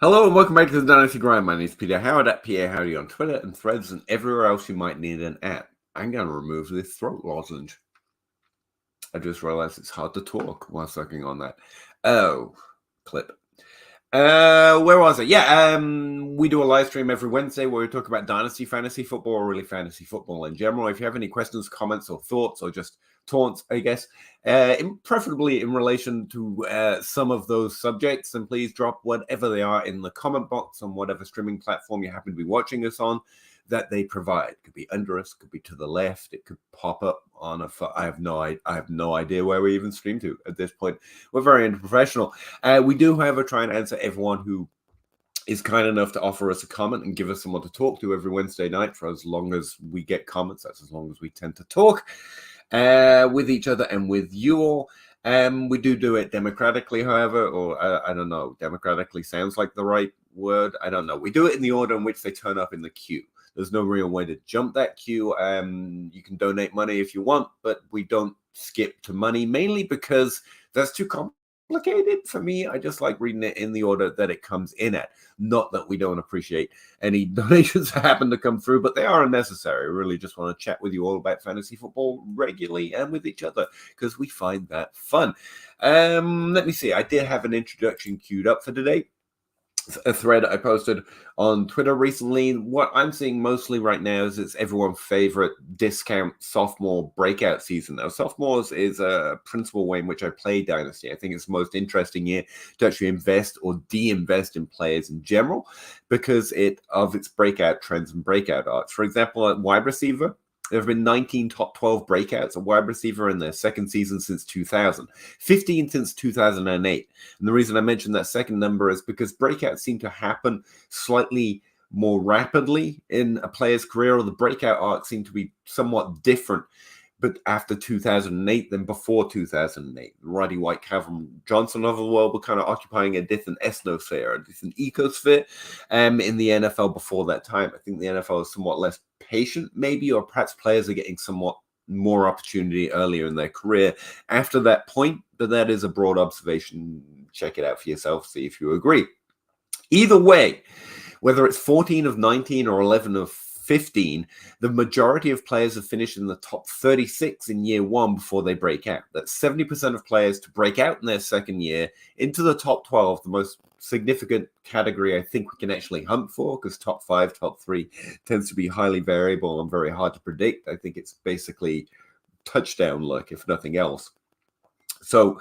Hello and welcome back to the Dynasty Grind. My name is Peter Howard at PA Howdy on Twitter and Threads and everywhere else you might need an app. I'm going to remove this throat lozenge. I just realized it's hard to talk while sucking on that. Oh, clip. Where was it? Yeah, we do a live stream every Wednesday where we talk about Dynasty fantasy football or really fantasy football in general. If you have any questions, comments, or thoughts, or just taunts, I guess, preferably in relation to some of those subjects, then please drop whatever they are in the comment box on whatever streaming platform you happen to be watching us on that they provide. It could be under us, could be to the left, it could pop up on a I have no idea where we even stream to at this point. We're very unprofessional. We do, however, try and answer everyone who is kind enough to offer us a comment and give us someone to talk to every Wednesday night for as long as we get comments. That's as long as we tend to talk with each other and with you all. We do it democratically, however, or I don't know, democratically sounds like the right word. I don't know. We do it in the order in which they turn up in the queue. There's no real way to jump that queue. You can donate money if you want, but we don't skip to money, mainly because that's too complicated for me. I just like reading it in the order that it comes in at. Not that we don't appreciate any donations that happen to come through, but they are unnecessary. We really just want to chat with you all about fantasy football regularly and with each other because we find that fun. Let me see. I did have an introduction queued up for today. A thread I posted on Twitter recently. What I'm seeing mostly right now is it's everyone's favorite discount sophomore breakout season. Now, sophomores is a principal way in which I play Dynasty. I think it's the most interesting year to actually invest or de-invest in players in general because of its breakout trends and breakout arcs. For example, at wide receiver, there have been 19 top 12 breakouts at wide receiver in their second season since 2000, 15 since 2008. And the reason I mentioned that second number is because breakouts seem to happen slightly more rapidly in a player's career, or the breakout arcs seem to be somewhat different, but after 2008 than before 2008. The Roddy White, Calvin Johnson of the world were kind of occupying a different ethnosphere, a different ecosphere in the NFL before that time. I think the NFL is somewhat less patient, maybe, or perhaps players are getting somewhat more opportunity earlier in their career after that point, but that is a broad observation. Check it out for yourself, see if you agree. Either way, whether it's 14 of 19 or 11 of 15, the majority of players have finished in the top 36 in year one before they break out. That's 70% of players to break out in their second year into the top 12, the most significant category I think we can actually hunt for, because top 5, top 3 tends to be highly variable and very hard to predict. I think it's basically touchdown luck, if nothing else. So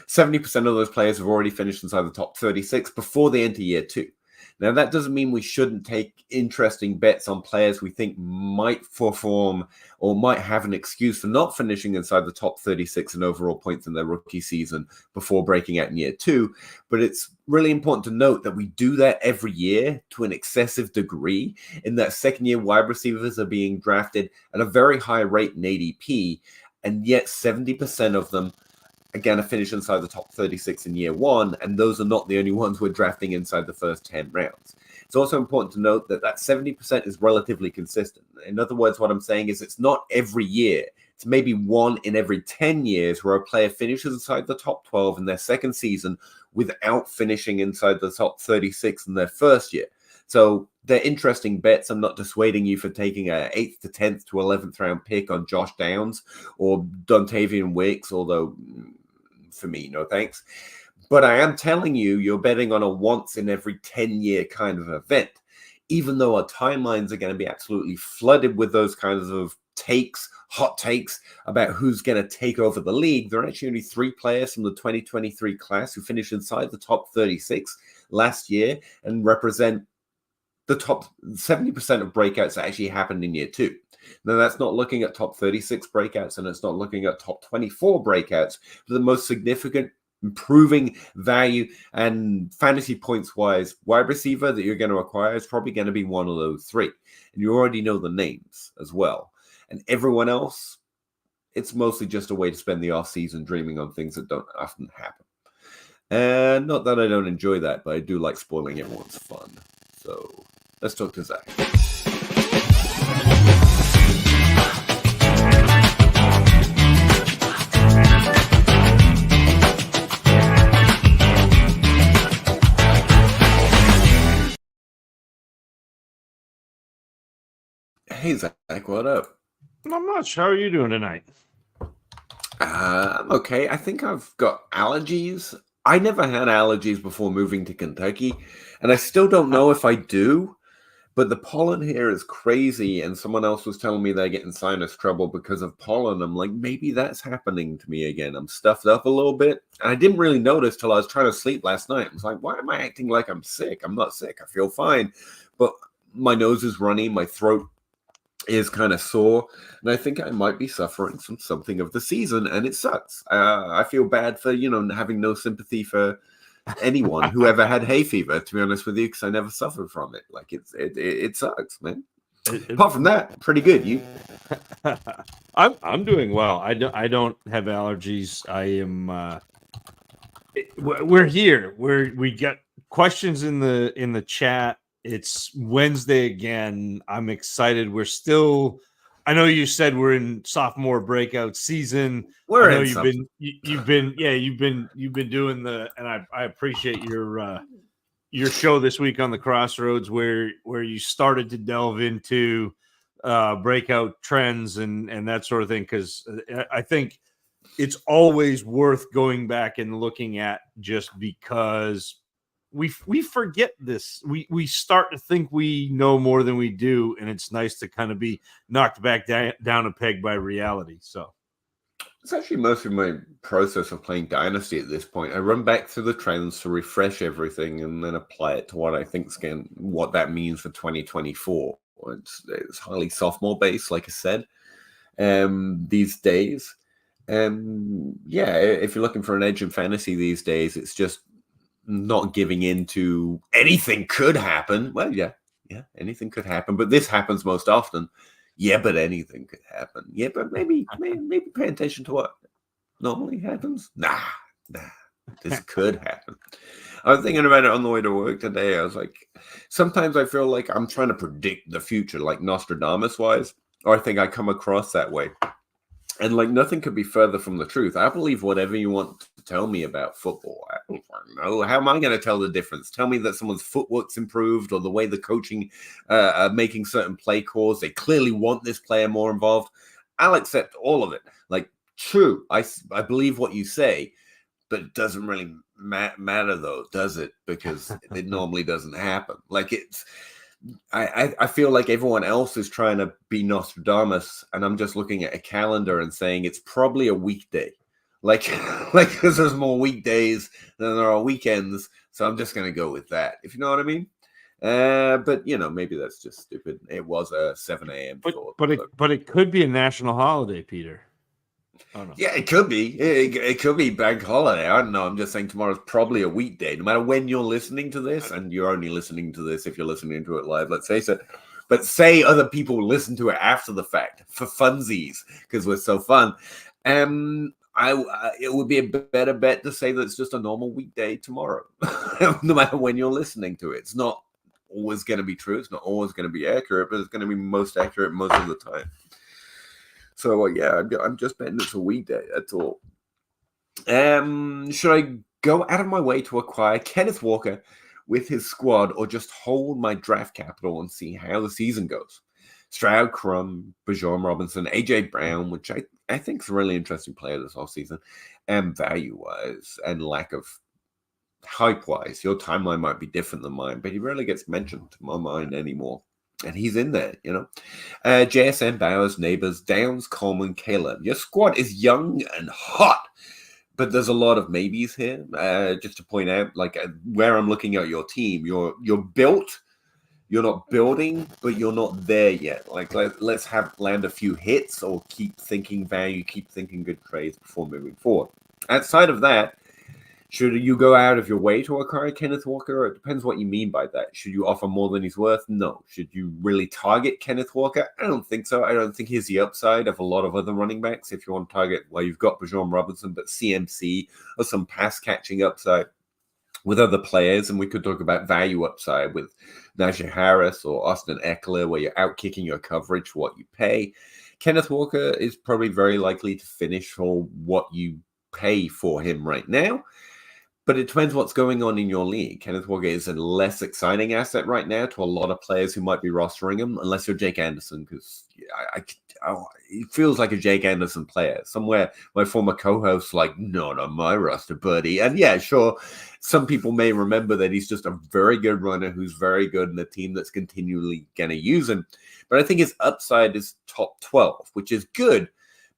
70% of those players have already finished inside the top 36 before they enter year 2. Now, that doesn't mean we shouldn't take interesting bets on players we think might perform or might have an excuse for not finishing inside the top 36 in overall points in their rookie season before breaking out in year 2. But it's really important to note that we do that every year to an excessive degree, in that second-year wide receivers are being drafted at a very high rate in ADP, and yet 70% of them again, a finish inside the top 36 in year 1, and those are not the only ones we're drafting inside the first 10 rounds. It's also important to note that 70% is relatively consistent. In other words, what I'm saying is it's not every year. It's maybe 1 in every 10 years where a player finishes inside the top 12 in their second season without finishing inside the top 36 in their first year. So they're interesting bets. I'm not dissuading you for taking a 8th to 10th to 11th round pick on Josh Downs or Dontavian Wicks, although for me, no thanks. But I am telling you, you're betting on a once in every 10-year kind of event, even though our timelines are going to be absolutely flooded with those kinds of hot takes about who's going to take over the league. There are actually only 3 players from the 2023 class who finished inside the top 36 last year and represent the top 70% of breakouts that actually happened in year 2. Now, that's not looking at top 36 breakouts, and it's not looking at top 24 breakouts. But the most significant improving value and fantasy points-wise wide receiver that you're going to acquire is probably going to be one of those 3. And you already know the names as well. And everyone else, it's mostly just a way to spend the offseason dreaming on things that don't often happen. And not that I don't enjoy that, but I do like spoiling everyone's fun. So let's talk to Zach. Hey, Zach, what up? Not much. How are you doing tonight? I'm okay. I think I've got allergies. I never had allergies before moving to Kentucky, and I still don't know if I do, but the pollen here is crazy, and someone else was telling me they're getting sinus trouble because of pollen. I'm like, maybe that's happening to me again. I'm stuffed up a little bit, and I didn't really notice till I was trying to sleep last night. I was like, why am I acting like I'm sick? I'm not sick. I feel fine, but my nose is runny, my throat is kind of sore, and I think I might be suffering from something of the season, and it sucks. I feel bad for having no sympathy for anyone who ever had hay fever. To be honest with you, because I never suffered from it. Like it sucks, man. Apart from that, pretty good. You? I'm doing well. I don't have allergies. I am. We're here. We got questions in the chat. It's Wednesday again. I'm excited. We're still. I know you said we're in sophomore breakout season. We're I know in you've something. you've been doing and I appreciate your show this week on the Crossroads where you started to delve into breakout trends and that sort of thing, because I think it's always worth going back and looking at, just because we forget this. We start to think we know more than we do, and it's nice to kind of be knocked back down a peg by reality. So It's actually most of my process of playing Dynasty at this point. I run back through the trends to refresh everything and then apply it to what I think what that means for 2024. It's highly sophomore based, like I said, these days. Yeah, if you're looking for an edge in fantasy these days, it's just not giving in to anything could happen. Well, yeah, anything could happen, but this happens most often. Yeah, but anything could happen. Yeah, but maybe pay attention to what normally happens. Nah, this could happen. I was thinking about it on the way to work today. I was like, sometimes I feel like I'm trying to predict the future, like Nostradamus wise, or I think I come across that way. And like nothing could be further from the truth. I believe whatever you want to tell me about football. I don't know. How am I going to tell the difference? Tell me that someone's footwork's improved, or the way the coaching are making certain play calls. They clearly want this player more involved. I'll accept all of it. Like, true, I believe what you say, but it doesn't really matter though, does it? Because it normally doesn't happen. Like I feel like everyone else is trying to be Nostradamus, and I'm just looking at a calendar and saying it's probably a weekday. Like because there's more weekdays than there are weekends, so I'm just going to go with that, if you know what I mean. But maybe that's just stupid. It was a 7 a.m. thought. But it could be a national holiday, Peter. Oh no. Yeah, it could be. It could be bank holiday. I don't know. I'm just saying tomorrow's probably a weekday. No matter when you're listening to this, and you're only listening to this if you're listening to it live, let's face it. But say other people listen to it after the fact for funsies, because we're so fun. It would be a better bet to say that it's just a normal weekday tomorrow, no matter when you're listening to it. It's not always going to be true. It's not always going to be accurate, but it's going to be most accurate most of the time. So yeah, I'm just betting it's a weekday. That's all. Should I go out of my way to acquire Kenneth Walker with his squad, or just hold my draft capital and see how the season goes? Stroud, Crum, Bijan Robinson, AJ Brown, which I think is a really interesting player this offseason, and value-wise and lack of hype-wise. Your timeline might be different than mine, but he rarely gets mentioned to my mind anymore. And he's in there, JSN, Bowers, Neighbors, Downs, Coleman, Kalen. Your squad is young and hot, but there's a lot of maybes here. Just to point out, like where I'm looking at your team, you're built, you're not building, but you're not there yet. Like let's land a few hits, or keep thinking value, keep thinking good trades before moving forward. Outside of that, should you go out of your way to acquire Kenneth Walker? It depends what you mean by that. Should you offer more than he's worth? No. Should you really target Kenneth Walker? I don't think so. I don't think he's the upside of a lot of other running backs. If you want to target, well, you've got Bijan Robinson, but CMC or some pass catching upside with other players. And we could talk about value upside with Najee Harris or Austin Eckler, where you're out kicking your coverage for what you pay. Kenneth Walker is probably very likely to finish for what you pay for him right now. But it depends what's going on in your league. Kenneth Walker is a less exciting asset right now to a lot of players who might be rostering him, unless you're Jake Anderson, because it feels like a Jake Anderson player. Somewhere my former co-host like, not on my roster, buddy. And yeah, sure, some people may remember that he's just a very good runner who's very good in a team that's continually going to use him. But I think his upside is top 12, which is good.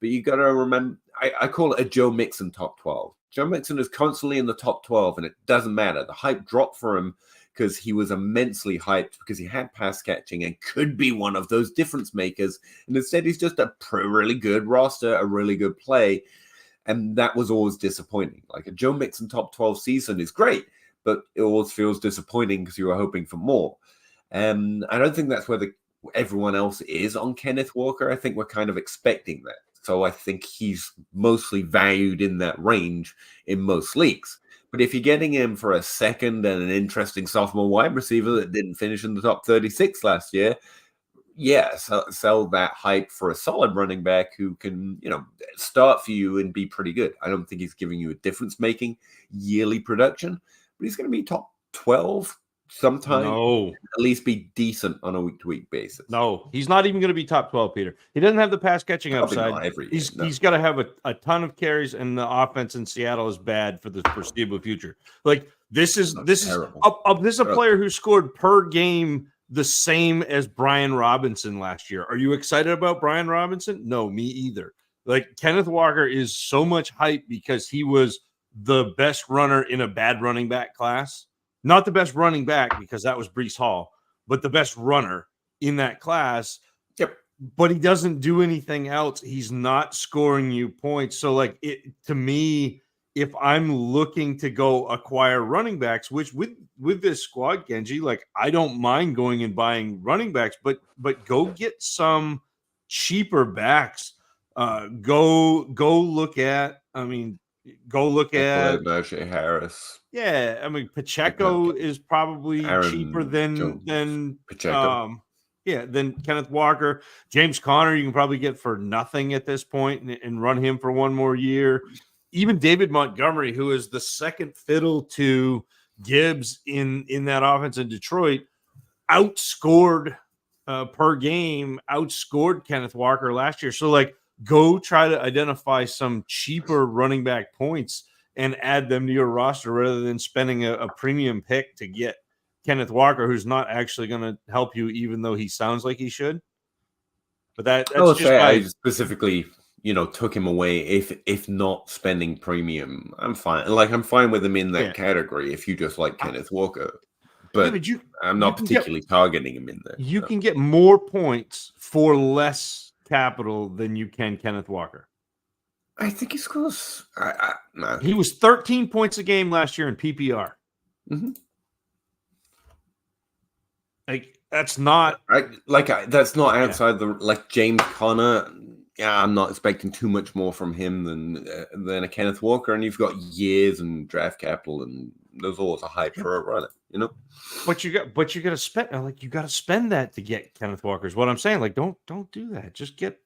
But you got to remember, I call it a Joe Mixon top 12. Joe Mixon is constantly in the top 12, and it doesn't matter. The hype dropped for him because he was immensely hyped because he had pass catching and could be one of those difference makers. And instead, he's just a really good roster, a really good play. And that was always disappointing. Like a Joe Mixon top 12 season is great, but it always feels disappointing because you were hoping for more. I don't think that's where everyone else is on Kenneth Walker. I think we're kind of expecting that. So I think he's mostly valued in that range in most leagues. But if you're getting him for a second and an interesting sophomore wide receiver that didn't finish in the top 36 last year, yeah, sell that hype for a solid running back who can, start for you and be pretty good. I don't think he's giving you a difference-making yearly production, but he's going to be top 12 sometime. No. At least be decent on a week-to-week basis. No, he's not even going to be top 12, Peter. He doesn't have the pass catching upside. He's got to have a ton of carries, and the offense in Seattle is bad for the foreseeable future. Like this is a player who scored per game the same as Brian Robinson last year. Are you excited about Brian Robinson? No, me either. Like Kenneth Walker is so much hype because he was the best runner in a bad running back class. Not the best running back because that was Breece Hall, but the best runner in that class. Yep. But he doesn't do anything else. He's not scoring you points. So, to me, if I'm looking to go acquire running backs, which with this squad, Genji, I don't mind going and buying running backs, but go get some cheaper backs. Go look at. Go look at Najee Harris. Yeah, Pacheco is probably cheaper than Pacheco. Than Kenneth Walker. James Conner you can probably get for nothing at this point and run him for one more year. Even David Montgomery, who is the second fiddle to Gibbs in that offense in Detroit, outscored per game, outscored Kenneth Walker last year. So go try to identify some cheaper running back points and add them to your roster rather than spending a premium pick to get Kenneth Walker, who's not actually going to help you, even though he sounds like he should. But that's I specifically, took him away. If not spending premium, I'm fine. I'm fine with him in that category if you just like Kenneth Walker. But I'm not particularly targeting him in there. You can get more points for less capital than you can Kenneth Walker. I think he scores. No. He was 13 points a game last year in PPR. Mm-hmm. That's not that's not outside the James Conner. Yeah, I'm not expecting too much more from him than a Kenneth Walker, and you've got years and draft capital, and there's always a hype for a runner, But you got to spend you got to spend that to get Kenneth Walker. Is what I'm saying. Don't do that. Just get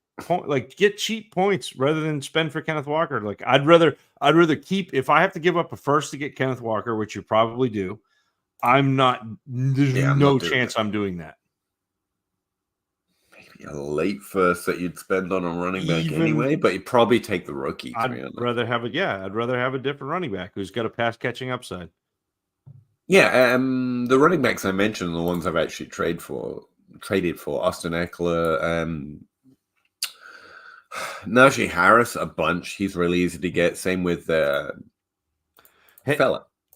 get cheap points rather than spend for Kenneth Walker. I'd rather keep, if I have to give up a first to get Kenneth Walker, which you probably do. I'm not. There's no chance I'm doing that. Maybe a late first that you'd spend on a running back anyway, but you'd probably take the rookie. I'd rather have a different running back who's got a pass catching upside. Yeah, the running backs I mentioned are the ones I've actually traded for. Austin Eckler, Najee Harris, a bunch. He's really easy to get. Same with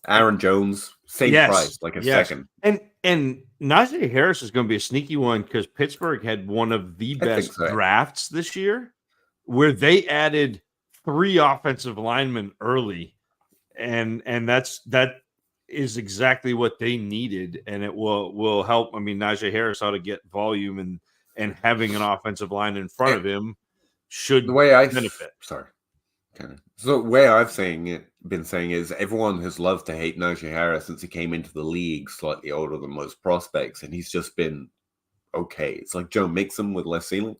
Aaron Jones, same price, second. And Najee Harris is going to be a sneaky one because Pittsburgh had one of the best drafts this year, where they added 3 offensive linemen early, and that is exactly what they needed, and it will help. Najee Harris ought to get volume, and having an offensive line in front of him should benefit. So the way I've been saying is everyone has loved to hate Najee Harris since he came into the league, slightly older than most prospects, and he's just been okay. It's like Joe Mixon with less ceiling.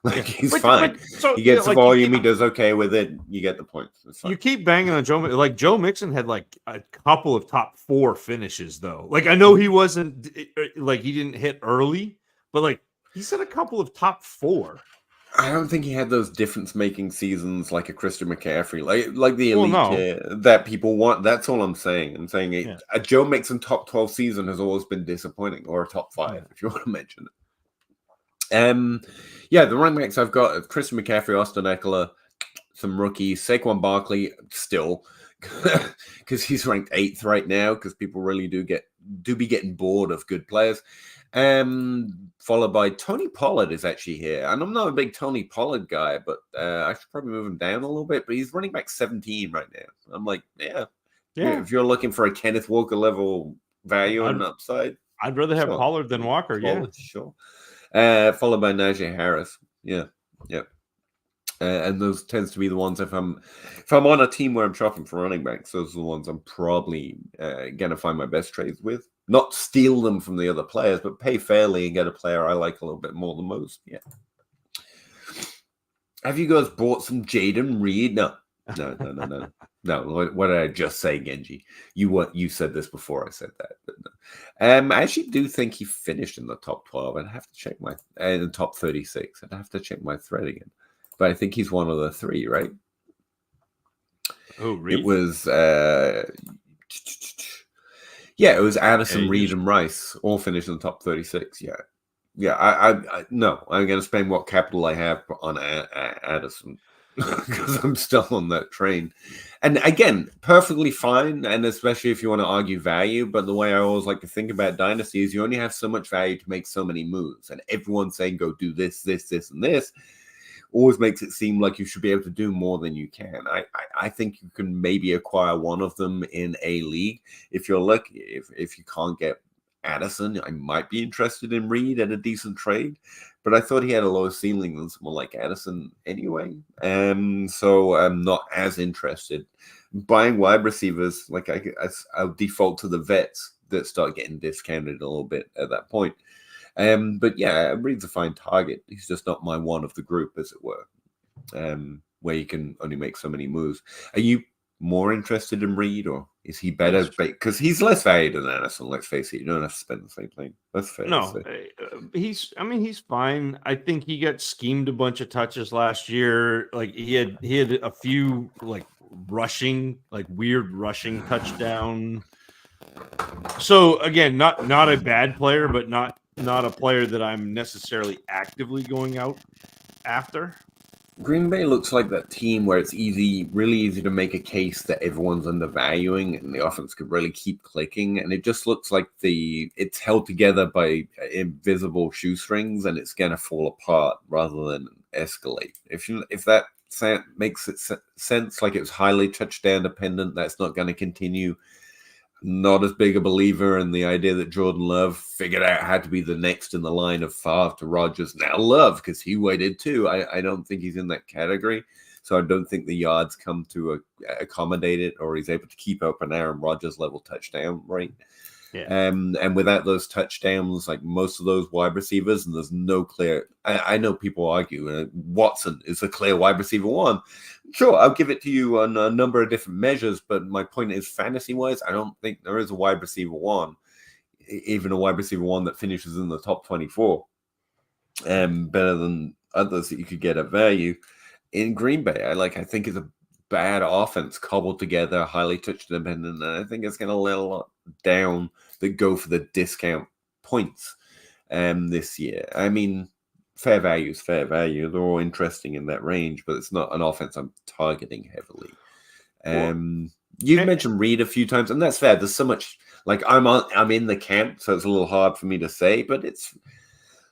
Like he's But- fine. but so, He gets the like, you volume. keep- He does okay with it. You get the points. It's fine. You keep banging on Joe. Like Joe Mixon had like a couple of top 4 finishes, though. Like I know he wasn't like he didn't hit early, but like he's had a couple of top 4. I don't think he had those difference-making seasons like a Christian McCaffrey, like the Well, elite no. tier that people want. That's all I'm saying. I'm saying Yeah. a Joe Mixon top 12 season has always been disappointing, or a top 5 if you want to mention it. Yeah, the running backs I've got Christian McCaffrey, Austin Eckler, some rookies, Saquon Barkley still because he's ranked 8th right now because people really do be getting bored of good players. Followed by Tony Pollard is actually here. And I'm not a big Tony Pollard guy, but I should probably move him down a little bit. But he's running back 17 right now. I'm like, yeah. If you're looking for a Kenneth Walker level value and upside, I'd rather have Pollard than Walker. Pollard, sure. Followed by Najee Harris. Yeah. And those tends to be the ones if I'm on a team where I'm shopping for running backs, those are the ones I'm probably gonna find my best trades with. Not steal them from the other players, but pay fairly and get a player I like a little bit more than most. Yeah. Have you guys bought some Jaden Reed? No. No. What did I just say, Genji? You said this before I said that, but no. I actually do think he finished in the top 12. I'd have to check in the top 36. I'd have to check my thread again. But I think he's one of the 3, right? Oh, Reed? It was it was Addison, Reed, and Rice all finished in the top 36. Yeah. I no, I'm going to spend what capital I have on Addison because I'm still on that train. And again, perfectly fine, and especially if you want to argue value. But the way I always like to think about Dynasty is you only have so much value to make so many moves, and everyone's saying go do this, and this. Always makes it seem like you should be able to do more than you can. I think you can maybe acquire one of them in a league if you're lucky. If you can't get Addison, I might be interested in Reed at a decent trade, but I thought he had a lower ceiling than someone like Addison anyway. So I'm not as interested. Buying wide receivers, like I'll default to the vets that start getting discounted a little bit at that point. But yeah, Reed's a fine target. He's just not my one of the group, as it were, where you can only make so many moves. Are you more interested in Reed, or is he better? Because he's less valued than Addison, let's face it. You don't have to spend the same thing. That's fair. No, he's fine. I think he got schemed a bunch of touches last year. Like he had a few like weird rushing touchdown. So again, not a bad player, but not a player that I'm necessarily actively going out after. Green Bay looks like that team where it's really easy to make a case that everyone's undervaluing and the offense could really keep clicking. And it just looks like it's held together by invisible shoestrings and it's going to fall apart rather than escalate. If that makes it sense, like it's highly touchdown dependent, that's not going to continue. Not as big a believer in the idea that Jordan Love figured out how to be the next in the line of Favre to Rodgers. Now Love, because he waited too. I don't think he's in that category. So I don't think the yards come to accommodate it, or he's able to keep up an Aaron Rodgers level touchdown rate. Yeah. And without those touchdowns, like most of those wide receivers, and there's no clear. I know people argue Watson is a clear wide receiver 1. Sure, I'll give it to you on a number of different measures, but my point is, fantasy-wise, I don't think there is a wide receiver 1, even a wide receiver 1 that finishes in the top 24, better than others that you could get at value. In Green Bay, I think it's a bad offense cobbled together, highly touchdown dependent, and I think it's going to let a lot down that go for the discount points this year. I mean, fair value is fair value. They're all interesting in that range, but it's not an offense I'm targeting heavily. You've mentioned Reed a few times, and that's fair. There's so much, like I'm in the camp, so it's a little hard for me to say, but it's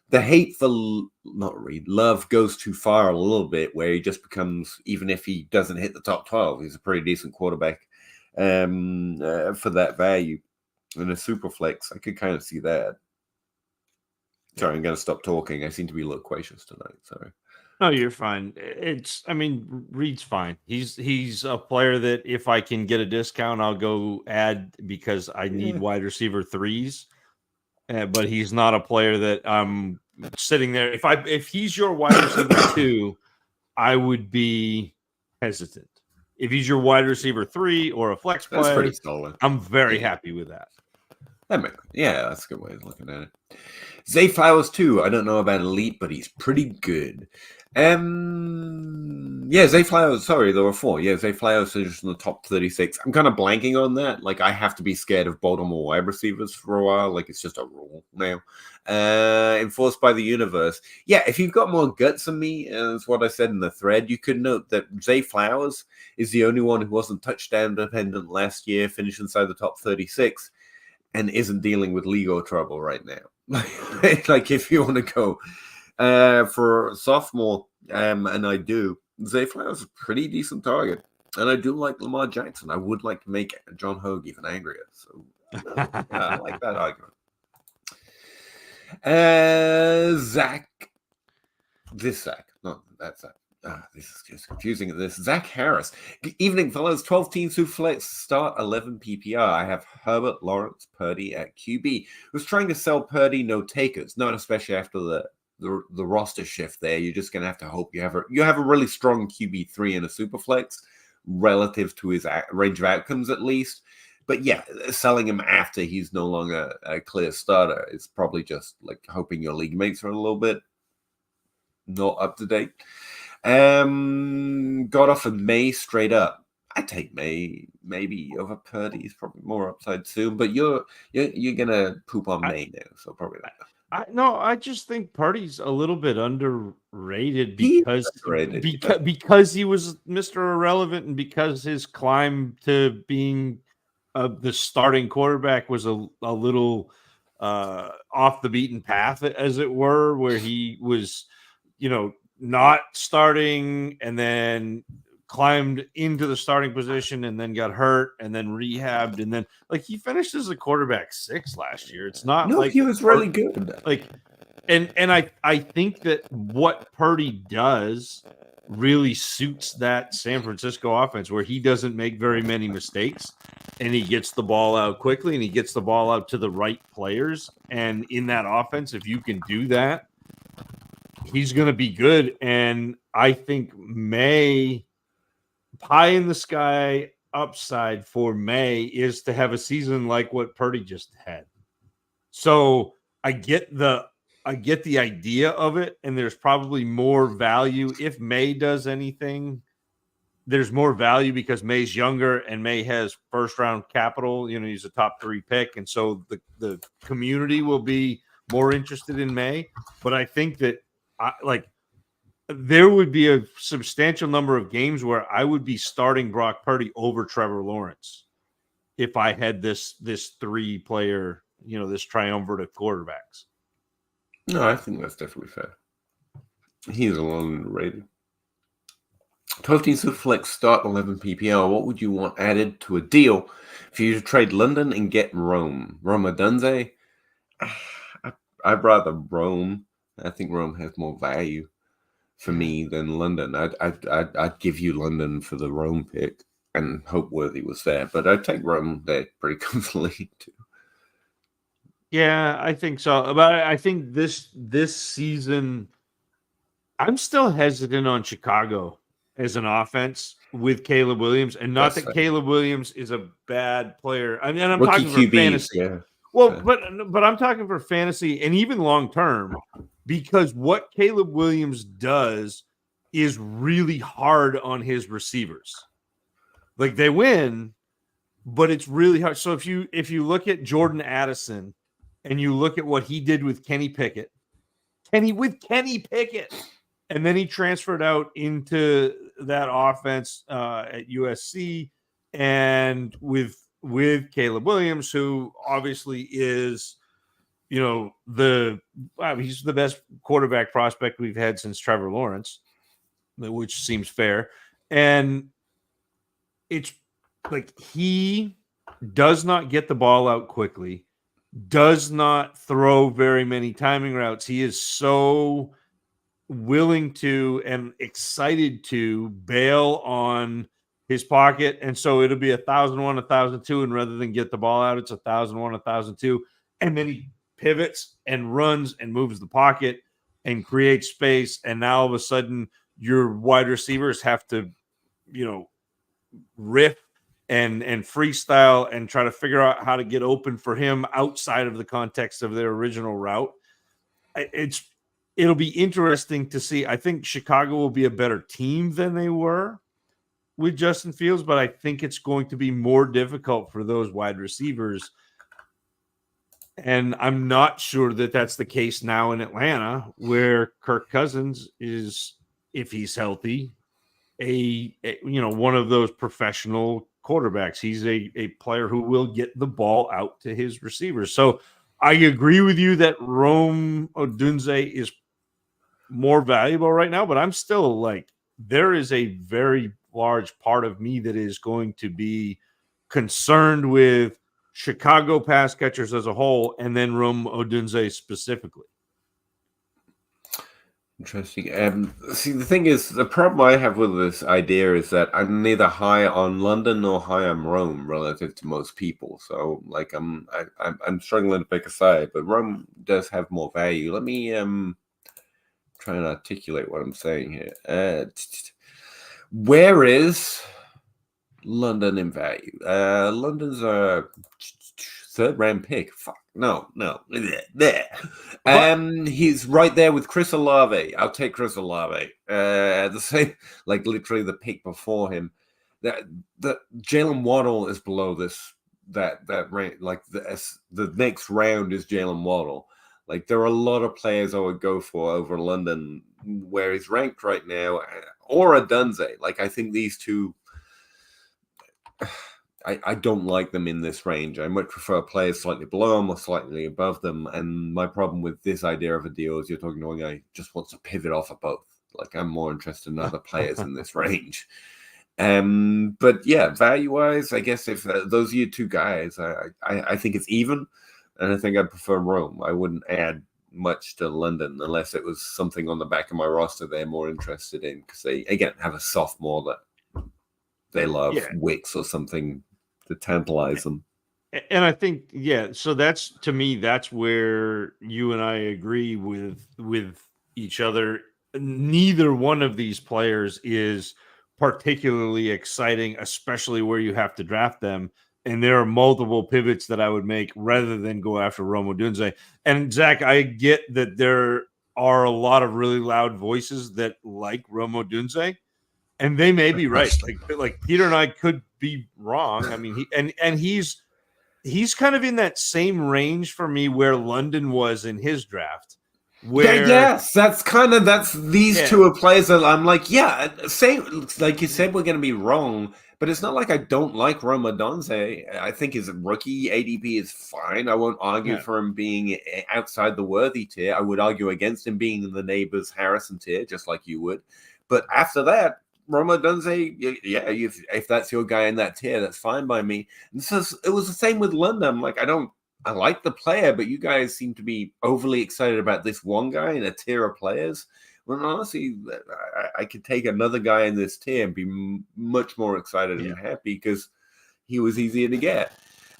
the hate for not Reed, Love goes too far a little bit, where he just becomes, even if he doesn't hit the top 12, he's a pretty decent quarterback for that value. In a super flex, I could kind of see that. Sorry, I'm going to stop talking. I seem to be a little loquacious tonight. Sorry. No, you're fine. Reed's fine. He's a player that if I can get a discount, I'll go add because I need wide receiver 3s. but he's not a player that I'm sitting there. If he's your wide receiver 2, I would be hesitant. If he's your wide receiver 3 or a flex That's pretty play, solid. I'm very happy with that. That's a good way of looking at it. Zay Flowers too. I don't know about elite, but he's pretty good. Zay Flowers. Sorry, there were 4. Yeah, Zay Flowers finished in the top 36. I'm kind of blanking on that. Like, I have to be scared of Baltimore wide receivers for a while. Like, it's just a rule now. Enforced by the universe. Yeah, if you've got more guts than me, as what I said in the thread, you could note that Zay Flowers is the only one who wasn't touchdown dependent last year, finished inside the top 36. And isn't dealing with legal trouble right now. Like, if you want to go for sophomore, and I do, Zay Flowers is a pretty decent target. And I do like Lamar Jackson. I would like to make John Hogue even angrier. So I like that argument. Zach. No, that's Zach. This is just confusing. Zach Harris. Good evening, fellas. 12 teams who flex start 11 PPR. I have Herbert, Lawrence, Purdy at QB. Was trying to sell Purdy, no takers. Not especially after the roster shift there. You're just gonna have to hope you have a really strong QB3 in a super flex relative to his range of outcomes at least. But yeah, selling him after he's no longer a clear starter is probably just like hoping your league mates are a little bit not up to date. Got off of May straight up. I take May maybe over Purdy. He's probably more upside soon, but you're gonna poop on May now, so probably not. I just think Purdy's a little bit underrated because he was Mr. Irrelevant and because his climb to being the starting quarterback was a little off the beaten path, as it were, where he was, not starting and then climbed into the starting position and then got hurt and then rehabbed and then he finished as a quarterback 6 last year. It's not he was really good. And I think that what Purdy does really suits that San Francisco offense where he doesn't make very many mistakes and he gets the ball out quickly and he gets the ball out to the right players. And in that offense, if you can do that, he's going to be good. And I think May, pie in the sky upside for May is to have a season like what Purdy just had. So I get the idea of it, and there's probably more value if May does anything. There's more value because May's younger and May has first round capital. He's a top 3 pick, and so the community will be more interested in May. But I think that there would be a substantial number of games where I would be starting Brock Purdy over Trevor Lawrence if I had this 3-player, this triumvirate of quarterbacks. No, I think that's definitely fair. He's a little underrated. 12 teams with flex start 11 PPR. What would you want added to a deal if you trade London and get Rome? Rome Odunze? I'd rather Rome. I think Rome has more value for me than London. I'd give you London for the Rome pick and hope Worthy was there, but I'd take Rome there pretty comfortably too. Yeah, I think so. But I think this season, I'm still hesitant on Chicago as an offense with Caleb Williams, and not that Caleb Williams is a bad player. I mean, I'm Rookie talking for QBs, fantasy. Yeah. Well, but I'm talking for fantasy and even long term, because what Caleb Williams does is really hard on his receivers. They win, but it's really hard. So if you look at Jordan Addison and you look at what he did with Kenny Pickett, and then he transferred out into that offense at USC, and with Caleb Williams, who obviously is, he's the best quarterback prospect we've had since Trevor Lawrence, which seems fair. And it's he does not get the ball out quickly, does not throw very many timing routes. He is so willing to and excited to bail on his pocket, and so it'll be 1,001, 1,002, and rather than get the ball out, it's 1,001, 1,002, and then he pivots and runs and moves the pocket and creates space. And now all of a sudden your wide receivers have to, riff and freestyle and try to figure out how to get open for him outside of the context of their original route. It'll be interesting to see. I think Chicago will be a better team than they were with Justin Fields, but I think it's going to be more difficult for those wide receivers. And I'm not sure that that's the case now in Atlanta, where Kirk Cousins is, if he's healthy, a one of those professional quarterbacks. He's a player who will get the ball out to his receivers. So I agree with you that Rome Odunze is more valuable right now, but I'm still like, there is a very large part of me that is going to be concerned with Chicago pass catchers as a whole, and then Rome Odunze specifically. Interesting. See, the thing is, the problem I have with this idea is that I'm neither high on London nor high on Rome relative to most people. So, like, I'm struggling to pick a side, but Rome does have more value. Let me try and articulate what I'm saying here. Where is London in value? London's a third round pick. Fuck. No. There. He's right there with Chris Olave. I'll take Chris Olave. The same, like literally the pick before him. That Jalen Waddle is below that rank. Like the next round is Jalen Waddle. Like there are a lot of players I would go for over London where he's ranked right now, or a Dunze. Like I think these two. I don't like them in this range. I much prefer players slightly below them or slightly above them. And my problem with this idea of a deal is you're talking to a guy who just wants to pivot off of both. Like I'm more interested in other players in this range. But yeah, value-wise, I guess if those are your two guys, I think it's even. And I think I'd prefer Rome. I wouldn't add much to London unless it was something on the back of my roster they're more interested in. Because they, again, have a sophomore that they love, Wicks or something to tantalize them. And I think, so that's, to me, that's where you and I agree with each other. Neither one of these players is particularly exciting, especially where you have to draft them. And there are multiple pivots that I would make rather than go after Rome Odunze. And Zach, I get that there are a lot of really loud voices that like Rome Odunze. And they may be right. Like Peter and I could be wrong. I mean, he's kind of in that same range for me where London was in his draft. Where that's these two are players that I'm like, same. Like you said, we're going to be wrong, but it's not like I don't like Roma Donze. I think his rookie ADP is fine. I won't argue for him being outside the worthy tier. I would argue against him being in the neighbors Harrison tier, just like you would. But after that, Roma Dunze, if that's your guy in that tier, that's fine by me. It was the same with London. I'm like, I like the player, but you guys seem to be overly excited about this one guy in a tier of players. When honestly, I could take another guy in this tier and be much more excited and happy because he was easier to get.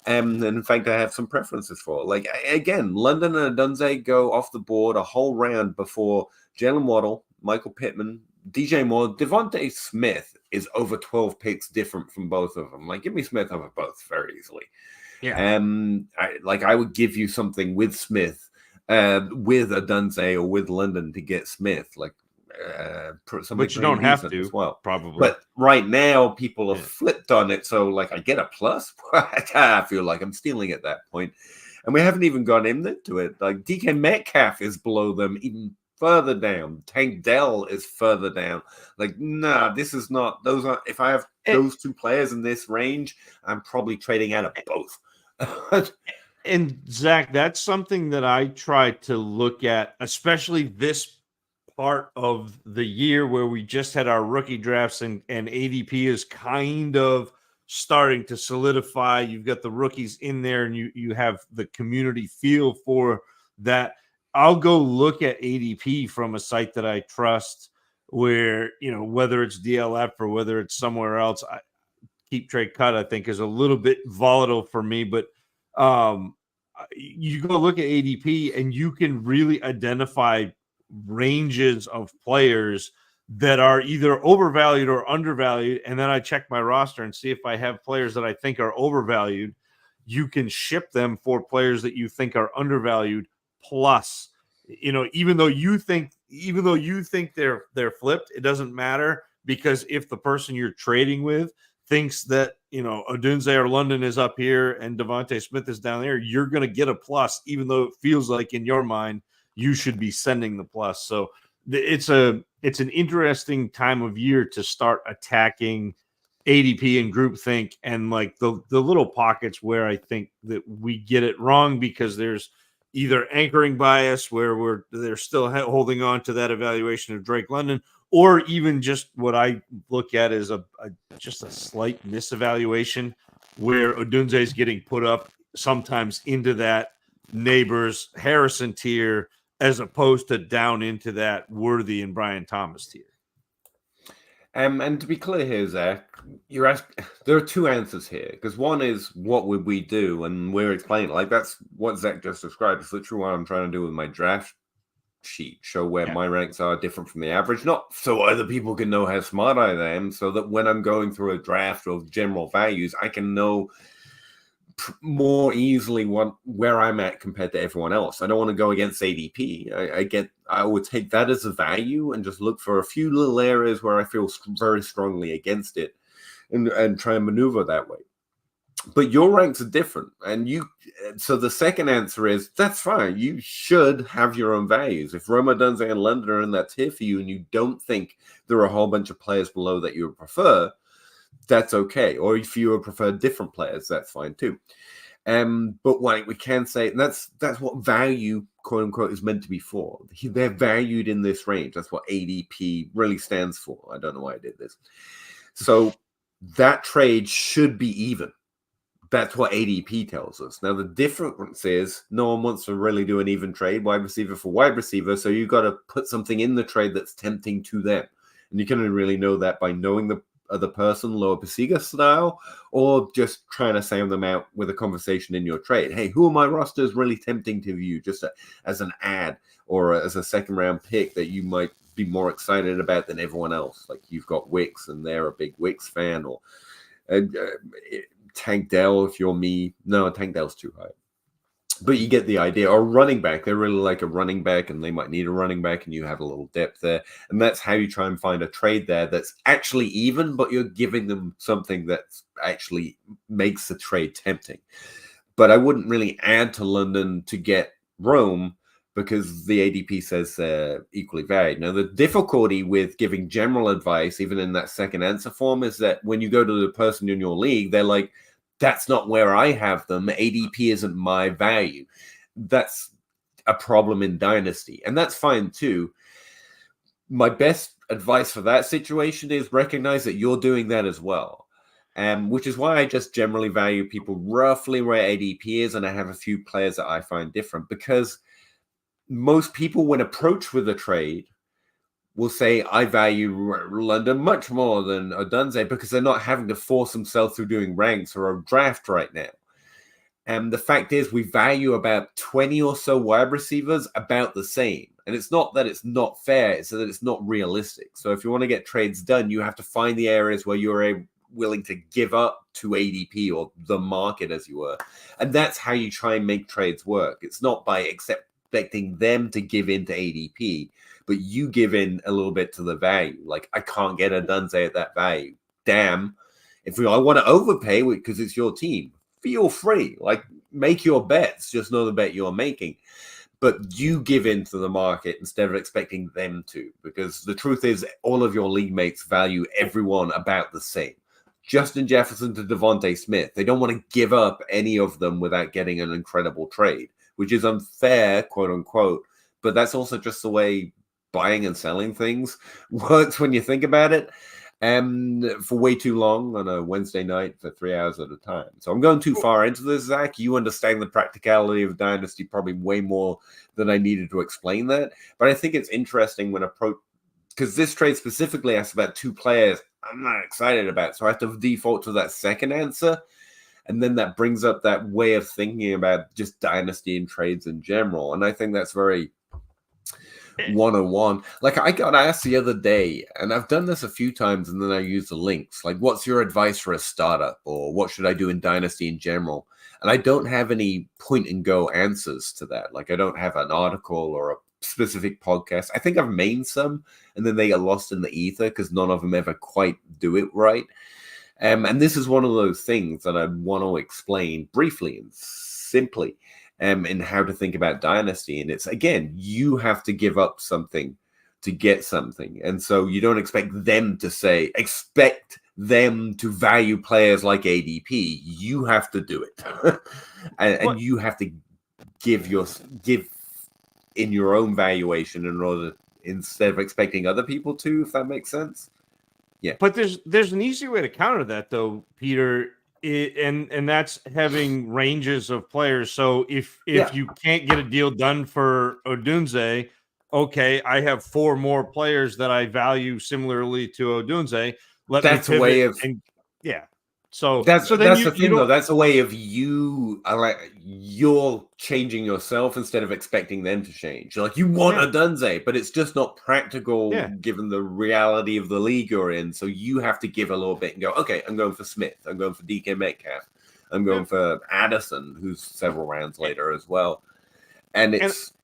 And in fact, I have some preferences for. Like, again, London and Dunze go off the board a whole round before Jalen Waddle, Michael Pittman, DJ Moore. Devontae Smith is over 12 picks different from both of them. Like, give me Smith over both very easily. Yeah. I would give you something with Smith, with a Dunze or with London to get Smith. Like, but you don't have to as well, probably. But right now, people have flipped on it. So, like, I get a plus. I feel like I'm stealing at that point. And we haven't even gone into it. Like, DK Metcalf is below them even further down. Tank Dell is further down. Like, this is not. Those are. If I have those two players in this range, I'm probably trading out of both. And Zach, that's something that I try to look at, especially this part of the year where we just had our rookie drafts and ADP is kind of starting to solidify. You've got the rookies in there and you have the community feel for that. I'll go look at ADP from a site that I trust where, whether it's DLF or whether it's somewhere else, Keep Trade Cut, I think is a little bit volatile for me, but you go look at ADP and you can really identify ranges of players that are either overvalued or undervalued. And then I check my roster and see if I have players that I think are overvalued. You can ship them for players that you think are undervalued. Plus, even though you think they're flipped, it doesn't matter, because if the person you're trading with thinks that Odunze or London is up here and Devontae Smith is down there, you're going to get a plus, even though it feels like in your mind you should be sending the plus. So it's an interesting time of year to start attacking ADP and groupthink, and like the little pockets where I think that we get it wrong because there's either anchoring bias where they're still holding on to that evaluation of Drake London, or even just what I look at as just a slight misevaluation where Odunze is getting put up sometimes into that Neighbors Harrison tier as opposed to down into that Worthy and Brian Thomas tier. And to be clear here, Zach, there are two answers here, because one is what would we do, and we're explaining like that's what Zach just described. It's literally what I'm trying to do with my draft sheet, show where my ranks are different from the average, not so other people can know how smart I am, so that when I'm going through a draft of general values, I can know more easily where I'm at compared to everyone else. I don't want to go against ADP. I would take that as a value and just look for a few little areas where I feel very strongly against it, and try and maneuver that way. But your ranks are different, so the second answer is that's fine. You should have your own values. If Roma, Dunze, and London are in that tier for you, and you don't think there are a whole bunch of players below that you would prefer, that's okay. Or if you would prefer different players, that's fine too. But what we can say, and that's what value, quote unquote, is meant to be for. They're valued in this range. That's what ADP really stands for. I don't know why I did this. So that trade should be even. That's what ADP tells us. Now, the difference is no one wants to really do an even trade, wide receiver for wide receiver. So you've got to put something in the trade that's tempting to them. And you can only really know that by knowing the other person, lower Pasiga style, or just trying to sound them out with a conversation in your trade. Hey, who are my rosters really tempting to you just as an ad or as a second round pick that you might be more excited about than everyone else? Like you've got Wicks and they're a big Wicks fan, or Tank Dell if you're me. No, Tank Dell's too high. But you get the idea. Or running back. They really like a running back and they might need a running back and you have a little depth there. And that's how you try and find a trade there that's actually even, but you're giving them something that actually makes the trade tempting. But I wouldn't really add to London to get Rome because the ADP says they're equally valued. Now, the difficulty with giving general advice, even in that second answer form, is that when you go to the person in your league, they're like, that's not where I have them. ADP isn't my value. That's a problem in Dynasty. And that's fine too. My best advice for that situation is recognize that you're doing that as well. Which is why I just generally value people roughly where ADP is. And I have a few players that I find different, because most people, when approached with a trade, will say, I value London much more than Odunze because they're not having to force themselves through doing ranks or a draft right now. And the fact is, we value about 20 or so wide receivers about the same. And it's not that it's not fair, it's that it's not realistic. So if you want to get trades done, you have to find the areas where you're willing to give up to ADP or the market, as you were. And that's how you try and make trades work. It's not by expecting them to give in to ADP, but you give in a little bit to the value. Like, I can't get a Dunze at that value. Damn. If I want to overpay because it's your team, feel free. Like, make your bets. Just know the bet you're making. But you give in to the market instead of expecting them to. Because the truth is, all of your league mates value everyone about the same. Justin Jefferson to Devontae Smith. They don't want to give up any of them without getting an incredible trade, which is unfair, quote unquote. But that's also just the way buying and selling things works when you think about it, for way too long on a Wednesday night for 3 hours at a time. So I'm going too far into this, Zach. You understand the practicality of Dynasty probably way more than I needed to explain that. But I think it's interesting when because this trade specifically asks about two players I'm not excited about. So I have to default to that second answer. And then that brings up that way of thinking about just dynasty and trades in general. And I think that's very 101. Like, I got asked the other day, and I've done this a few times, and then I use the links. Like, what's your advice for a startup? Or what should I do in dynasty in general? And I don't have any point and go answers to that. Like, I don't have an article or a specific podcast. I think I've made some, and then they get lost in the ether because none of them ever quite do it right. And this is one of those things that I want to explain briefly and simply in how to think about dynasty. And it's, again, you have to give up something to get something. And so you don't expect them to value players like ADP. You have to do it. and you have to give in your own valuation in order, instead of expecting other people to, if that makes sense. Yeah, but there's an easy way to counter that, though, Peter, and that's having ranges of players. So if you can't get a deal done for Odunze, okay, I have 4 more players that I value similarly to Odunze. That's a way of So that's the thing, though. That's a way of you're changing yourself instead of expecting them to change. Like, you want a Dunze, but it's just not practical given the reality of the league you're in. So you have to give a little bit and go, okay, I'm going for Smith. I'm going for DK Metcalf. I'm going for Addison, who's several rounds later as well. And it's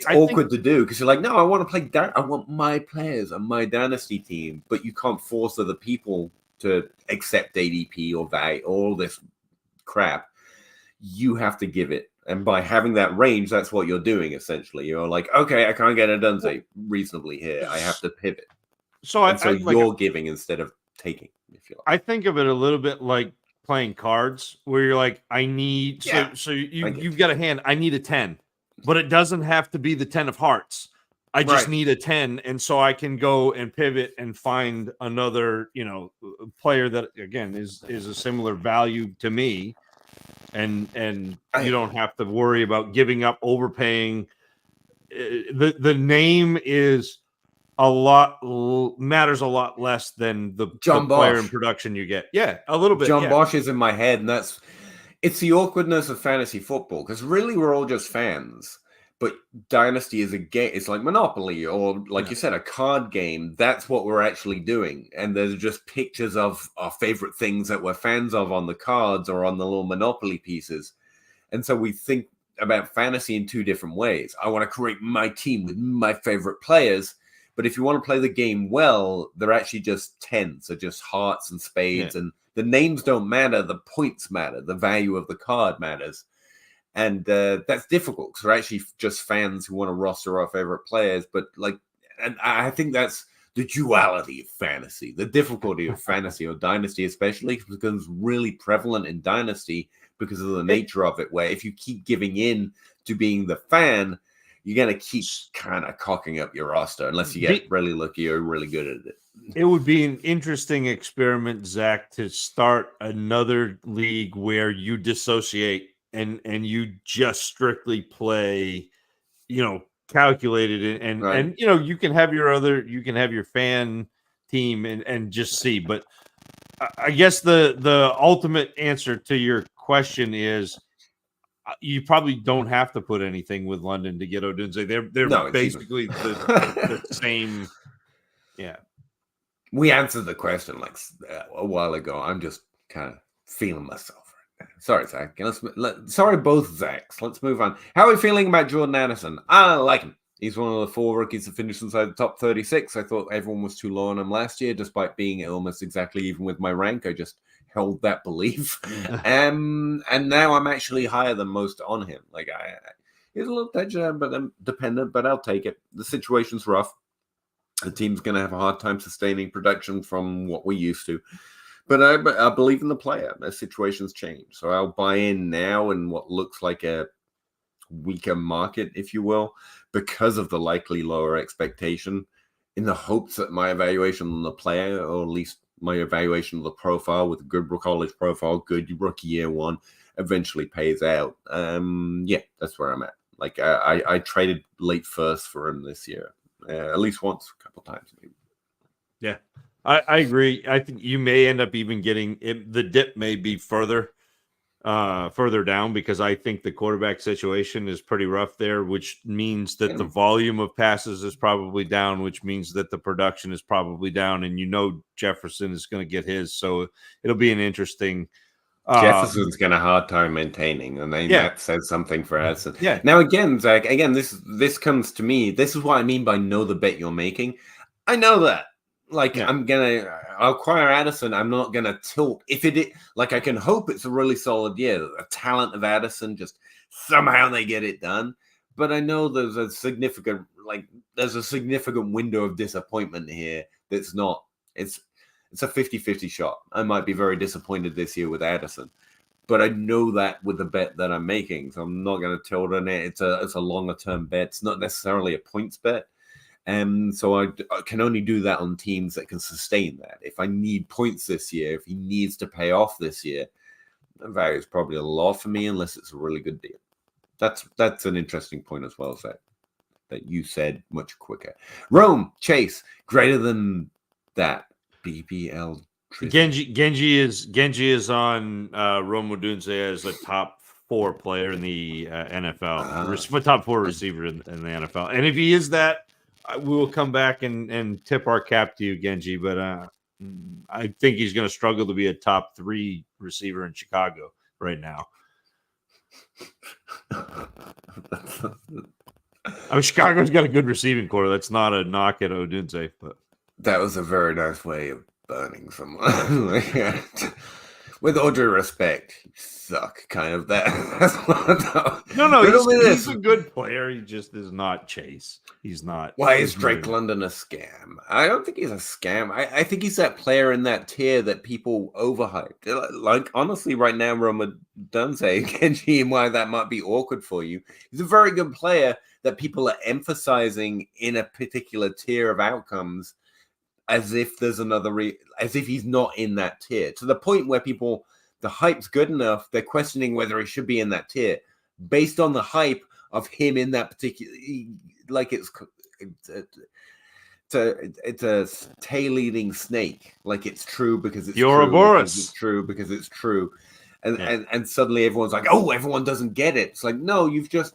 awkward to do because you're like, no, I want to play. I want my players on my dynasty team, but you can't force other people to accept ADP or value, all this crap. You have to give it. And by having that range, that's what you're doing, essentially. You're like, okay, I can't get a Dunze reasonably here. I have to pivot. So you're giving instead of taking, if you like. I think of it a little bit like playing cards, where you're like, I need... So you've got a hand, I need a 10. But it doesn't have to be the 10 of hearts. I just need a 10, and so I can go and pivot and find another, player that, again, is a similar value to me, and you don't have to worry about giving up, overpaying. The name is matters a lot less than the player in production you get. Yeah, a little bit. John Bosch is in my head, and it's the awkwardness of fantasy football, because really we're all just fans. But Dynasty is a game. It's like Monopoly, or like you said, a card game. That's what we're actually doing. And there's just pictures of our favorite things that we're fans of on the cards or on the little Monopoly pieces. And so we think about fantasy in 2 different ways. I want to create my team with my favorite players. But if you want to play the game well, they're actually just 10s, so just hearts and spades. And the names don't matter. The points matter. The value of the card matters. And that's difficult because we're actually just fans who want to roster our favorite players. But and I think that's the duality of fantasy. The difficulty of fantasy or dynasty, especially, becomes really prevalent in dynasty because of the nature of it, where if you keep giving in to being the fan, you're going to keep kind of cocking up your roster unless you get really lucky or really good at it. It would be an interesting experiment, Zach, to start another league where you dissociate and you just strictly play, calculated and you can have your fan team and just see. But I guess the ultimate answer to your question is you probably don't have to put anything with London to get Odunze. They're basically the same. Yeah. We answered the question a while ago. I'm just kind of feeling myself. Sorry, Zach. Sorry, both Zachs. Let's move on. How are we feeling about Jordan Addison? I like him. He's one of the 4 rookies to finish inside the top 36. I thought everyone was too low on him last year, despite being almost exactly even with my rank. I just held that belief. And now I'm actually higher than most on him. He's a little dependent, but I'll take it. The situation's rough. The team's going to have a hard time sustaining production from what we used to. But I believe in the player. The situation's changed. So I'll buy in now in what looks like a weaker market, if you will, because of the likely lower expectation, in the hopes that my evaluation on the player, or at least my evaluation of the profile with a good college profile, good rookie year 1, eventually pays out. That's where I'm at. I traded late first for him this year, at least once, a couple times maybe. Yeah. I agree. I think you may end up even getting it. The dip may be further further down because I think the quarterback situation is pretty rough there, which means that the volume of passes is probably down, which means that the production is probably down. And Jefferson is going to get his. So it'll be an interesting. Jefferson's got a hard time maintaining, and that says something for Addison. Yeah. Now, again, Zach, this comes to me. This is what I mean by know the bet you're making. I know that. I'll acquire Addison. I'm not gonna tilt. If it like, I can hope it's a really solid year. The talent of Addison, just somehow they get it done. But I know there's a significant window of disappointment here. That's not. It's a 50-50 shot. I might be very disappointed this year with Addison, but I know that with the bet that I'm making, so I'm not going to tilt on it. It's a longer term bet. It's not necessarily a points bet, and so I can only do that on teams that can sustain that. If I need points this year, if he needs to pay off this year, the value is probably a lot for me unless it's a really good deal. That's an interesting point as well, Zach, that you said much quicker. Rome Chase greater than that. BBL Genji is on Rome Odunze as a top 4 player in the NFL, top 4 receiver in the NFL. And if he is that, we will come back and tip our cap to you, Genji. But I think he's going to struggle to be a top 3 receiver in Chicago right now. Chicago's got a good receiving core. That's not a knock at Odunze, but. That was a very nice way of burning someone. With all due respect, you suck, kind of that. No, he's a good player. He just is not Chase. He's not. Why is Drake London a scam? I don't think he's a scam. I think he's that player in that tier that people overhyped. Like, honestly, right now, Roma Dunze, Genji, and why that might be awkward for you. He's a very good player that people are emphasizing in a particular tier of outcomes, as if there's as if he's not in that tier, to the point where the hype's good enough, they're questioning whether he should be in that tier based on the hype of him in that particular, like it's a tail-eating snake, like it's true because it's Ouroboros. It's true because it's true, and suddenly everyone's like, oh, everyone doesn't get it. It's like, no, you've just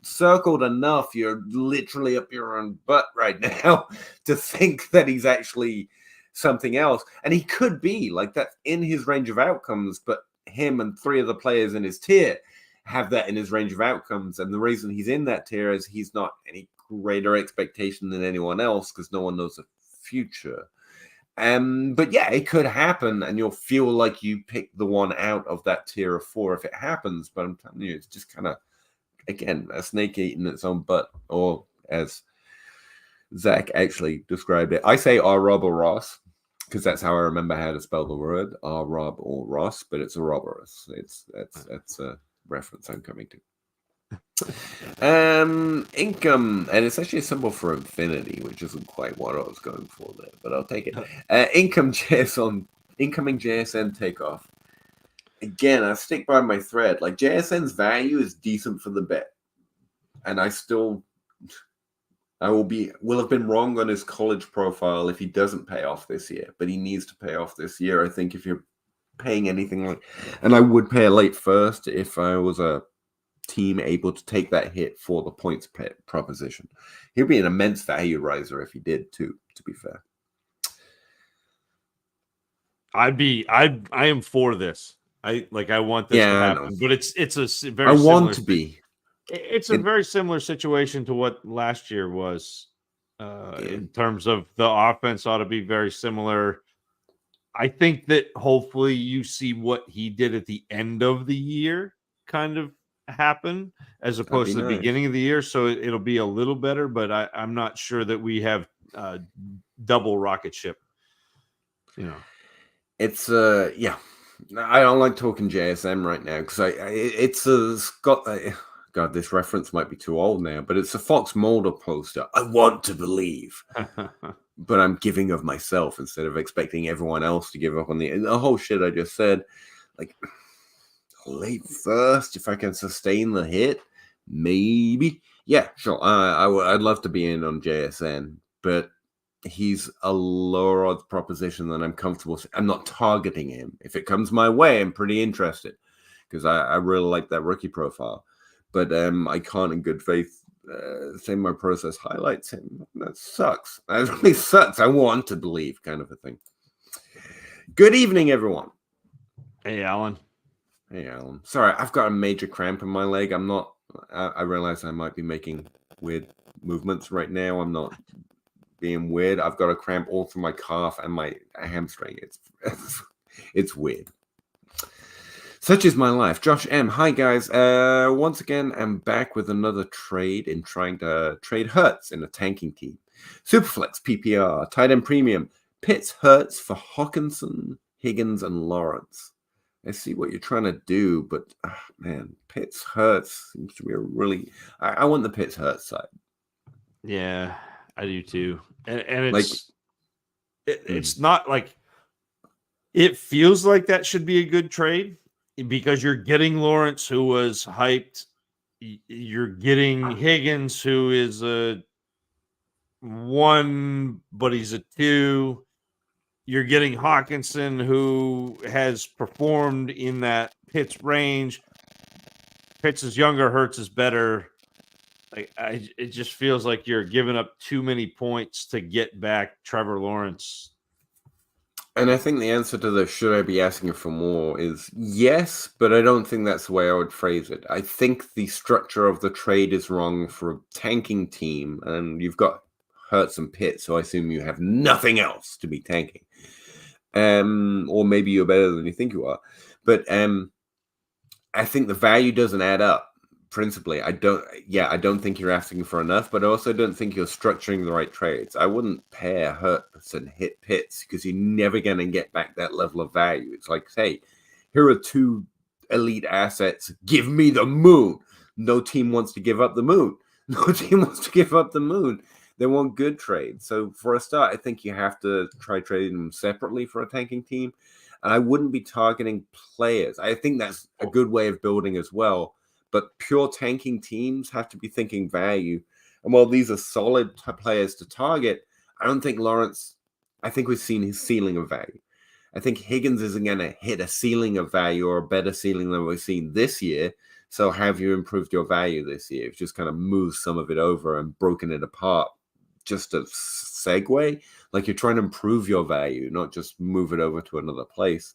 circled enough. You're literally up your own butt right now to think that he's actually something else, and he could be like that in his range of outcomes, but him and 3 of the players in his tier have that in his range of outcomes, and the reason he's in that tier is he's not any greater expectation than anyone else because no one knows the future. But yeah, it could happen, and you'll feel like you picked the one out of that tier of 4 if it happens, but I'm telling you, it's just kind of, again, a snake eating its own butt, or as Zach actually described it, I say Ouroboros because that's how I remember how to spell the word, Rob or Ross, but it's Ouroboros. That's a reference I'm coming to. Income, and it's actually a symbol for infinity, which isn't quite what I was going for there, but I'll take it. Incoming JSN takeoff. Again, I stick by my thread. Like, JSN's value is decent for the bet, and will have been wrong on his college profile if he doesn't pay off this year. But he needs to pay off this year. I think if you're paying anything like, and I would pay a late first if I was a team able to take that hit for the points proposition. He'll be an immense value riser if he did too. To be fair, I am for this. I want this to happen, but it's a very. I want to be. It's a very similar situation to what last year was, in terms of the offense ought to be very similar. I think that hopefully you see what he did at the end of the year kind of happen as opposed to the beginning of the year. So it'll be a little better, but I'm not sure that we have double rocket ship. It's I don't like talking JSM right now because God, this reference might be too old now, but it's a Fox Mulder poster. I want to believe, but I'm giving of myself instead of expecting everyone else to give up on the whole shit I just said. Like, late first, if I can sustain the hit, maybe. Yeah, sure. I'd love to be in on JSN, but he's a lower odds proposition than I'm comfortable. I'm not targeting him. If it comes my way, I'm pretty interested because I really like that rookie profile. But I can't in good faith say my process highlights him. That sucks. That really sucks. I want to believe, kind of a thing. Good evening, everyone. Hey, Alan. Hey, Alan. Sorry, I've got a major cramp in my leg. I realize I might be making weird movements right now. I'm not being weird. I've got a cramp all through my calf and my hamstring. It's weird. Such is my life. Josh M. Hi, guys. Once again, I'm back with another trade in trying to trade Hurts in a tanking team. Superflex PPR, tight end premium, Pitts Hurts for Hawkinson, Higgins, and Lawrence. I see what you're trying to do, but man, Pitts Hurts seems to be a really. I want the Pitts Hurts side. Yeah, I do too. And it's not like it feels like that should be a good trade because you're getting Lawrence, who was hyped. You're getting Higgins, who is a 1, but he's a 2. You're getting Hawkinson, who has performed in that Pitts range. Pitts is younger, Hurts is better. It just feels like you're giving up too many points to get back Trevor Lawrence. And I think the answer to the should I be asking for more is yes, but I don't think that's the way I would phrase it. I think the structure of the trade is wrong for a tanking team, and you've got Hurts and Pitts, so I assume you have nothing else to be tanking. Or maybe you're better than you think you are. But I think the value doesn't add up. Principally, I don't think you're asking for enough, but I also don't think you're structuring the right trades. I wouldn't pair Hurts and hit Pitts because you're never going to get back that level of value. It's like, hey, here are 2 elite assets. Give me the moon. No team wants to give up the moon. No team wants to give up the moon. They want good trades. So for a start, I think you have to try trading them separately for a tanking team. And I wouldn't be targeting players. I think that's a good way of building as well. But pure tanking teams have to be thinking value. And while these are solid players to target, I don't think Lawrence, I think we've seen his ceiling of value. I think Higgins isn't going to hit a ceiling of value or a better ceiling than we've seen this year. So have you improved your value this year? You've just kind of moved some of it over and broken it apart. Just a segue, like you're trying to improve your value, not just move it over to another place.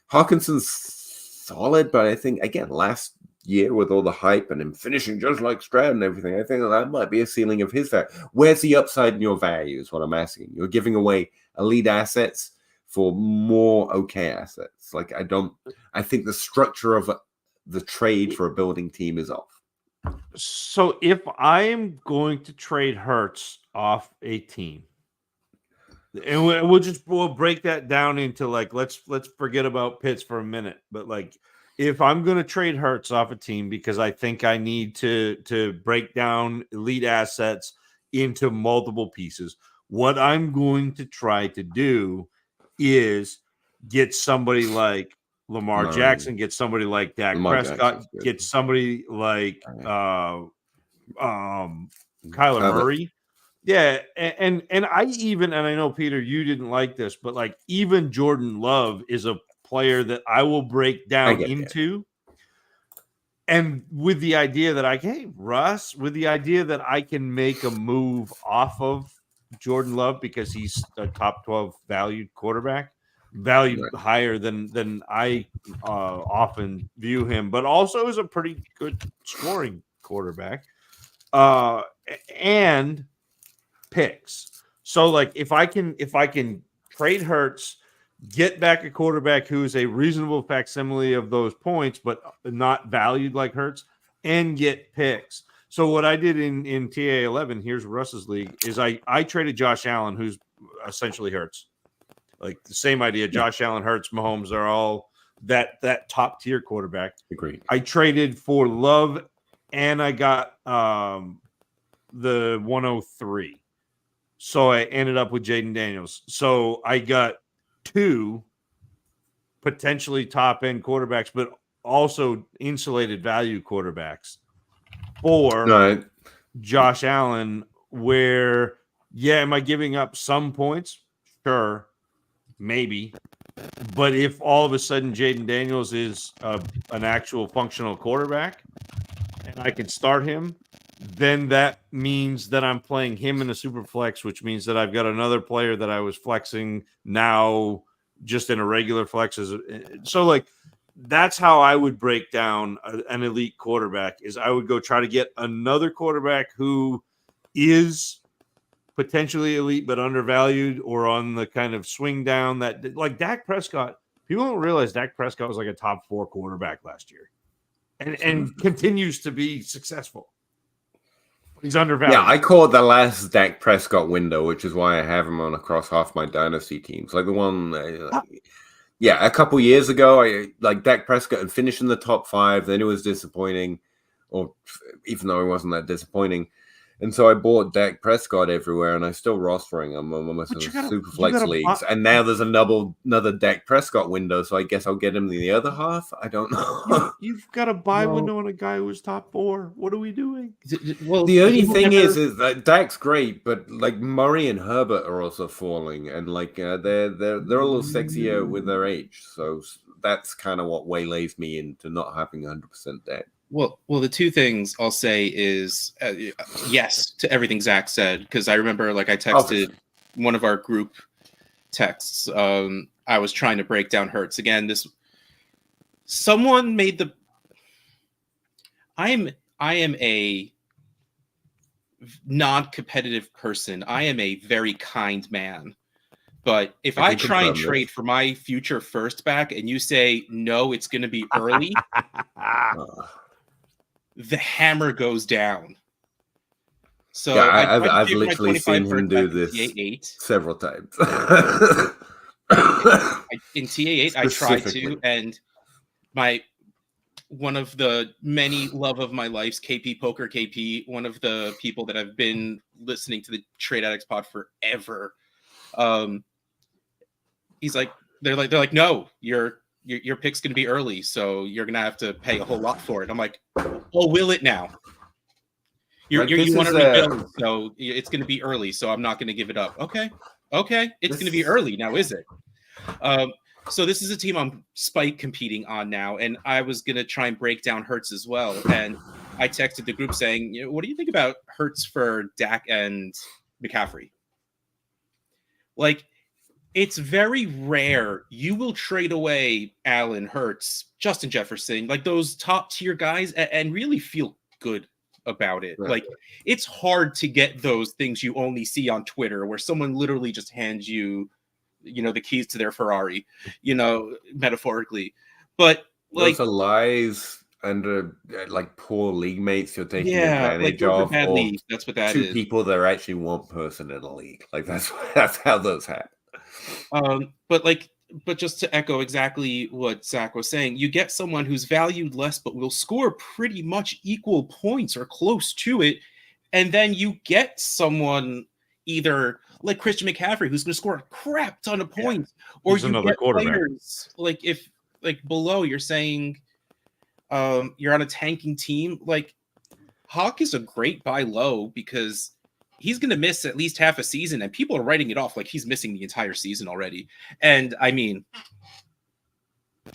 Hawkinson's solid, but I think, again, last year with all the hype and him finishing just like Stroud and everything, I think that might be a ceiling of his value. Where's the upside in your value is what I'm asking. You're giving away elite assets for more okay assets. Like I think the structure of the trade for a building team is off. So if I am going to trade Hurts off a team, and we'll break that down into like let's forget about Pitts for a minute, but like if I'm going to trade Hurts off a team because I think I need to break down elite assets into multiple pieces, what I'm going to try to do is get somebody like Lamar Jackson, get somebody like Dak Prescott, get somebody like Kyler Murray. Yeah, and I even, and I know, Peter, you didn't like this, but like even Jordan Love is a player that I will break down into. And with the idea that with the idea that I can make a move off of Jordan Love because he's a top 12 valued quarterback, valued higher than I often view him, but also is a pretty good scoring quarterback. And picks. So like if I can trade Hurts, get back a quarterback who is a reasonable facsimile of those points, but not valued like Hurts, and get picks. So what I did in TA 11, here's Russ's league, is I traded Josh Allen, who's essentially Hurts. Like the same idea. Josh Allen, Hurts, Mahomes are all that top tier quarterback. Agreed. I traded for Love, and I got the 103. So I ended up with Jaden Daniels. So I got 2 potentially top end quarterbacks, but also insulated value quarterbacks for Josh Allen. Where, am I giving up some points? Sure, maybe, But if all of a sudden Jaden Daniels is an actual functional quarterback and I can start him, then that means that I'm playing him in a super flex, which means that I've got another player that I was flexing now just in a regular flex. So like that's how I would break down an elite quarterback is I would go try to get another quarterback who is potentially elite but undervalued or on the kind of swing down that like Dak Prescott. People don't realize Dak Prescott was like a top 4 quarterback last year and continues to be successful. He's undervalued. Yeah, I call it the last Dak Prescott window, which is why I have him on across half my dynasty teams. Like the one, a couple years ago, like Dak Prescott had finished in the top 5. Then it was disappointing, or even though he wasn't that disappointing. And so I bought Dak Prescott everywhere, and I'm still rostering him on almost super flex leagues. And now there's another Dak Prescott window, so I guess I'll get him in the other half. I don't know. You've got a buy window on a guy who was top 4. What are we doing? Well, the only thing is that Dak's great, but like Murray and Herbert are also falling, and like they're a little sexier with their age. So that's kind of what waylays me into not having 100% Dak. Well, the two things I'll say is yes to everything Zach said, because I remember like I texted one of our group texts. I was trying to break down Hurts again. Someone made the. I am a non-competitive person. I am a very kind man. But if I try and trade for my future first back and you say no, it's going to be early. The hammer goes down. So yeah, I've literally seen him do this several times. In TA8, I tried to, and one of the many love of my life's KP Poker KP, one of the people that have been listening to the Trade Addicts pod forever. He's like, they're like, no, your pick's going to be early, so you're going to have to pay a whole lot for it. I'm like, oh, will it now? You want to rebuild, so it's going to be early, so I'm not going to give it up. Okay, it's going to be early now, is it? So this is a team I'm spike competing on now, and I was going to try and break down Hurts as well. And I texted the group saying, what do you think about Hurts for Dak and McCaffrey? Like, it's very rare you will trade away Allen, Hurts, Justin Jefferson, like those top tier guys, and really feel good about it. Right. Like, it's hard to get those things you only see on Twitter where someone literally just hands you, the keys to their Ferrari, metaphorically. But like, those are lies under like poor league mates you're taking advantage of. That's what that two is. People that are actually one person in a league. Like that's how those happen. But just to echo exactly what Zach was saying, you get someone who's valued less but will score pretty much equal points or close to it, and then you get someone either like Christian McCaffrey who's going to score a crap ton of points, or you get players like if like below you're saying you're on a tanking team. Like Hawk is a great buy low because he's going to miss at least half a season, and people are writing it off like he's missing the entire season already. And I mean,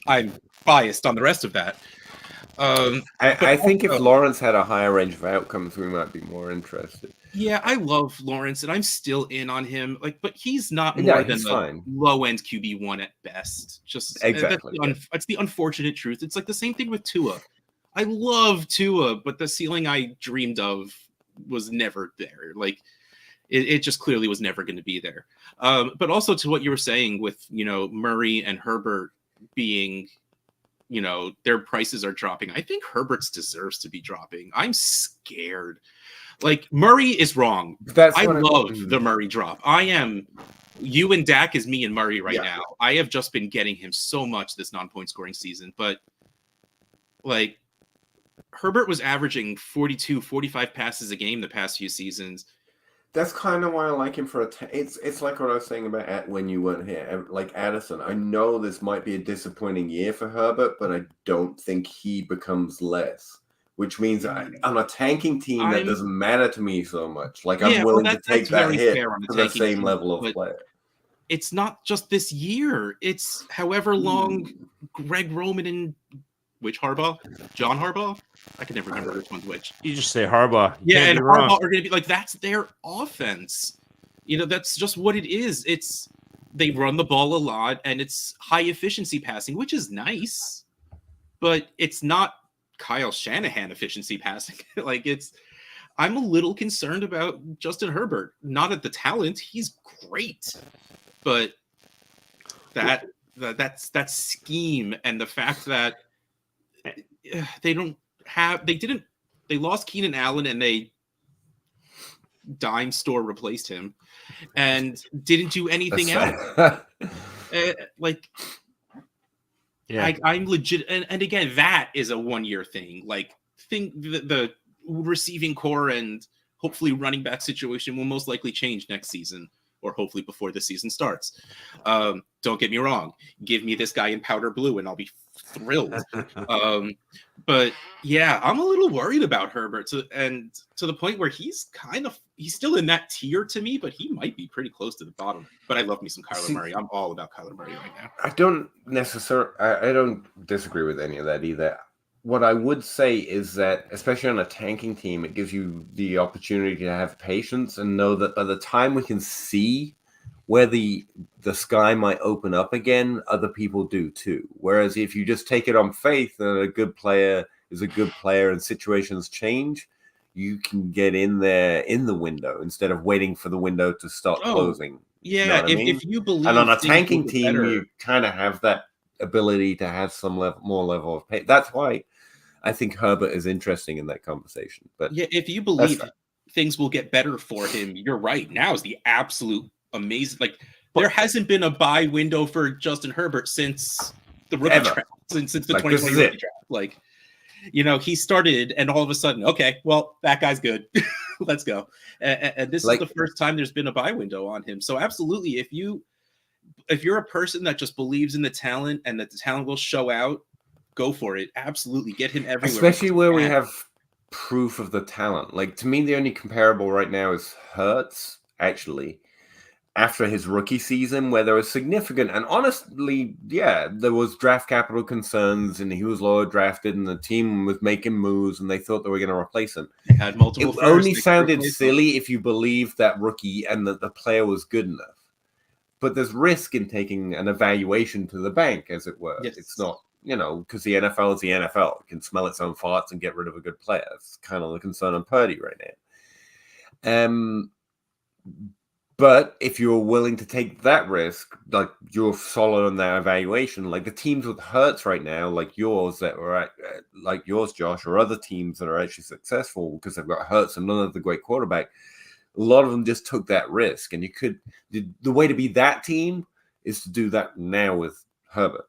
I'm biased on the rest of that. I think if Lawrence had a higher range of outcomes, we might be more interested. Yeah, I love Lawrence, and I'm still in on him. But he's not more than a low-end QB1 at best. Just exactly. That's the unfortunate truth. It's like the same thing with Tua. I love Tua, but the ceiling I dreamed of was never there. Like it just clearly was never going to be there. But also to what you were saying with, Murray and Herbert being, their prices are dropping. I think Herbert's deserves to be dropping. I'm scared. Like Murray is wrong. I love the Murray drop. I am. You and Dak is me and Murray right now. I have just been getting him so much this non-point scoring season, but like, Herbert was averaging 42, 45 passes a game the past few seasons. That's kind of why I like him for it's like what I was saying about when you weren't here. Like Addison, I know this might be a disappointing year for Herbert, but I don't think he becomes less. Which means on a tanking team, that doesn't matter to me so much. Like I'm willing to take that hit for the same level of player. it's not just this year. It's however long Greg Roman and which Harbaugh? John Harbaugh? I can never remember which one's which. You just say Harbaugh. You Yeah, can't and be wrong. Harbaugh are going to be like, that's their offense. That's just what it is. They run the ball a lot, and it's high efficiency passing, which is nice, but it's not Kyle Shanahan efficiency passing. I'm a little concerned about Justin Herbert. Not at the talent, he's great, but that scheme and the fact that they lost Keenan Allen and they dime store replaced him and didn't do anything else. I'm legit, and again, that is a 1 year thing. The receiving core and hopefully running back situation will most likely change next season, or hopefully before the season starts. Don't get me wrong, give me this guy in powder blue and I'll be thrilled. But yeah, I'm a little worried about Herbert, to the point where he's still in that tier to me, but he might be pretty close to the bottom. But I love me some Kyler Murray. I'm all about Kyler Murray right now. I don't disagree with any of that either. What I would say is that, especially on a tanking team, it gives you the opportunity to have patience and know that by the time we can see where the sky might open up again, other people do too. Whereas if you just take it on faith that a good player is a good player and situations change, you can get in there in the window instead of waiting for the window to start closing. Yeah, you know what I mean? If you believe, and on a tanking team, you kind of have that ability to have some more level of pace. That's why I think Herbert is interesting in that conversation. But yeah, if you believe things will get better for him, you're right. Now is the absolute amazing. There hasn't been a buy window for Justin Herbert since the rookie draft, since the 2020 rookie draft. He started, and all of a sudden, okay, well, that guy's good. Let's go. And this is the first time there's been a buy window on him. So absolutely, if you're a person that just believes in the talent and that the talent will show out, go for it. Absolutely, get him everywhere. Especially where we have proof of the talent. To me, the only comparable right now is Hurts, actually, after his rookie season, where there was significant, and honestly, yeah, there was draft capital concerns, and he was lower drafted, and the team was making moves, and they thought they were going to replace him. They had multiple. It only sounded silly if you believed that rookie and that the player was good enough. But there's risk in taking an evaluation to the bank, as it were. Yes. It's not, because the NFL is the NFL. It can smell its own farts and get rid of a good player. It's kind of the concern on Purdy right now. But if you're willing to take that risk, you're solid on that evaluation, the teams with Hurts right now, like yours that were like yours, Josh, or other teams that are actually successful because they've got Hurts and another great quarterback, a lot of them just took that risk. And the way to be that team is to do that now with Herbert.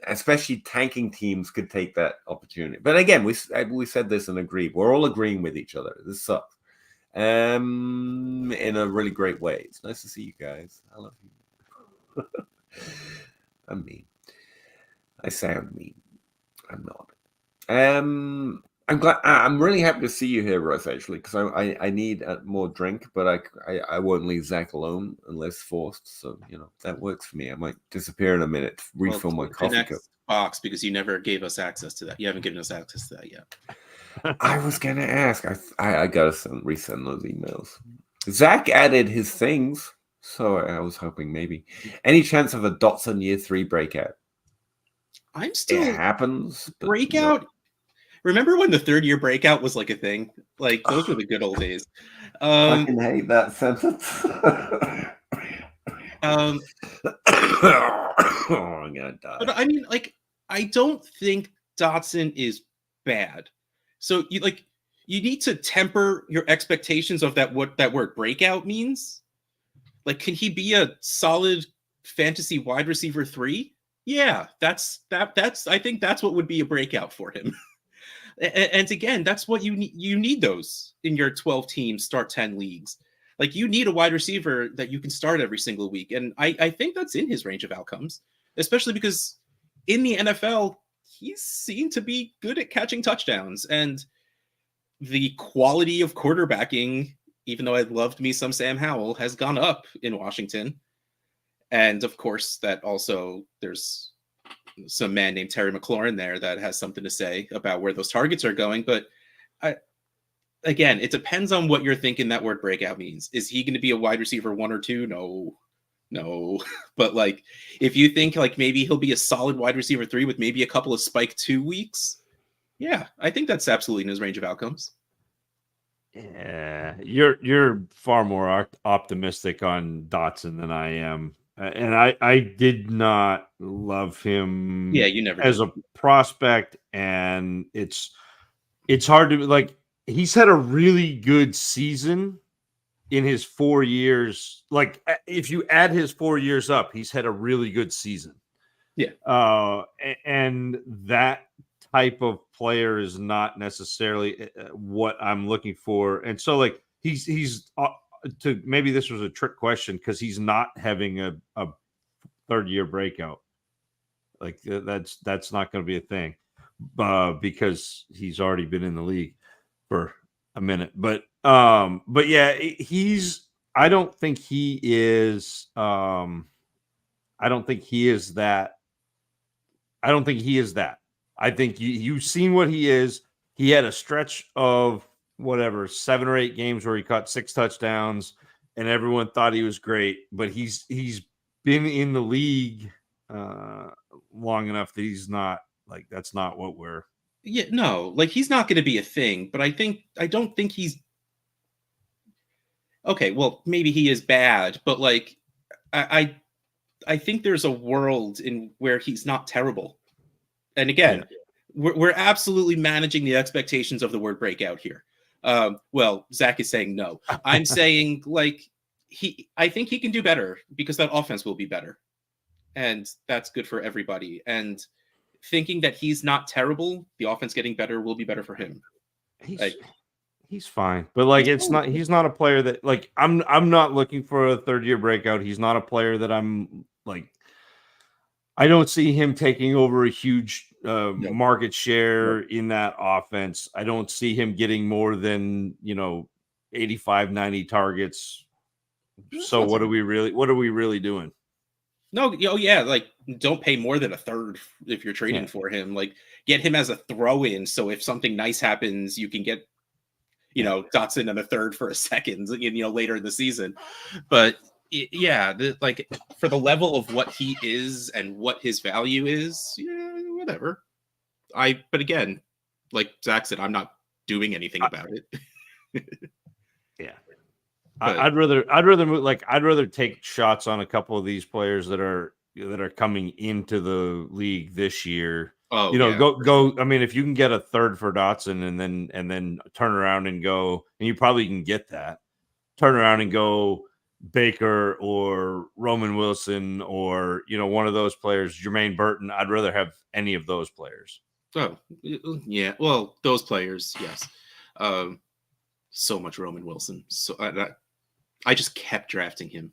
Especially tanking teams could take that opportunity. But again, we said this and agreed. We're all agreeing with each other. This sucks. In a really great way. It's nice to see you guys. I love you. I'm mean. I sound mean. I'm not. I'm glad. I'm really happy to see you here, Russ. Actually, because I need more drink, but I won't leave Zach alone unless forced. So that works for me. I might disappear in a minute, refill my coffee cup. Box, because you never gave us access to that. You haven't given us access to that yet. I was gonna ask. I gotta resend those emails. Zach added his things, so I was hoping maybe any chance of a Dotson year 3 breakout. I'm still. It happens. Breakout. Remember when the 3rd year breakout was a thing? Those were the good old days. I fucking hate that sentence. Oh, I'm gonna die. But I mean, I don't think Dotson is bad. So you need to temper your expectations of what that word breakout means. Can he be a solid fantasy wide receiver 3? Yeah, that's I think that's what would be a breakout for him. And again, that's what you need. You need those in your 12 team start 10 leagues. You need a wide receiver that you can start every single week. And I think that's in his range of outcomes, especially because in the NFL, he's seen to be good at catching touchdowns, and the quality of quarterbacking, even though I loved me some Sam Howell, has gone up in Washington. And of course, that also there's some man named Terry McLaurin there that has something to say about where those targets are going. But again, it depends on what you're thinking that word breakout means. Is he going to be a wide receiver 1 or 2? No. But like, if you think like maybe he'll be a solid wide receiver 3 with maybe a couple of spike 2 weeks, yeah, I think that's absolutely in his range of outcomes. Yeah, you're far more optimistic on Dotson than I am, and I did not love him. Yeah, you never as did. a prospect, and it's hard to like. He's had a really good season in his 4 years. Like if you add his 4 years up, he's had a really good season. Yeah, and that type of player is not necessarily what I'm looking for. And so like he's to maybe this was a trick question because he's not having a 3rd-year breakout. Like that's not going to be a thing because he's already been in the league for a minute. But yeah, I don't think he is I don't think he is that. I don't think he is that. I think you've seen what he is. He had a stretch of 7 or 8 games where he caught 6 touchdowns, and everyone thought he was great. But he's been in the league long enough that he's not like that's not what we're. Yeah, no, like he's not going to be a thing. But I don't think he's okay. Well, maybe he is bad, but like I think there's a world in where he's not terrible. And again, we're absolutely managing the expectations of the word breakout here. Well, Zach is saying no. I'm saying like I think he can do better because that offense will be better. And that's good for everybody. And thinking that he's not terrible, the offense getting better will be better for him. He's fine, but like he's not a player that like I'm not looking for a 3rd-year breakout. He's not a player that I'm like I don't see him taking over a huge market share in that offense. I don't see him getting more than 85, 90 targets. So what are we really doing? No, yeah, like don't pay more than a 1/3 if you're trading for him. Like get him as a throw-in, so if something nice happens, you can get Dotson in a 1/3 for a second, later in the season. But yeah, like for the level of what he is and what his value is, yeah, whatever. But again, like Zach said, I'm not doing anything about it. Yeah. I'd rather take shots on a couple of these players that are coming into the league this year. Oh, go. I mean, if you can get a 3rd for Dotson and then turn around and go, and you probably can get that. Turn around and go Baker or Roman Wilson or one of those players, Jermaine Burton. I'd rather have any of those players. Oh, yeah. Well, those players, yes. So much Roman Wilson. So I just kept drafting him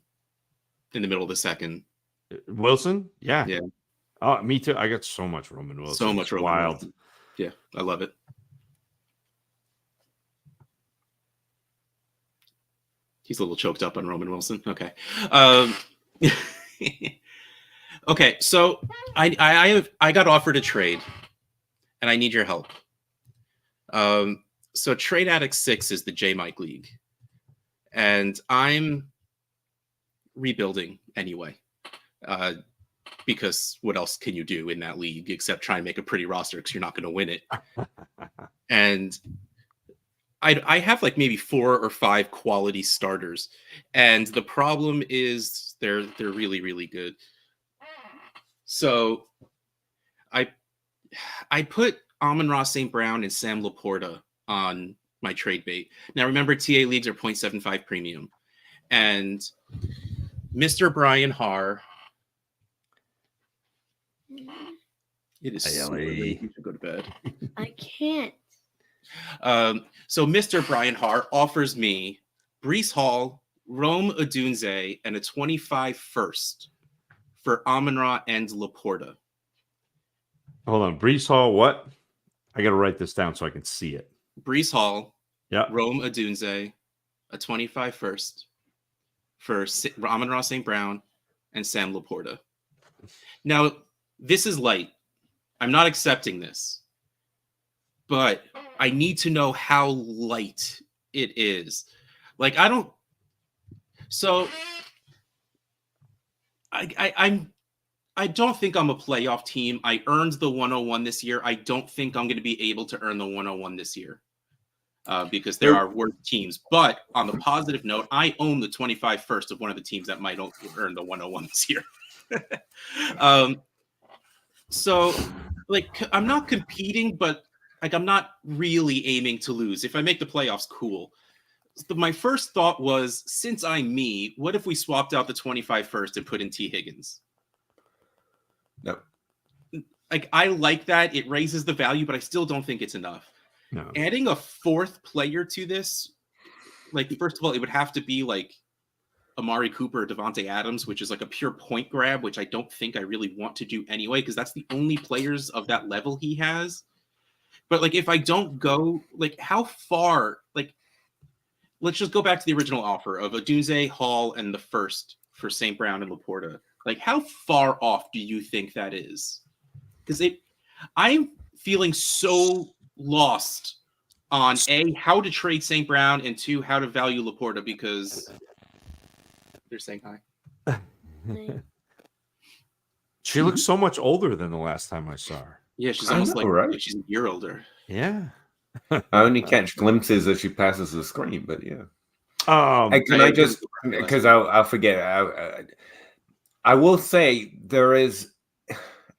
in the middle of the second. Wilson? Yeah. Yeah. Oh, me too. I got so much Roman Wilson. So much Roman wild. Wilson. Yeah, I love it. He's a little choked up on Roman Wilson. Okay. Okay, so I got offered a trade, and I need your help. So Trade Addict 6 is the J Mike League, and I'm rebuilding anyway. Because what else can you do in that league except try and make a pretty roster because you're not going to win it. And I have like maybe 4 or 5 quality starters, and the problem is they're really, really good. So I put Amon-Ra St. Brown and Sam Laporta on my trade bait. Now remember, TA leagues are 0.75 premium, and Mr. Brian Haar. It is so late. You should go to bed. I can't. So Mr. Brian Haar offers me Breece Hall, Rome Odunze, and a 25 first for Amon-Ra and Laporta. Hold on. Breece Hall, what? I got to write this down so I can see it. Breece Hall, yeah, Rome Odunze, a 25 first for Amon-Ra St. Brown, and Sam Laporta. Now, this is light. I'm not accepting this, but I need to know how light it is. Like, I don't. So I don't think I'm a playoff team. I earned the 101 this year. I don't think I'm going to be able to earn the 101 this year because there are worse teams. But on the positive note, I own the 25 first of one of the teams that might earn the 101 this year. So, like, I'm not competing, but like, I'm not really aiming to lose. If I make the playoffs, cool. My first thought was, since I'm me, what if we swapped out the 25 first and put in T. Higgins? No. Like, I like that. It raises the value, but I still don't think it's enough. No. Adding a fourth player to this, like, first of all, it would have to be like Amari Cooper or Devontae Adams, which is like a pure point grab, which I don't think I really want to do anyway, because that's the only players of that level he has. But like, if I don't go, like, how far, like, let's just go back to the original offer of Odunze, Hall, and the first for St. Brown and Laporta. Like, how far off do you think that is? Because I'm feeling so lost on A, how to trade St. Brown, and 2, how to value Laporta, because they're saying hi. She looks so much older than the last time I saw her. Yeah, she's almost like she's a year older. Yeah. I only catch glimpses as she passes the screen, but yeah. Hey, can I just, because I'll forget. I will say there is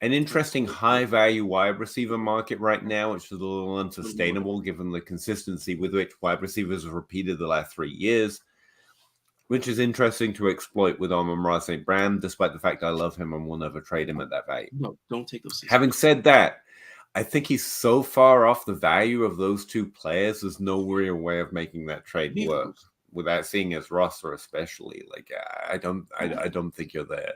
an interesting high value wide receiver market right now, which is a little unsustainable given the consistency with which wide receivers have repeated the last 3 years, which is interesting to exploit with Amon-Ra St. Brown, despite the fact I love him and will never trade him at that value. No, don't take those. Having said that, I think he's so far off the value of those two players, there's no real way of making that trade work without seeing his roster, especially. Like, I don't think you're there.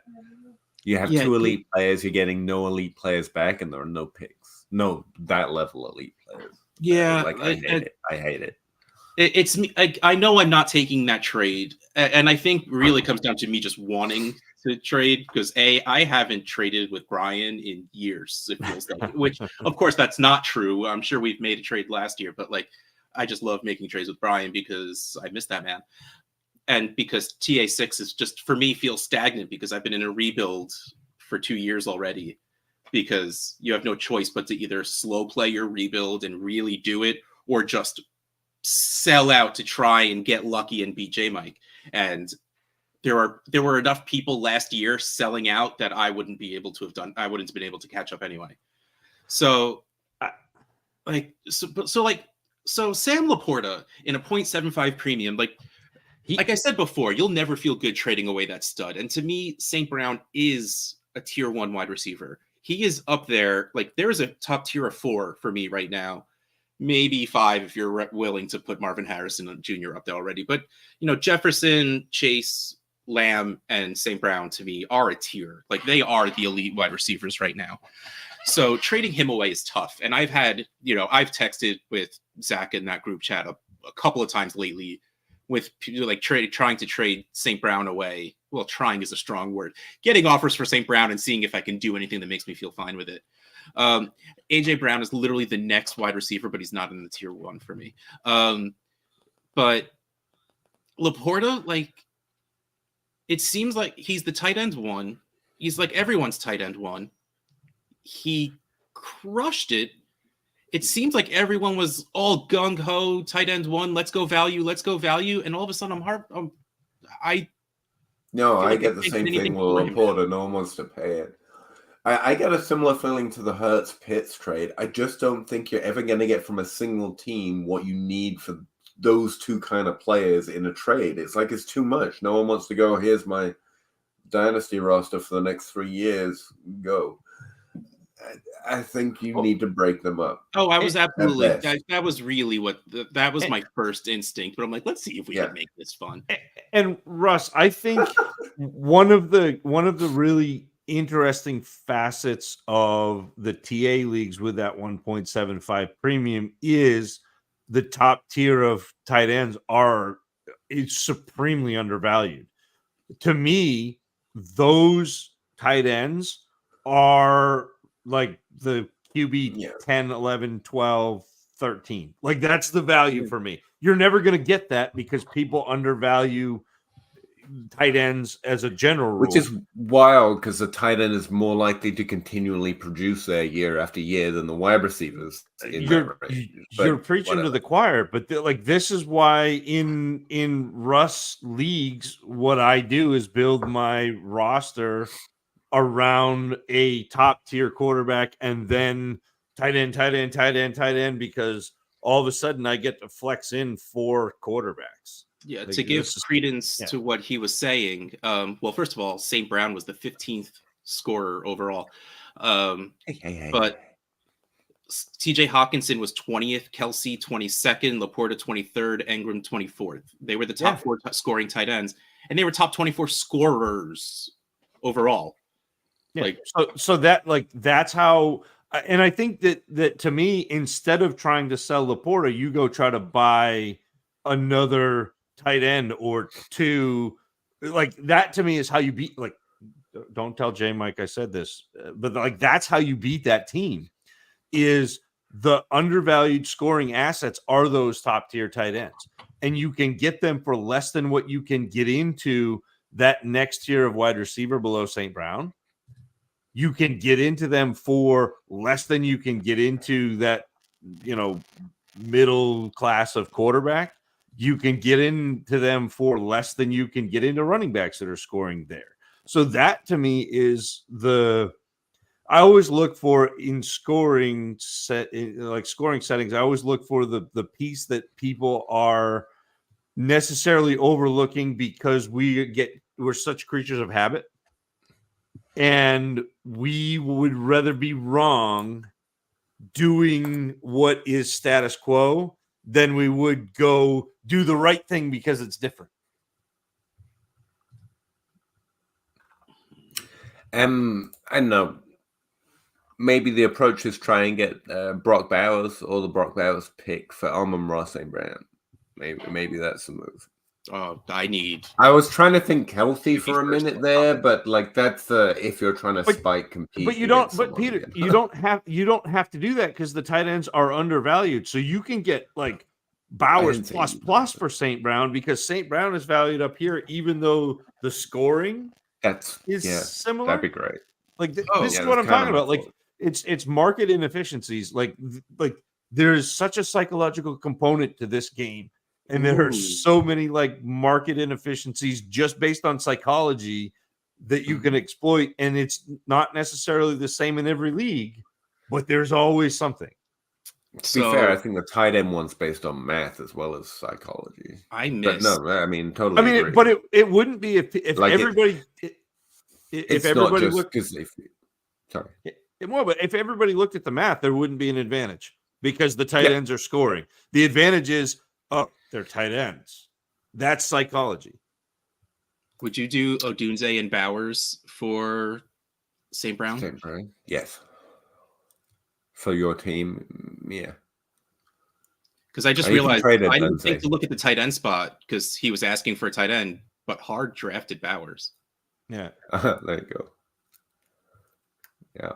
You have 2 elite players, you're getting no elite players back, and there are no picks. No, that level elite players. Yeah. I hate it. It's me. I know I'm not taking that trade, and I think really comes down to me just wanting to trade because I haven't traded with Brian in years. It feels like, which of course that's not true. I'm sure we've made a trade last year, but like I just love making trades with Brian because I miss that man, and because TA6 is just for me feels stagnant because I've been in a rebuild for 2 years already. Because you have no choice but to either slow play your rebuild and really do it, or just sell out to try and get lucky and beat J-Mike. And there were enough people last year selling out that I wouldn't be able to have done. I wouldn't have been able to catch up anyway. So Sam Laporta in a 0.75 premium, like I said before, you'll never feel good trading away that stud. And to me, St. Brown is a tier 1 wide receiver. He is up there. Like there's a top tier of 4 for me right now. Maybe 5 if you're willing to put Marvin Harrison Jr. up there already. But, you know, Jefferson, Chase, Lamb, and St. Brown to me are a tier. Like they are the elite wide receivers right now. So trading him away is tough. And I've I've texted with Zach in that group chat a couple of times lately with like trying to trade St. Brown away. Well, trying is a strong word. Getting offers for St. Brown and seeing if I can do anything that makes me feel fine with it. AJ Brown is literally the next wide receiver, but he's not in the tier 1 for me. But Laporta, like, it seems like he's the tight end 1. He's like everyone's tight end 1. He crushed it. It seems like everyone was all gung ho tight end 1. Let's go value. And all of a sudden, I get the same thing with Laporta. No one wants to pay it. I get a similar feeling to the Hurts-Pitts trade. I just don't think you're ever going to get from a single team what you need for those 2 kind of players in a trade. It's like it's too much. No one wants to go, here's my Dynasty roster for the next 3 years. Go. I think you need to break them up. Oh, I was absolutely. That was really that was my first instinct. But I'm like, let's see if we can make this fun. And Russ, I think one of the really interesting facets of the TA leagues with that 1.75 premium is the top tier of tight ends is supremely undervalued. To me, those tight ends are like the QB 10, 11, 12, 13. Like that's the value for me. You're never going to get that because people undervalue tight ends as a general rule. Which is wild because the tight end is more likely to continually produce there year after year than the wide receivers. You're preaching to the choir, but this is why in Russ leagues, what I do is build my roster around a top tier quarterback and then tight end, because all of a sudden I get to flex in 4 quarterbacks. Yeah, to give credence to what he was saying. Well, first of all, St. Brown was the 15th scorer overall. But TJ Hawkinson was 20th, Kelsey 22nd, Laporta 23rd, Engram 24th. They were the top 4 scoring tight ends, and they were top 24 scorers overall. Yeah. So that's how. And I think that to me, instead of trying to sell Laporta, you go try to buy another tight end or 2. Like that to me is how you beat. Like, don't tell J Mike I said this, but like that's how you beat that team. Is the undervalued scoring assets are those top tier tight ends, and you can get them for less than what you can get into that next tier of wide receiver below St. Brown. You can get into them for less than you can get into that, middle class of quarterback. You can get into them for less than you can get into running backs that are scoring there. So that to me is I always look for in scoring scoring settings. I always look for the piece that people are necessarily overlooking because we're such creatures of habit. And we would rather be wrong doing what is status quo than we would go do the right thing because it's different. I don't know. Maybe the approach is try and get Brock Bowers or the Brock Bowers pick for Amon-Ra St. Brown. Maybe that's the move. I was trying to think healthy for a minute there, but like that's if you're trying to spike compete. But you don't. But Peter, you don't have to do that because the tight ends are undervalued. So you can get like Bowers plus for St. Brown because St. Brown is valued up here, even though the scoring is similar. That'd be great. Like this is what I'm talking about. Like it's market inefficiencies. Like there's such a psychological component to this game. And there are so many like market inefficiencies just based on psychology that you can exploit. And it's not necessarily the same in every league, but there's always something. To be fair, I think the tight end one's based on math as well as psychology. Totally. Agree. But it wouldn't be if like everybody if everybody looked sorry. But if everybody looked at the math, there wouldn't be an advantage because the tight ends are scoring. The advantage is they're tight ends. That's psychology. Would you do Odunze and Bowers for St. Brown? St. Brown, yes. For your team, yeah. Because I just realized I didn't think to look at the tight end spot because he was asking for a tight end, but hard drafted Bowers. Yeah. There you go. Yeah.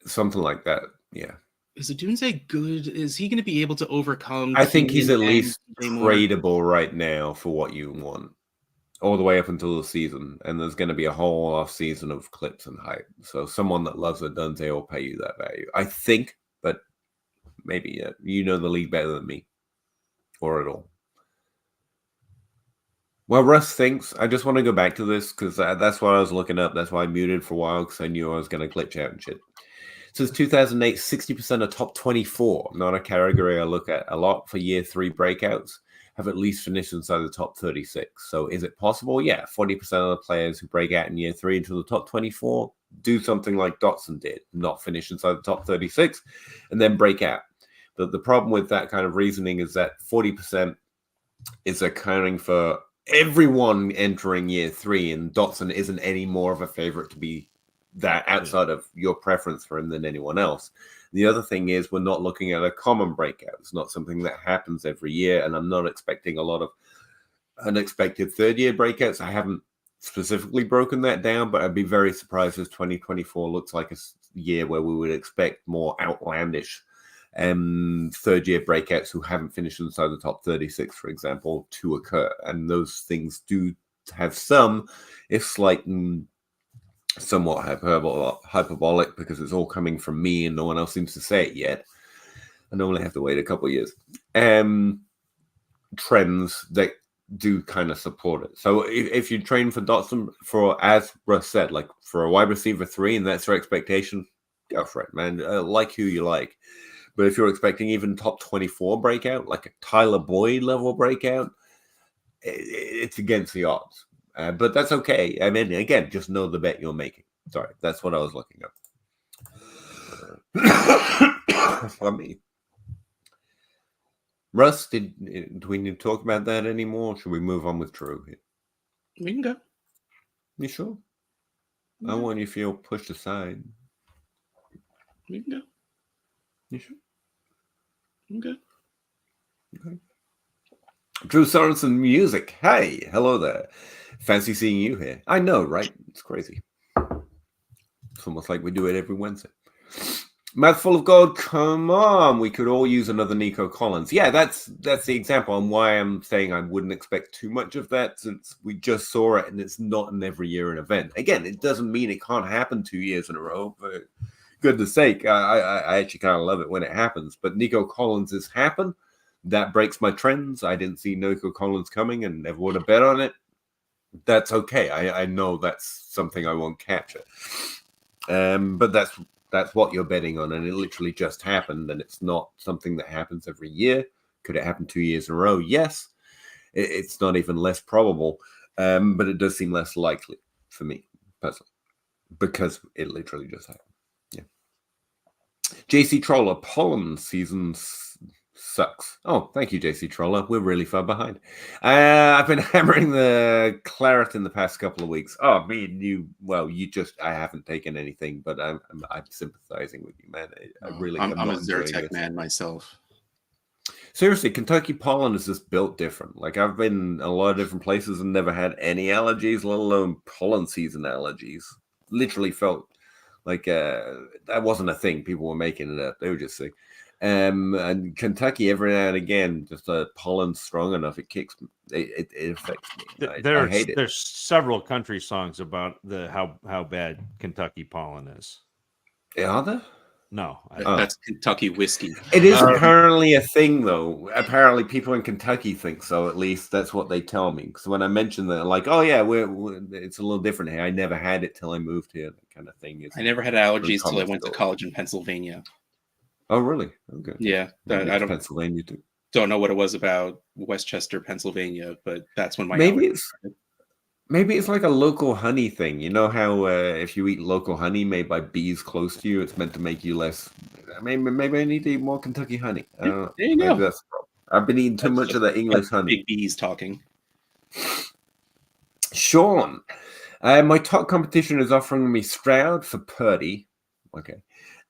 Something like that, yeah. Is Odunze good? Is he going to be able to overcome? I think he's at least tradable right now for what you want, all the way up until the season. And there's going to be a whole off season of clips and hype. So someone that loves Odunze will pay you that value, I think. But maybe you know the league better than me, or at all. Well, Russ thinks. I just want to go back to this because that's what I was looking up. That's why I muted for a while because I knew I was going to glitch out and shit. Since 2008, 60% of top 24, not a category I look at a lot for year 3 breakouts, have at least finished inside the top 36. So is it possible? Yeah, 40% of the players who break out in year 3 into the top 24 do something like Dotson did, not finish inside the top 36 and then break out. But the problem with that kind of reasoning is that 40% is accounting for everyone entering year 3, and Dotson isn't any more of a favorite to be that outside of your preference for him than anyone else. The other thing is we're not looking at a common breakout. It's not something that happens every year, and I'm not expecting a lot of unexpected third-year breakouts. I haven't specifically broken that down, but I'd be very surprised if 2024 looks like a year where we would expect more outlandish third-year breakouts who haven't finished inside the top 36, for example, to occur. And those things do have some, if slight and somewhat hyperbolic, because it's all coming from me and no one else seems to say it yet. I normally have to wait a couple of years. Trends that do kind of support it. So if you train for Dotson, for, as Russ said, like for a wide receiver 3 and that's your expectation, go for it, man. Like who you like. But if you're expecting even top 24 breakout, like a Tyler Boyd level breakout, it's against the odds. But that's okay. I mean, again, just know the bet you're making. Sorry, that's what I was looking up. For me. Russ, do we need to talk about that anymore? Or should we move on with Drew here? We can go. You sure? Yeah. I want you to feel pushed aside. We can go. You sure? I'm good. Okay. Drew Sorensen Music. Hey, hello there. Fancy seeing you here. I know, right? It's crazy. It's almost like we do it every Wednesday. Mouthful of God, come on. We could all use another Nico Collins. Yeah, that's the example and why I'm saying I wouldn't expect too much of that since we just saw it and it's not an every year an event. Again, it doesn't mean it can't happen 2 years in a row, but goodness sake, I actually kind of love it when it happens. But Nico Collins has happened. That breaks my trends. I didn't see Nico Collins coming and never would have bet on it. That's okay. I know that's something I won't capture. But that's what you're betting on, and it literally just happened, and it's not something that happens every year. Could it happen 2 years in a row? Yes. It's not even less probable, but it does seem less likely for me, personally, because it literally just happened. Yeah. JC Troller, pollen season sucks. Oh, thank you, JC Troller. We're really far behind. I've been hammering the claret in the past couple of weeks. Oh, me and you. Well, I haven't taken anything, but I'm sympathizing with you, man. I'm a Zyrtec man myself. Seriously, Kentucky pollen is just built different. Like I've been a lot of different places and never had any allergies, let alone pollen season allergies. Literally felt like that wasn't a thing. People were making it up. They were just sick. And Kentucky, every now and again, just pollen strong enough, it kicks. It affects me. I hate it. There's several country songs about how bad Kentucky pollen is. Are there? No, that's Kentucky whiskey. It is apparently a thing, though. Apparently, people in Kentucky think so. At least that's what they tell me. So when I mention that, like, oh yeah, it's a little different here. I never had it till I moved here. That kind of thing. I never had allergies till I went to college in Pennsylvania. Oh, really? Okay. Yeah, I don't. Pennsylvania too. Don't know what it was about Westchester, Pennsylvania, but that's when my maybe it's like a local honey thing. You know how if you eat local honey made by bees close to you, it's meant to make you less. Maybe I need to eat more Kentucky honey. I don't know. There you go. I've been eating too much of the English honey. Big bees talking. Sean, my top competition is offering me Stroud for Purdy. Okay.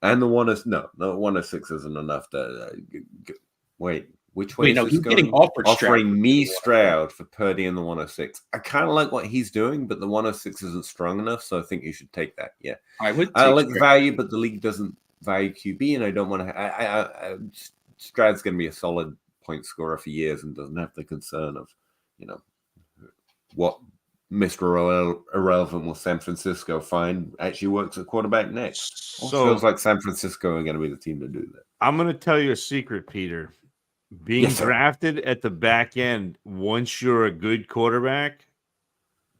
And the 106 isn't enough to wait. Which way? Wait, no, he's getting offered offering me Stroud for Purdy and the 106. I kind of like what he's doing, but the 106 isn't strong enough, so I think you should take that. Yeah, I would. I like value, but the league doesn't value QB, and I don't want to. Stroud's going to be a solid point scorer for years and doesn't have the concern of, what Mr. Irrelevant will San Francisco find actually works at quarterback next. So feels like San Francisco are going to be the team to do that. I'm going to tell you a secret, Peter. Being drafted at the back end once you're a good quarterback,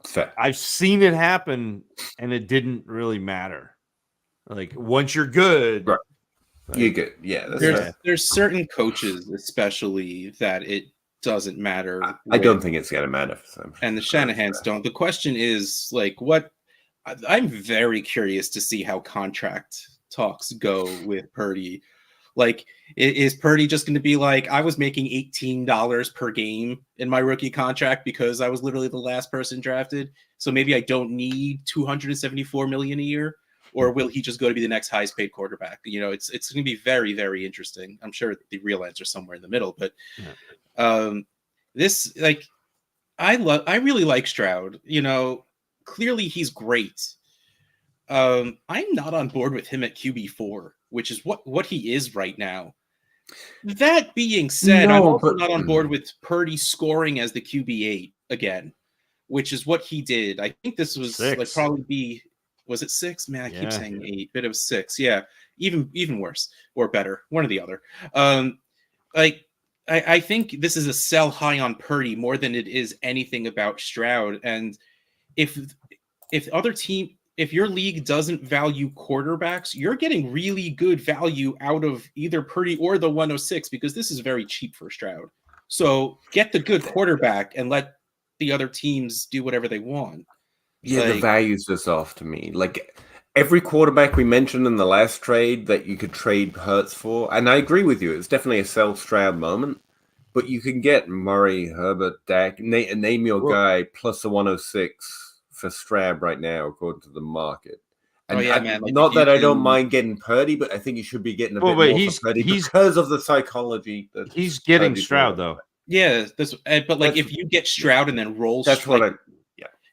fair. I've seen it happen, and it didn't really matter. Like once you're good, right. You're good. Yeah, there's certain coaches, especially that it doesn't matter. I don't think it's going to matter for them. And the Shanahans don't. The question is, like, what? I'm very curious to see how contract talks go with Purdy. Like, is Purdy just going to be like, I was making $18 per game in my rookie contract because I was literally the last person drafted, so maybe I don't need $274 million a year? Or will he just go to be the next highest paid quarterback? It's going to be very, very interesting. I'm sure the real answer is somewhere in the middle, but this, like, I really like Stroud. clearly he's great. I'm not on board with him at QB4, which is what he is right now. That being said, I'm also not on board with Purdy scoring as the QB8 again, which is what he did. I think this was 6. like probably be, was it 6? Man, I keep saying 8, but it was 6. Yeah, even worse or better, one or the other. Like I think this is a sell high on Purdy more than it is anything about Stroud. And if your league doesn't value quarterbacks, you're getting really good value out of either Purdy or the 106 because this is very cheap for Stroud. So get the good quarterback and let the other teams do whatever they want. Yeah, the value's just off to me. Like every quarterback we mentioned in the last trade that you could trade Hurts for, and I agree with you, it's definitely a sell Stroud moment. But you can get Murray, Herbert, Dak, name your guy plus a 106 for Stroud right now, according to the market. And man. Like not that I don't mind getting Purdy, but I think you should be getting a bit more for Purdy because of the psychology. He's getting Stroud, though. Yeah, but like if you get Stroud and then roll, that's what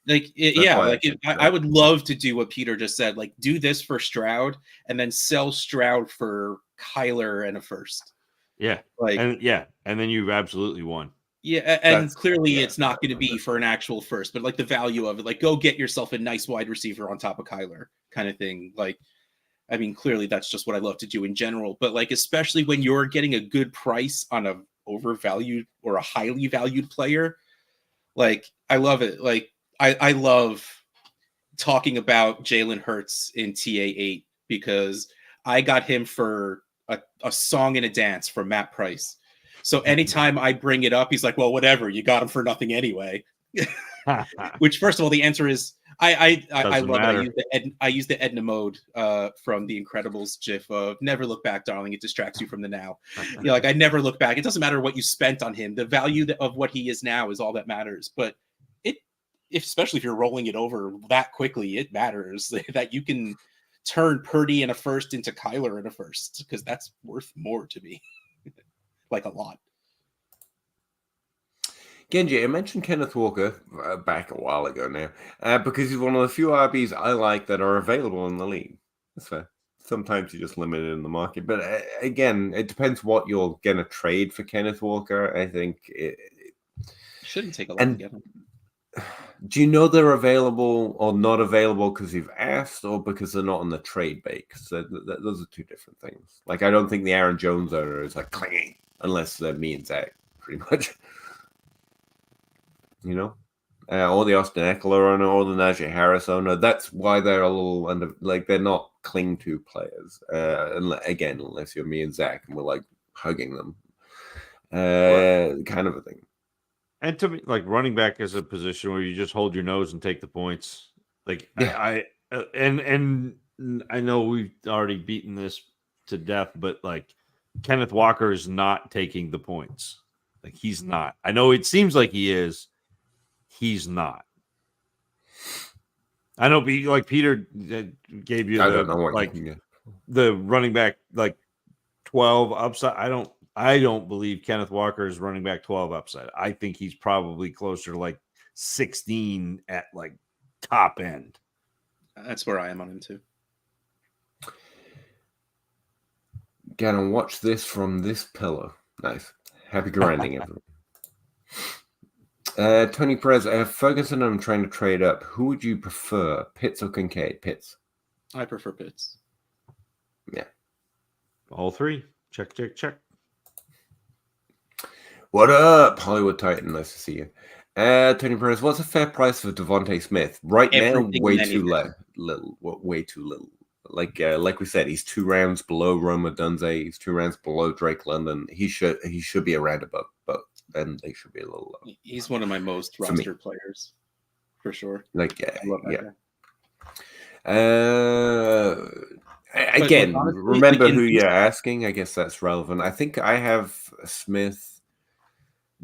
I would love to do what Peter just said. Like do this for Stroud and then sell Stroud for Kyler and a first. Yeah, and then you've absolutely won. Yeah, and clearly it's not going to be for an actual first, but like the value of it, like go get yourself a nice wide receiver on top of Kyler kind of thing. Like, I mean, clearly that's just what I love to do in general, but like, especially when you're getting a good price on a overvalued or a highly valued player, like I love it. Like I love talking about Jalen Hurts in TA8 because I got him for a song and a dance from Matt Price. So anytime I bring it up, he's like, well, whatever, you got him for nothing anyway. Which, first of all, the answer is I love it. I use the Edna mode from the Incredibles GIF of never look back, darling. It distracts you from the now. Like I never look back. It doesn't matter what you spent on him. The value of what he is now is all that matters. But especially if you're rolling it over that quickly, it matters that you can turn Purdy in a first into Kyler in a first because that's worth more to me. Like a lot. Genji, I mentioned Kenneth Walker back a while ago now because he's one of the few RBs I like that are available in the league. That's fair. Sometimes you're just limited in the market. But again, it depends what you're going to trade for Kenneth Walker. I think it shouldn't take a lot to get him. Do you know they're available or not available because you've asked or because they're not on the trade bait? Because those are two different things. Like, I don't think the Aaron Jones owner is like clinging unless they're me and Zach, pretty much. You know? Or the Austin Eckler owner or the Najee Harris owner. That's why they're a little under, like, they're not cling to players. Again, unless you're me and Zach and we're like hugging them. Kind of a thing. And to me, like running back is a position where you just hold your nose and take the points. Like I know we've already beaten this to death, but like Kenneth Walker is not taking the points. Like he's not. I know it seems like he is. He's not. I know, like Peter gave you the running back like 12 upside. I don't believe Kenneth Walker is running back 12 upside. I think he's probably closer to like 16 at like top end. That's where I am on him too. Gonna watch this from this pillow. Nice. Happy grinding, everyone. Tony Perez, Ferguson, I'm trying to trade up. Who would you prefer, Pitts or Kincaid? Pitts. I prefer Pitts. Yeah. All three. Check. What up, Hollywood Titan? Nice to see you. Tony Perez, what's a fair price for Devontae Smith? Right now, way too little. Way too little. Like we said, he's 2 rounds below Roma Dunze. He's 2 rounds below Drake London. He should be around above both, and they should be a little low. He's one of my most rostered players, for sure. Like, again, remember who you're asking. I guess that's relevant. I think I have Smith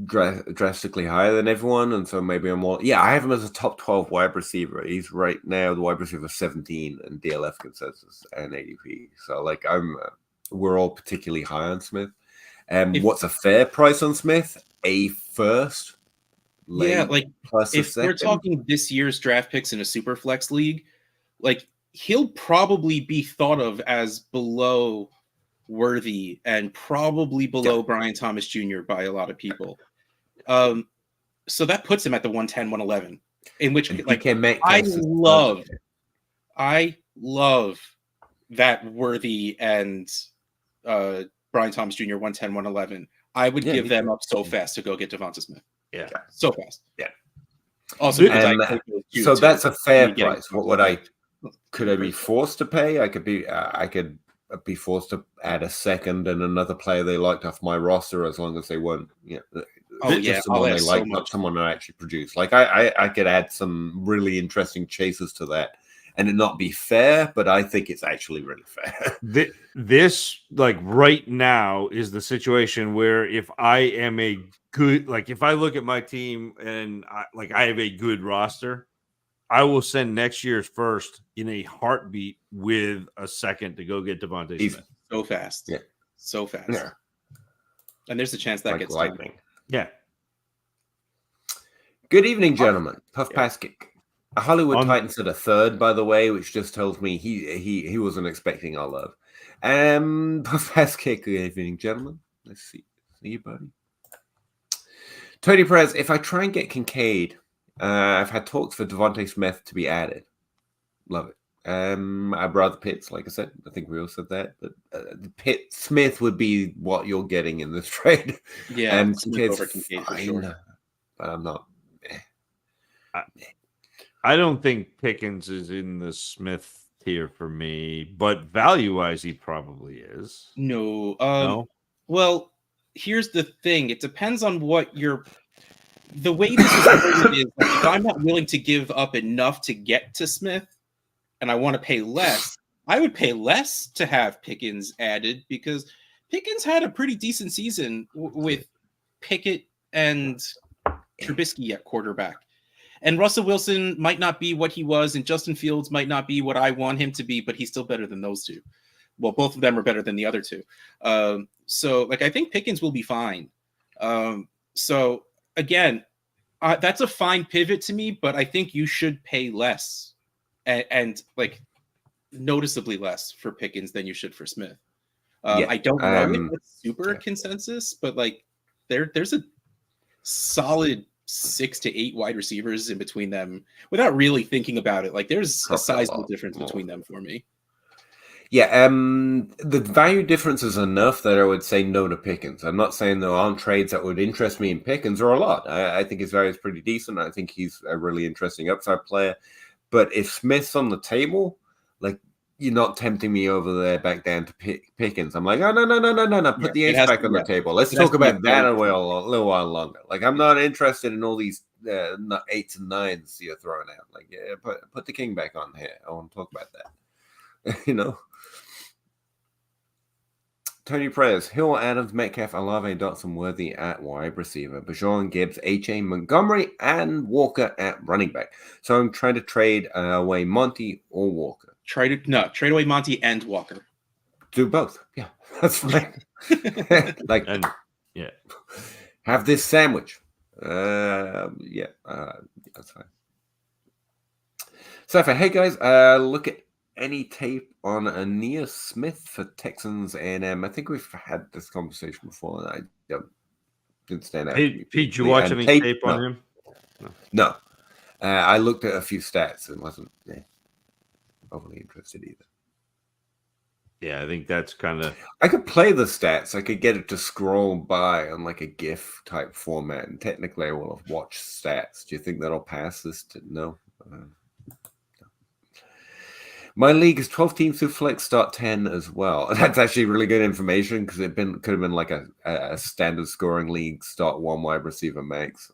drastically higher than everyone, and so maybe I'm more. Yeah, I have him as a top 12 wide receiver. He's right now the wide receiver 17 in DLF consensus and ADP. So like we're all particularly high on Smith. What's a fair price on Smith? A first Yeah, like plus a if we're second. talking this year's draft picks in a super flex league, like he'll probably be thought of as below Worthy and probably below Brian Thomas Jr. by a lot of people. So that puts him at the 110, 111, in which like I love that Worthy and Brian Thomas Jr. 110, 111. I would give them up so fast to go get Devonta Smith. Yeah. So fast. Yeah. Also, so that's a fair price. What would could I be forced to pay? I could be forced to add a second and another player they liked off my roster as long as they weren't, someone they liked, not someone I actually produced. Like I could add some really interesting chases to that and it not be fair, but I think it's actually really fair. This like right now is the situation where if I am if I look at my team and I have a good roster, I will send next year's first in a heartbeat with a second to go get Devonta Smith. So fast. Yeah. So fast. Yeah. And there's a chance that gets lightning. Done. Yeah. Good evening, gentlemen. Puff pass kick. A Hollywood Titans at a third, by the way, which just tells me he wasn't expecting our love. Puff pass kick. Good evening, gentlemen. Let's see you, buddy. Tony Perez, if I try and get Kincaid, I've had talks for Devonta Smith to be added. Love it. I'd rather Pitts, like I said. I think we all said that. But Smith would be what you're getting in this trade. Yeah, and Kincaid's fine, for sure. But I'm not. I don't think Pickens is in the Smith tier for me, but value-wise, he probably is. No. No? Well, here's the thing. It depends on what the way this is worded is like, if I'm not willing to give up enough to get to Smith and I want to pay less, I would pay less to have Pickens added because Pickens had a pretty decent season with Pickett and Trubisky at quarterback. And Russell Wilson might not be what he was, and Justin Fields might not be what I want him to be, but he's still better than those two. Well, both of them are better than the other two. So I think Pickens will be fine. So again, that's a fine pivot to me, but I think you should pay less and like noticeably less for Pickens than you should for Smith. I don't know if it's super consensus, but like there's a solid 6 to 8 wide receivers in between them without really thinking about it. Like there's a sizable difference between them for me. Yeah, the value difference is enough that I would say no to Pickens. I'm not saying there aren't trades that would interest me in Pickens or a lot. I think his value is pretty decent. I think he's a really interesting upside player. But if Smith's on the table, like you're not tempting me over there back down to Pickens. I'm like, oh, no. Put the ace back on the table. Let's talk about that a little while longer. Like I'm not interested in all these 8s and 9s you're throwing out. Like put the king back on here. I want to talk about that. Tony Perez, Hill, Adams, Metcalf, Olave, Dotson, Worthy at wide receiver, Bajon, Gibbs, H.A., Montgomery, and Walker at running back. So I'm trying to trade away Monty or Walker. Trade away Monty and Walker. Do both. Yeah, that's fine. Have this sandwich. That's fine. So, hey guys, look at any tape on Aeneas Smith for Texans A&M. I think we've had this conversation before. And I didn't stand out. Pete, did you watch any tape on him? No. I looked at a few stats and wasn't overly interested either. Yeah, I think that's kind of... I could play the stats. I could get it to scroll by on like a GIF type format. And technically, I will have watched stats. Do you think that'll pass this? No. My league is 12 teams through flex start 10 as well. That's actually really good information because it could have been like a standard scoring league start 1 wide receiver max,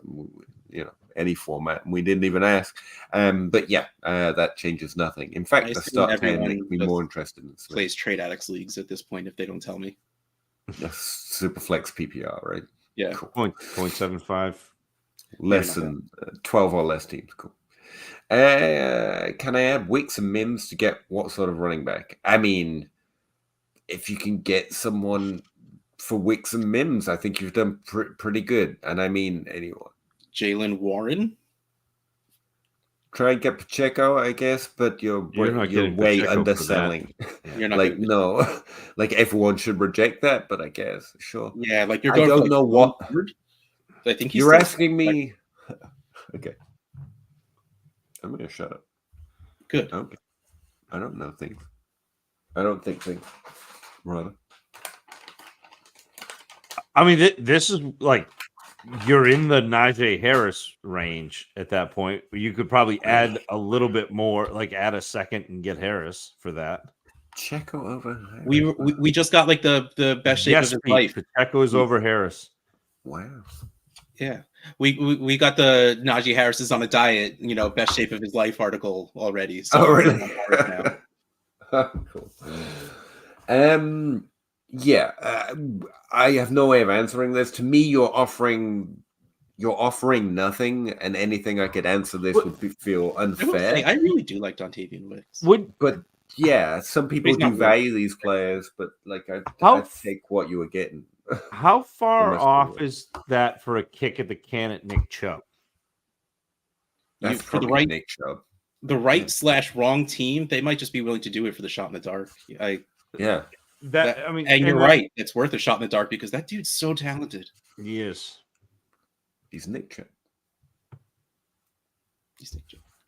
any format. And we didn't even ask. But yeah, that changes nothing. In fact, the start 10 makes me more interested in Smith. Plays trade addicts leagues at this point if they don't tell me. Super flex PPR, right? Yeah. Cool. 0.75. Less than 12 or less teams. Cool. Can I add Wicks and Mims to get what sort of running back? I mean, if you can get someone for Wicks and Mims, I think you've done pretty good. And I mean, anyone. Jalen Warren. Try and get Pacheco, I guess, but you're not getting way Pacheco for that. underselling. Yeah. You're not Like, gonna- no, like everyone should reject that, but I guess, sure. Yeah, like you're I going. don't for, like, know what Woodward. I think he's you're still- asking me. Okay, I'm gonna shut up. Good. Okay, I don't know things. I don't think things. Rather, I mean, this is like you're in the Najee Harris range at that point. You could probably add a little bit more, like add a second and get Harris for that. Pacheco over. We just got like the best shape Yes, of his Pete, life. Pacheco is over Harris. Wow. Yeah, we got the Najee Harris is on a diet, best shape of his life article already. So Oh, really? Cool. Yeah. I have no way of answering this. To me, you're offering nothing, and anything I could answer this feel I will say, unfair. I really do like Dontavian Wicks. But yeah, some people He's do not value these players, but like I'd take what you were getting. How far Unless off they were. is that for a kick at the can at Nick Chubb? That's For the probably right- Nick Chubb. The right/wrong team, they might just be willing to do it for the shot in the dark. Yeah. I mean, And you're right, it's worth a shot in the dark because that dude's so talented. Yes. He's Nick Chubb.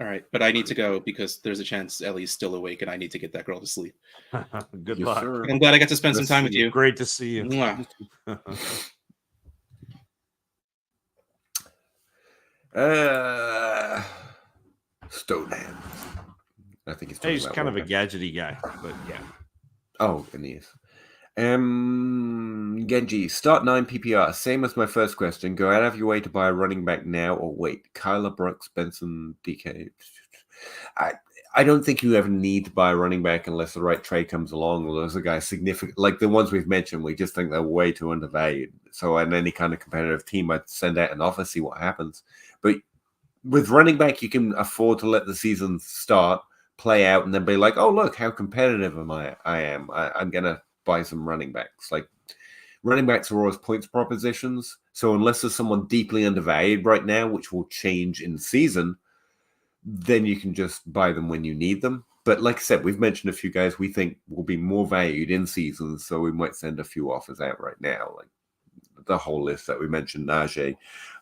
All right, but I need to go because there's a chance Ellie's still awake and I need to get that girl to sleep. Good Yes, luck. sir. I'm glad I got to spend some time with you. Great to see you. Mwah. Stonehands. I think he's He's kind of a gadgety guy, but yeah. Oh, and he is. Genji, start 9 PPR. Same as my first question. Go out of your way to buy a running back now or wait. Kyler, Brooks, Benson, DK. I don't think you ever need to buy a running back unless the right trade comes along or there's a guy significant. Like the ones we've mentioned, we just think they're way too undervalued. So in any kind of competitive team, I'd send out an offer, see what happens. But with running back, you can afford to let the season start, play out, and then be like, oh, look, how competitive I am. I'm going to buy some running backs. Like running backs are always points propositions. So unless there's someone deeply undervalued right now, which will change in the season, then you can just buy them when you need them. But like I said, we've mentioned a few guys we think will be more valued in season, so we might send a few offers out right now. Like the whole list that we mentioned, Najee,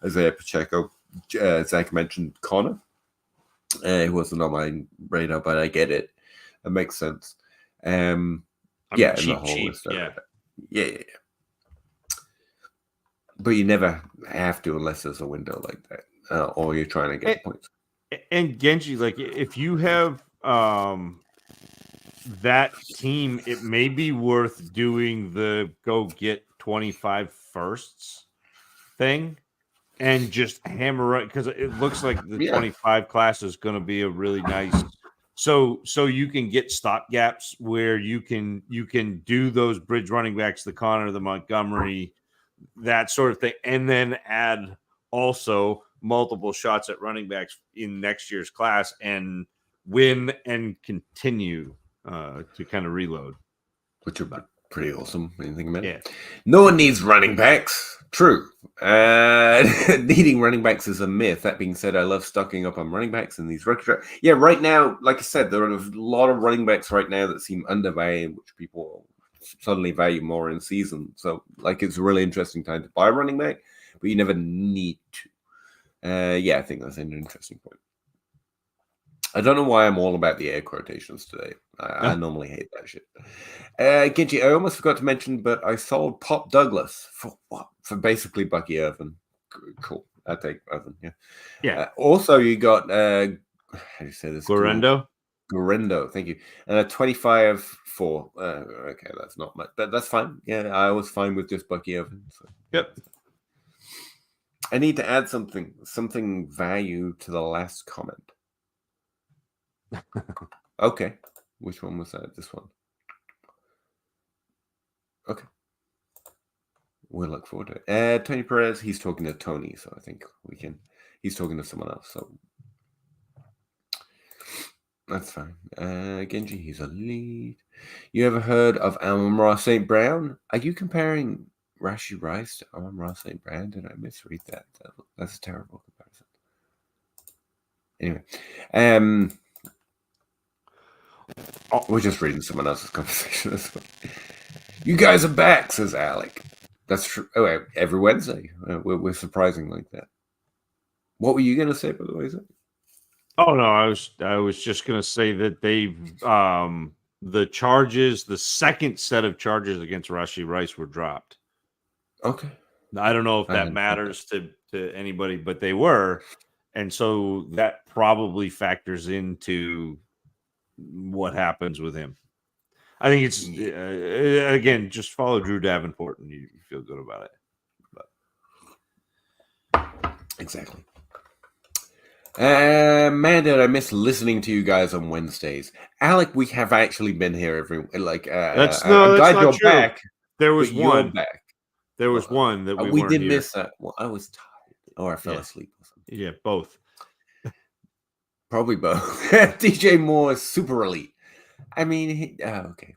Isaiah Pacheco, Zach mentioned Connor. It wasn't on my radar, but I get it. It makes sense. Yeah, and the whole list. Yeah. But you never have to unless there's a window like that, or you're trying to get points. And Genji, like if you have that team, it may be worth doing the go get 25 firsts thing and just hammer it because it looks like the 25 class is going to be a really nice. So you can get stopgaps where you can do those bridge running backs, the Connor, the Montgomery, that sort of thing, and then add also multiple shots at running backs in next year's class and win and continue to kind of reload. Which would be pretty awesome when you think about it. Yeah. No one needs running backs. True. Needing running backs is a myth. That being said, I love stocking up on running backs in these rookie. Yeah, right now, like I said, there are a lot of running backs right now that seem undervalued, which people suddenly value more in season. So, like, it's a really interesting time to buy a running back, but you never need to. Yeah, I think that's an interesting point. I don't know why I'm all about the air quotations today. I normally hate that shit. Genji, I almost forgot to mention, but I sold Pop Douglas for what? For basically Bucky Irvin. Cool. I'll take Irvin, yeah. Yeah. Also, you got, how do you say this? Gorendo. Gorendo, thank you. And a 25 for, okay, that's not much, but that's fine. Yeah, I was fine with just Bucky Irvin. So. Yep. I need to add something value to the last comment. Okay. Which one was that? This one. Okay. We'll look forward to it. Tony Perez, he's talking to Tony, so I think he's talking to someone else, so that's fine. Genji, he's a lead. You ever heard of Amon-Ra St. Brown? Are you comparing Rashi Rice to Amon-Ra St. Brown. Did I misread that? That's a terrible comparison. Anyway, we're just reading someone else's conversation as well. You guys are back, says Alec. That's true. Oh, every Wednesday. We're surprising like that. What were you going to say, by the way? Oh no, I was just going to say that they've the charges, the second set of charges against Rashi Rice were dropped. Okay. I don't know if that matters to anybody, but they were, and so that probably factors into what happens with him. I think it's again, just follow Drew Davenport and you feel good about it. But exactly. Man, did I miss listening to you guys on Wednesdays? Alec, we have actually been here every that's I'm glad not you're true. back. There was one. You're back. There was one that we weren't did here. miss that. Well, I was tired, or I fell asleep. Or something. Yeah, both. Probably both. DJ Moore is super elite. I mean, okay.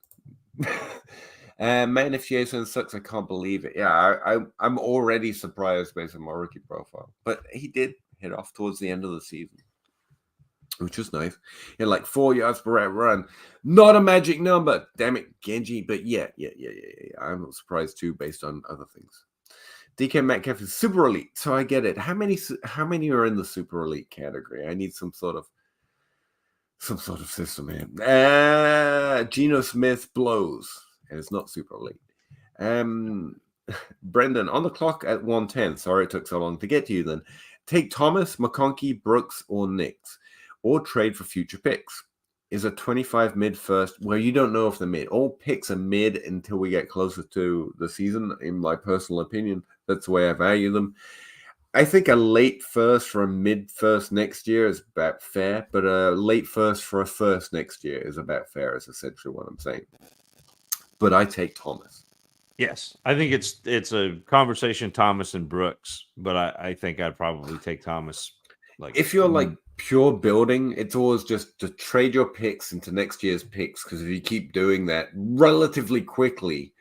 Man, if Jason sucks, I can't believe it. Yeah, I'm already surprised based on my rookie profile, but he did hit off towards the end of the season, which was nice. He had like 4 yards per route run. Not a magic number. Damn it, Genji. But yeah. I'm not surprised too based on other things. DK Metcalf is super elite, so I get it. How many are in the super elite category? I need some sort of system here. Geno Smith blows, and it's not super elite. Brendan, on the clock at 1:10. Sorry it took so long to get to you then. Take Thomas, McConkey, Brooks, or Nix, or trade for future picks. Is a 25 mid first? Well, you don't know if they're mid. All picks are mid until we get closer to the season, in my personal opinion. That's the way I value them. I think a late first for a mid first next year is about fair, but a late first for a first next year is about fair, is essentially what I'm saying. But I take Thomas. Yes, I think it's a conversation, Thomas and Brooks, but I think I'd probably take Thomas. Like if you're like pure building, it's always just to trade your picks into next year's picks, because if you keep doing that relatively quickly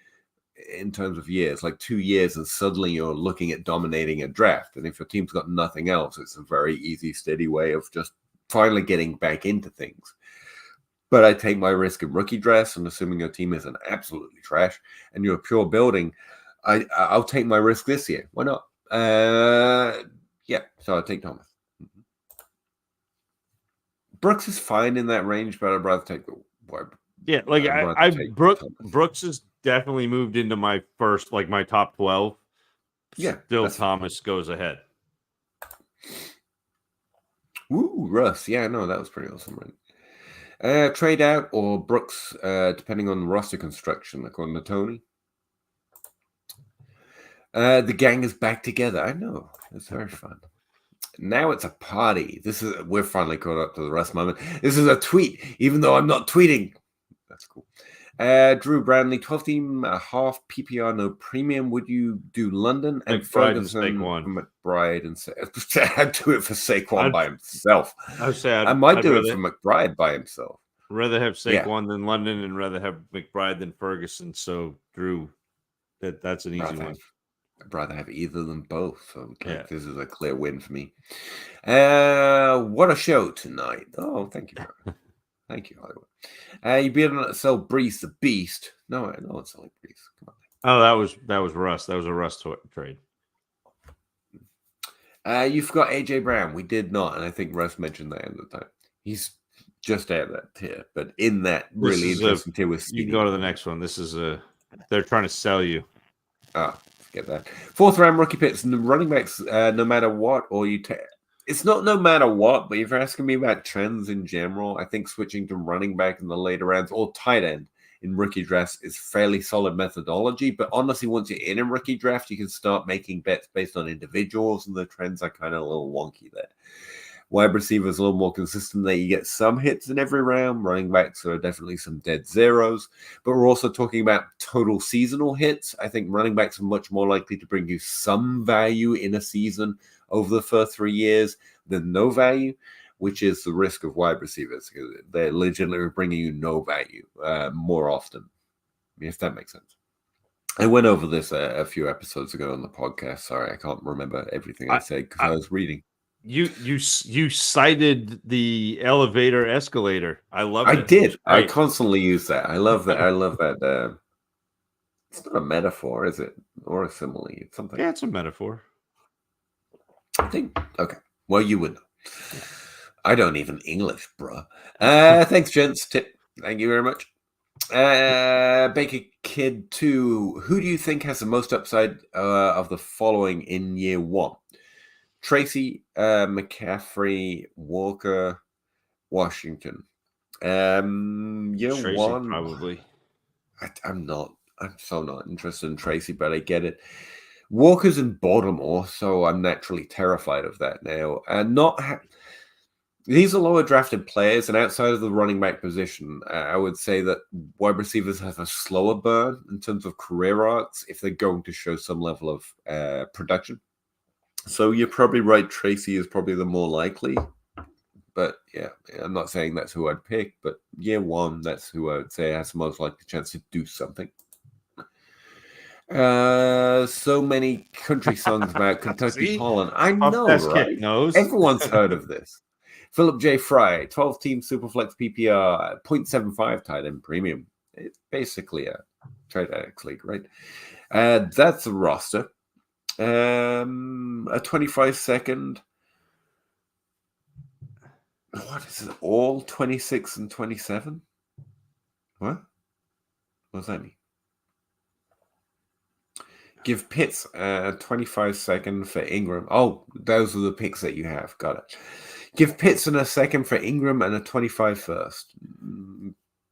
in terms of years, like 2 years, and suddenly you're looking at dominating a draft, and if your team's got nothing else, it's a very easy, steady way of just finally getting back into things. But I take my risk in rookie drafts, and assuming your team isn't absolutely trash and you're pure building, I'll take my risk this year. Why not? Yeah, so I'll take Thomas. Brooks is fine in that range, but I'd rather take the wide. Yeah, like Brooks has definitely moved into my first, like my top 12. Yeah, still Thomas goes ahead. Ooh, Russ. Yeah, no, that was pretty awesome, right? Trade out or Brooks, depending on roster construction, according to Tony. The gang is back together. I know. It's very fun. Now it's a party. We're finally caught up to the Russ moment. This is a tweet, even though I'm not tweeting. That's cool. Drew Brownlee, 12-team half PPR, no premium. Would you do London and Ferguson and McBride and I'd do it for Saquon by himself. I might do it for McBride by himself. Rather have Saquon than London, and rather have McBride than Ferguson. So Drew, that's an easy one. I'd rather have either than both. So this is a clear win for me. What a show tonight! Oh, thank you. Thank you, Hollywood. You beat on sell Brees the Beast. No, it's selling Brees. Come on. Oh, that was Russ. That was a Russ trade. You forgot AJ Brown. We did not, and I think Russ mentioned that at the time. He's just out of that tier, but in that really interesting tier with you can go to the next one. This is they're trying to sell you. Forget that. 4th round rookie picks, running backs, no matter what, or you take. It's not no matter what, but if you're asking me about trends in general, I think switching to running back in the later rounds or tight end in rookie drafts is fairly solid methodology. But honestly, once you're in a rookie draft, you can start making bets based on individuals, and the trends are kind of a little wonky there. Wide receivers a little more consistent there. You get some hits in every round. Running backs are definitely some dead zeros. But we're also talking about total seasonal hits. I think running backs are much more likely to bring you some value in a season over the first 3 years than no value, which is the risk of wide receivers. They're legitimately bringing you no value more often, if that makes sense. I went over this a few episodes ago on the podcast. Sorry, I can't remember everything I said because I was reading. You cited the elevator escalator. I love it. I did. I constantly use that. I love that. I love that. It's not a metaphor, is it? Or a simile. It's something. Yeah, it's a metaphor. I think. Okay. Well, you would know. I don't even English, bruh. Thanks, gents. Thank you very much. Baker Kid 2. Who do you think has the most upside of the following in year one? Tracy, McCaffrey, Walker, Washington. Year Tracy, one, probably. I'm so not interested in Tracy, but I get it. Walker's in Baltimore, so I'm naturally terrified of that now. And these are lower drafted players, and outside of the running back position, I would say that wide receivers have a slower burn in terms of career arcs if they're going to show some level of production. So you're probably right. Tracy is probably the more likely. But yeah, I'm not saying that's who I'd pick, but year one, that's who I would say has the most likely chance to do something. So many country songs about Kentucky pollen. I know, right? Everyone's heard of this. Philip J. Fry, 12-team Superflex PPR, 0.75 tight end premium. It's basically a trade addicts league, right? That's the roster. A 25-second. What is it? All 26 and 27? What? What does that mean? Give Pitts a 25-second for Ingram. Oh, those are the picks that you have. Got it. Give Pitts in a second for Ingram and a 25 first.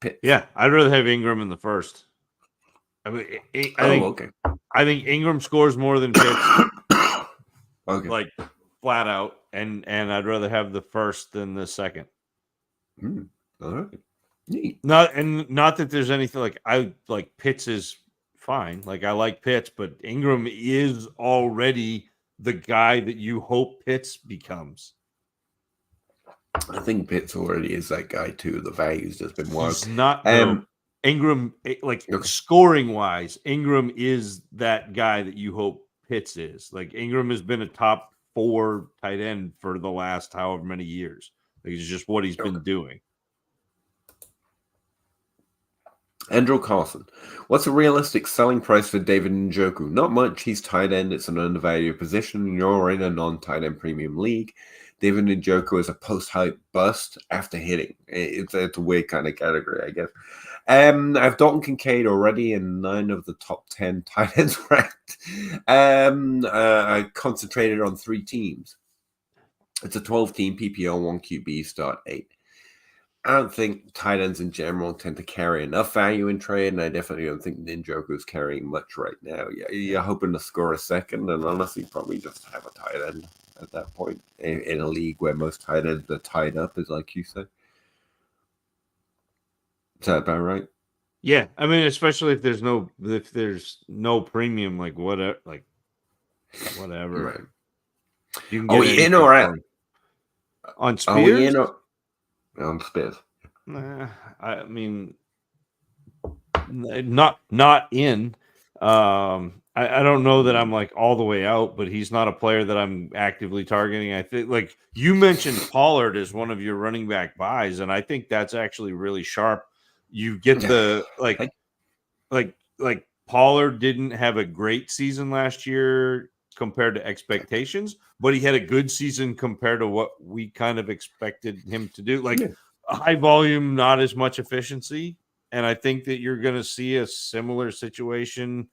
Pitts. Yeah, I'd rather have Ingram in the first. I mean, I think Ingram scores more than Pitts. Okay. Like flat out, and I'd rather have the first than the second. All right. Neat. Not that there's anything like I like Pitts is fine. Like I like Pitts, but Ingram is already the guy that you hope Pitts becomes. I think Pitts already is that guy too. The value's just been wild. He's not Ingram, like scoring wise, Ingram is that guy that you hope Pitts is. Like Ingram has been a top 4 tight end for the last however many years. Like it's just what he's been doing. Andrew Carlson, what's a realistic selling price for David Njoku? Not much. He's tight end. It's an undervalued position. You're in a non-tight end premium league. David Njoku is a post-hype bust after hitting. It's a weird kind of category, I guess. I have Dalton Kincaid already in 9 of the top 10 tight ends ranked. I concentrated on 3 teams. It's a 12-team PPR, 1 QB, start 8. I don't think tight ends in general tend to carry enough value in trade, and I definitely don't think Njoku is carrying much right now. Yeah, you're hoping to score a second, and honestly, probably just have a tight end at that point in a league where most tight ends are tied up, is like you said. Is that about right? Yeah, I mean, especially if there's no premium, like whatever. Right. You can get in or out on Spears. On Spears. I mean, not in. I don't know that I'm like all the way out, but he's not a player that I'm actively targeting. I think like you mentioned Pollard as one of your running back buys, and I think that's actually really sharp. You get the like Pollard didn't have a great season last year compared to expectations, but he had a good season compared to what we kind of expected him to do. Like a high volume, not as much efficiency. And I think that you're going to see a similar situation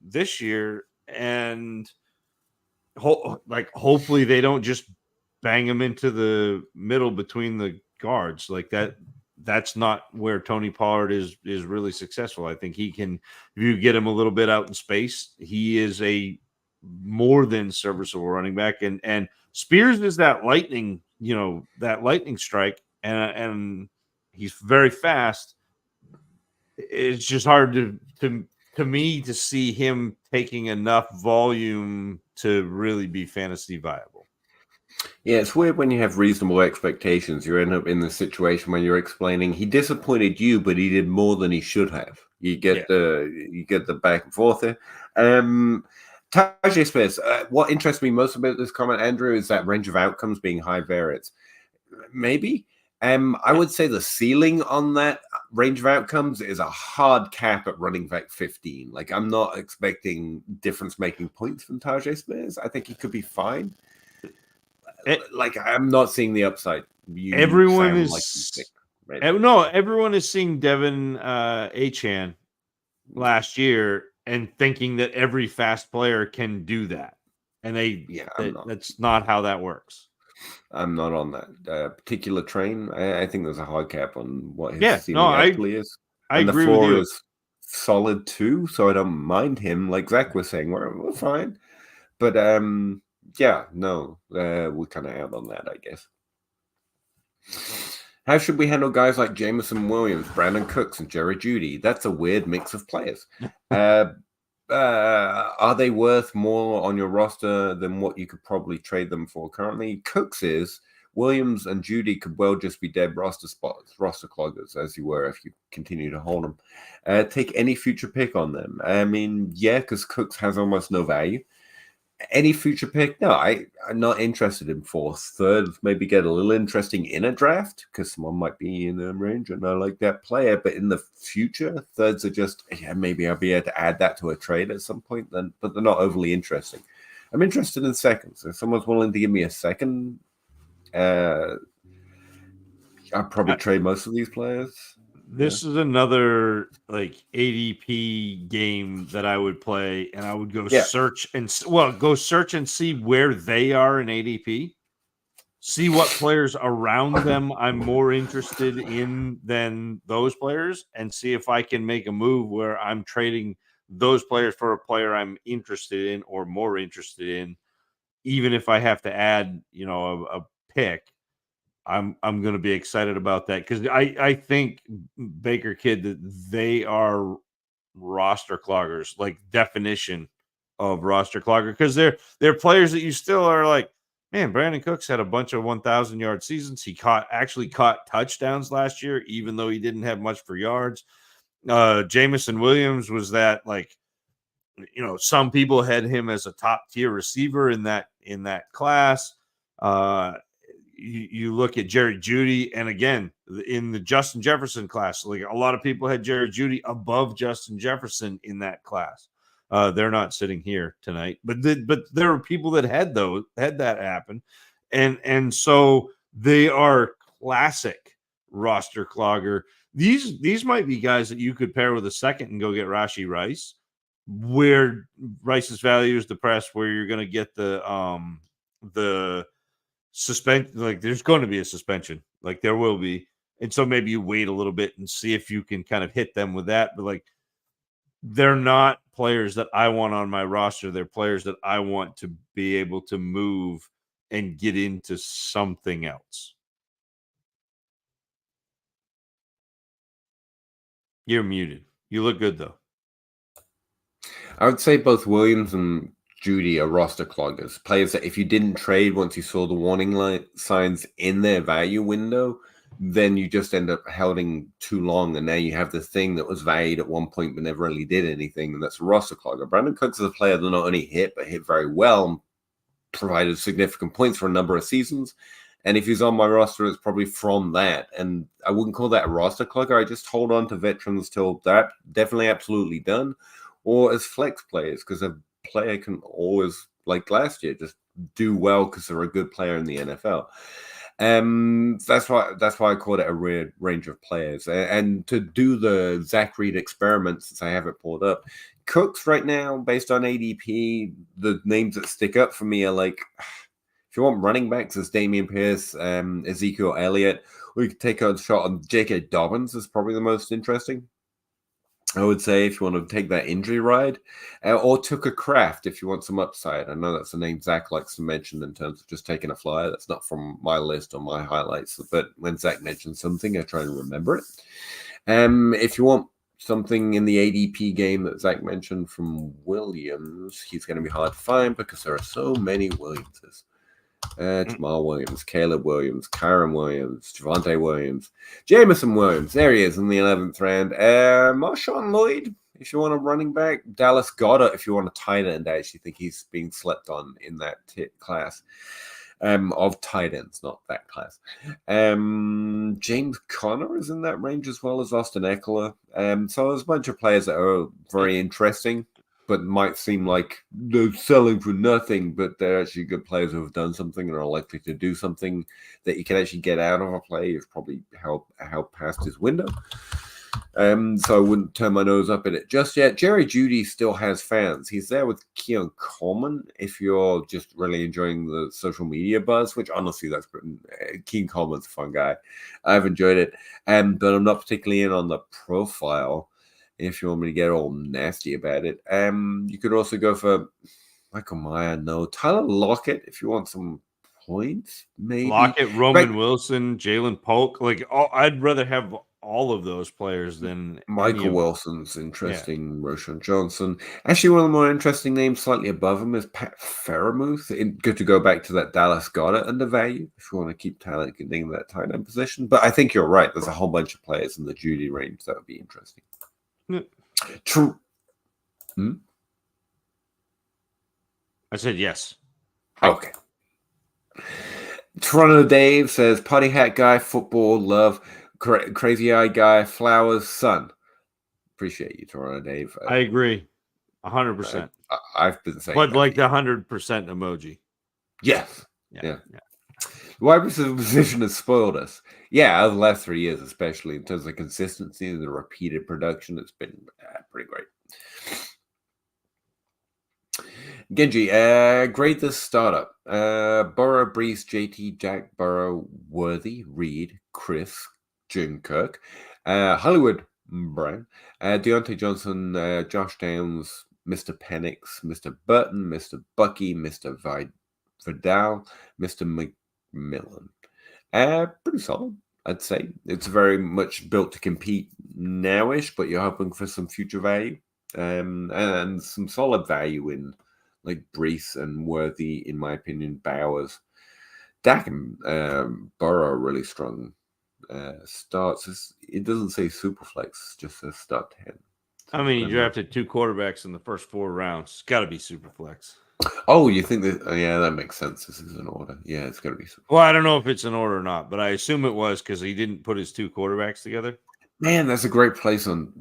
this year. And hopefully they don't just bang him into the middle between the guards like that. That's not where Tony Pollard is really successful. I think he can, if you get him a little bit out in space, he is a more than serviceable running back. And Spears is that lightning strike, and he's very fast. It's just hard to me to see him taking enough volume to really be fantasy viable. Yeah, it's weird when you have reasonable expectations. You end up in the situation where you're explaining he disappointed you, but he did more than he should have. You get the back and forth there. Tajay Spears, what interests me most about this comment, Andrew, is that range of outcomes being high variance. Maybe. I would say the ceiling on that range of outcomes is a hard cap at running back 15. Like, I'm not expecting difference-making points from Tajay Spears. I think he could be fine. Like, I'm not seeing the upside. Everyone is seeing Devin Achan last year and thinking that every fast player can do that, and that's not how that works. I'm not on that particular train. I think there's a hard cap on what his ceiling actually is. I and agree the floor with you. is solid too, so I don't mind him. Like Zach was saying, we're fine. But we kind of out on that, I guess. How should we handle guys like Jameson Williams, Brandon Cooks, and Jerry Jeudy? That's a weird mix of players. Are they worth more on your roster than what you could probably trade them for currently? Cooks is. Williams and Jeudy could well just be dead roster spots, roster cloggers, as you were if you continue to hold them. Take any future pick on them. I mean, yeah, because Cooks has almost no value. Any future pick? No, I'm not interested in fourth. Third, maybe get a little interesting in a draft because someone might be in the range and I like that player. But in the future, thirds are just, maybe I'll be able to add that to a trade at some point, but they're not overly interesting. I'm interested in seconds. If someone's willing to give me a second, I'd probably trade most of these players. This is another like ADP game that I would play, and I would go search and see where they are in ADP. See what players around them I'm more interested in than those players, and see if I can make a move where I'm trading those players for a player I'm interested in or more interested in, even if I have to add, a pick. I'm going to be excited about that because I think Baker Kid that they are roster cloggers, like definition of roster clogger, because they're players that you still are like, man, Brandon Cooks had a bunch of 1,000-yard seasons. He actually caught touchdowns last year, even though he didn't have much for yards. Jameson Williams was that, like, some people had him as a top tier receiver in that class. You look at Jerry Jeudy, and again, in the Justin Jefferson class, like a lot of people had Jerry Jeudy above Justin Jefferson in that class. They're not sitting here tonight, but there are people that had that happen, and so they are classic roster clogger. These might be guys that you could pair with a second and go get Rashee Rice, where Rice's value is depressed, where you're going to get the suspension. Like, there's going to be a suspension, like there will be, and so maybe you wait a little bit and see if you can kind of hit them with that. But like, they're not players that I want on my roster. They're players that I want to be able to move and get into something else. You're muted. You look good though. I would say both Williams and Jeudy are roster cloggers. Players that if you didn't trade once you saw the warning signs in their value window, then you just end up holding too long, and now you have the thing that was valued at one point but never really did anything, and that's a roster clogger. Brandon Cooks is a player that not only hit, but hit very well and provided significant points for a number of seasons. And if he's on my roster, it's probably from that. And I wouldn't call that a roster clogger. I just hold on to veterans till they're definitely absolutely done, or as flex players, because a player can always, like last year, just do well because they're a good player in the NFL. That's why I call it a weird range of players. And to do the Zach Reed experiment, since I have it pulled up, Cooks right now, based on ADP, the names that stick up for me are like, if you want running backs, it's Dameon Pierce, Ezekiel Elliott. We could take a shot on J.K. Dobbins is probably the most interesting, I would say, if you want to take that injury ride, or Tucker Kraft if you want some upside. I know that's a name Zach likes to mention in terms of just taking a flyer. That's not from my list or my highlights, but when Zach mentions something, I try and remember it. If you want something in the ADP game that Zach mentioned from Williams, he's going to be hard to find because there are so many Williamses. Jamal Williams, Caleb Williams, Kyron Williams, Javonte Williams, Jameson Williams. There he is in the 11th round. Marshawn Lloyd, if you want a running back. Dallas Goedert, if you want a tight end. I actually think he's being slept on in that class of tight ends, not that class. James Conner is in that range as well as Austin Eckler. So there's a bunch of players that are very interesting, but might seem like they're selling for nothing, but they're actually good players who have done something and are likely to do something that you can actually get out of a play if probably help past his window. So I wouldn't turn my nose up at it just yet. Jerry Jeudy still has fans. He's there with Keon Coleman. If you're just really enjoying the social media buzz, which honestly, that's Keon Coleman's a fun guy. I've enjoyed it, but I'm not particularly in on the profile. If you want me to get all nasty about it, you could also go for Michael Meyer. No, Tyler Lockett if you want some points. Maybe Lockett, Roman Wilson, Jalen Polk. I'd rather have all of those players than Michael Wilson's interesting. Yeah. Roshan Johnson. Actually, one of the more interesting names, slightly above him, is Pat Freiermuth. Good to go back to that Dallas Goedert undervalue if you want to keep getting that tight end position. But I think you're right. There's a whole bunch of players in the Jeudy range that would be interesting. True. I said yes. Okay. Toronto Dave says, "Party hat guy, football love, crazy eye guy, flowers, son." Appreciate you, Toronto Dave. I agree, 100%. I've been saying, but like the 100% emoji. Yes. Yeah. The wide receiver position has spoiled us. Yeah, over the last 3 years, especially in terms of consistency and the repeated production, it's been pretty great. Genji, grade this startup. Burrow, Brees, JT, Jack, Burrow, Worthy, Reed, Chris, Jim Kirk, Hollywood, Brown, Deontay Johnson, Josh Downs, Mr. Penix, Mr. Burton, Mr. Bucky, Mr. Vidal, Mr. McMillan. Pretty solid, I'd say. It's very much built to compete nowish, but you're hoping for some future value and some solid value in like Brees and Worthy, in my opinion. Bowers, Dak and Burrow are really strong starts. It doesn't say Superflex, just says start 10. I mean, you drafted 2 quarterbacks in the first 4 rounds. It's got to be Superflex. Oh, you think that? Yeah, that makes sense. This is an order. Yeah, it's got to be Superflex. Well, I don't know if it's an order or not, but I assume it was because he didn't put his 2 quarterbacks together. Man, that's a great price on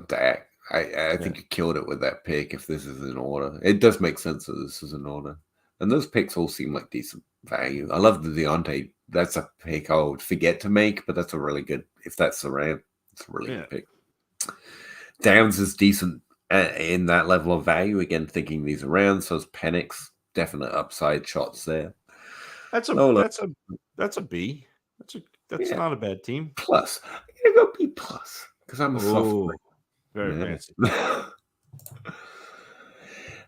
Dak. I think you killed it with that pick if this is an order. It does make sense that this is an order. And those picks all seem like decent value. I love the Deontay. That's a pick I would forget to make, but that's a really good, if that's the round, it's a really good pick. Downs is decent in that level of value. Again, thinking these around. So is Penix. Definite upside shots there. That's a B. That's not a bad team. Plus. I'm going to go B plus because I'm a sophomore. Very fancy.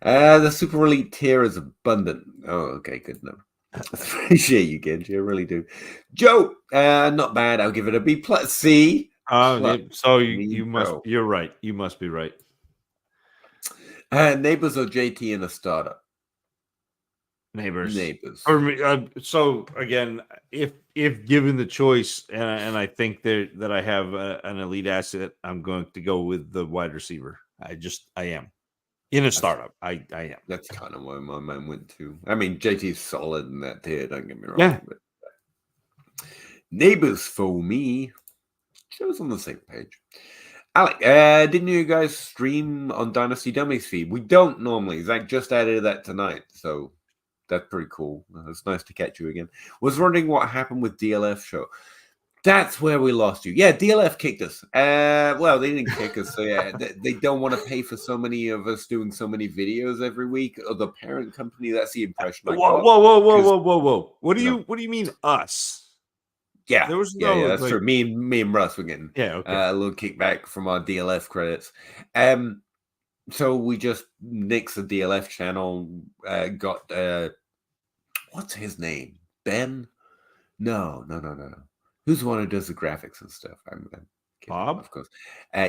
The super elite tier is abundant. Oh, okay, good enough. Appreciate you, Genji. I really do. Joe, not bad. I'll give it a B plus. C. So you must. You're right. You must be right. Neighbors or JT in a startup. Neighbors. For me, so again, if given the choice, and I think that I have an elite asset, I'm going to go with the wide receiver. I am in a startup. I am. That's kind of where my mind went to. I mean, JT's solid in that tier. Don't get me wrong. Yeah. But neighbors for me. Show's on the same page. Alec, didn't you guys stream on Dynasty Dummies feed? We don't normally. Zach just added that tonight, so that's pretty cool. It's nice to catch you again. Was wondering what happened with DLF show. That's where we lost you. Yeah, DLF kicked us. Well, they didn't kick us. So yeah, they don't want to pay for so many of us doing so many videos every week. Or the parent company. That's the impression I got. Whoa! What do you mean us? Yeah, there was that's true. Me and Russ were getting a little kickback from our DLF credits. So we just nixed the DLF channel. Got what's his name? Ben? No. Who's the one who does the graphics and stuff? I Bob? Of course.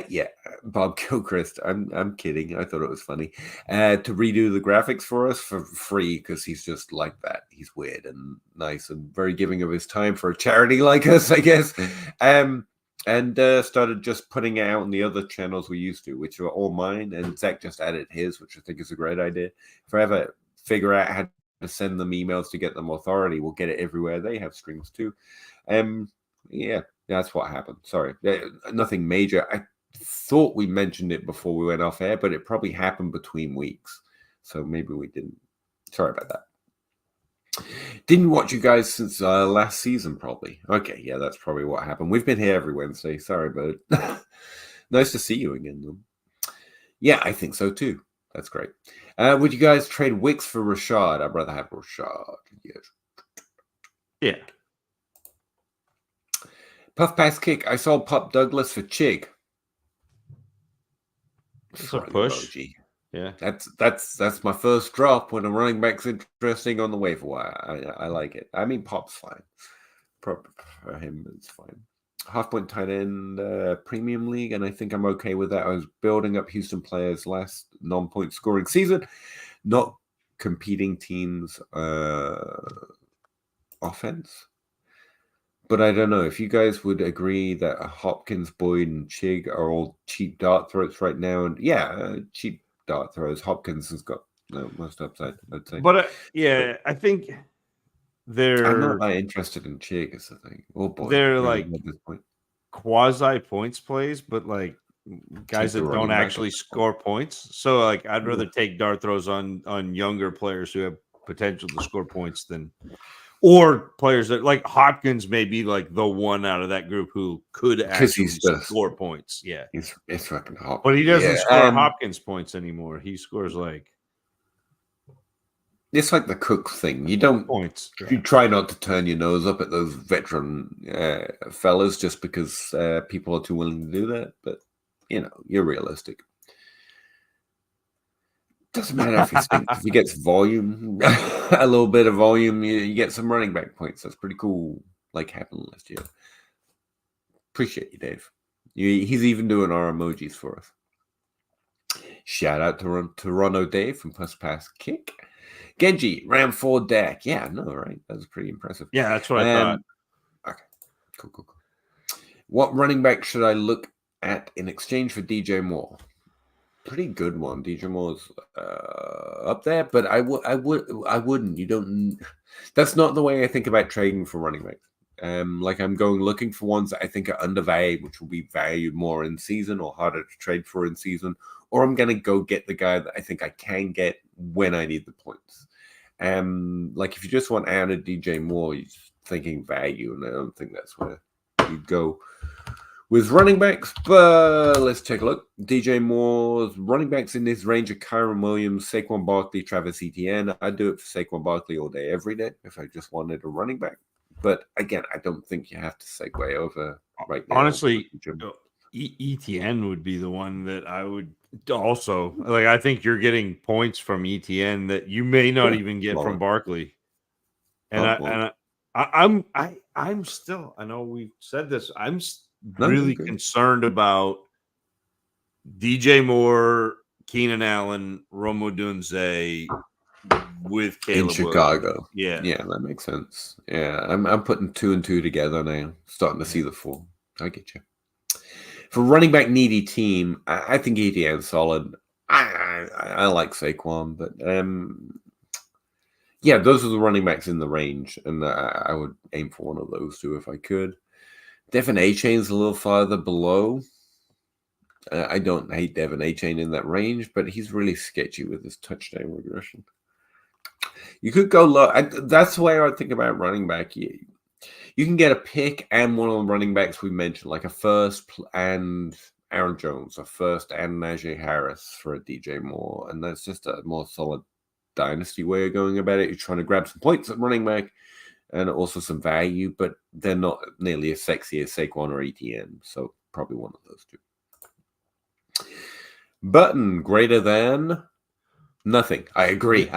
Yeah, Bob Gilchrist. I'm kidding. I thought it was funny. To redo the graphics for us for free because he's just like that. He's weird and nice and very giving of his time for a charity like us, I guess. And started just putting it out on the other channels we used to, which are all mine. And Zach just added his, which I think is a great idea. If I ever figure out how to send them emails to get them authority, we'll get it everywhere. They have streams too. Yeah, that's what happened. Sorry, nothing major. I thought we mentioned it before we went off air, but it probably happened between weeks, so maybe we didn't. Sorry about that. Didn't watch you guys since last season, probably. Okay, yeah, that's probably what happened. We've been here every Wednesday. Sorry, bud. Nice to see you again, though. Yeah, I think so too. That's great. Would you guys trade Wicks for Rashad? I'd rather have Rashad. Yes. Yeah. Puff pass kick. I saw Pop Douglas for Chig. It's a push. Emoji. Yeah. That's my first drop when a running back's interesting on the waiver wire. I like it. I mean, Pop's fine. For him, it's fine. Half point tight end premium league, and I think I'm okay with that. I was building up Houston players last non-point scoring season, not competing teams offense. But I don't know if you guys would agree that Hopkins, Boyd, and Chig are all cheap dart throws right now. And yeah, cheap dart throws. Hopkins has got most upside, I'd say. But I think I'm not that interested in Chig, is the thing. Oh boy, they're like at this point. Quasi points plays, but like guys that don't actually score points. So like I'd rather take dart throws on younger players who have potential to score points than. Or players that like Hopkins may be like the one out of that group who could actually score points. Yeah. He's fucking Hopkins. But he doesn't score Hopkins points anymore. He scores like. It's like the Cook thing. You don't points. You try not to turn your nose up at those veteran fellas just because people are too willing to do that. But, you're realistic. Doesn't matter if he stinks. If he gets volume, a little bit of volume, you get some running back points. That's pretty cool, like happened last year. Appreciate you, Dave. He's even doing our emojis for us. Shout out to Toronto Dave from Plus Pass Kick. Genji, round 4 Dak. Yeah, no, right? That was pretty impressive. Yeah, that's what I thought. Okay, cool. What running back should I look at in exchange for DJ Moore? Pretty good one. DJ Moore's up there, but I wouldn't. You don't. That's not the way I think about trading for running backs. Like I'm looking for ones that I think are undervalued, which will be valued more in season or harder to trade for in season, or I'm gonna go get the guy that I think I can get when I need the points. Like if you just want out of DJ Moore, you're thinking value, and I don't think that's where you'd go. With running backs, but let's take a look. DJ Moore's running backs in this range are Kyron Williams, Saquon Barkley, Travis Etienne. I'd do it for Saquon Barkley all day, every day if I just wanted a running back. But again, I don't think you have to segue over right now. Honestly, Etienne would be the one that I would also like. I think you're getting points from Etienne that you may not even get from Barkley. And I'm still. I know we've said this. I'm really concerned about DJ Moore, Keenan Allen, Romo Dunze with Caleb in Chicago. Yeah, that makes sense. Yeah, I'm putting 2 and 2 together now. Starting to see the 4. I get you. For running back needy team, I think Etienne's solid. I like Saquon, but yeah, those are the running backs in the range, and I would aim for one of those two if I could. Devin A-Chain's a little farther below. I don't hate Devin A-Chain in that range, but he's really sketchy with his touchdown regression. You could go low. That's the way I think about running back. You can get a pick and one of the running backs we mentioned, like a first and Aaron Jones, a first and Najee Harris for a DJ Moore, and that's just a more solid dynasty way of going about it. You're trying to grab some points at running back and also some value, but they're not nearly as sexy as Saquon or Etienne, so probably one of those two. Button greater than nothing. I agree.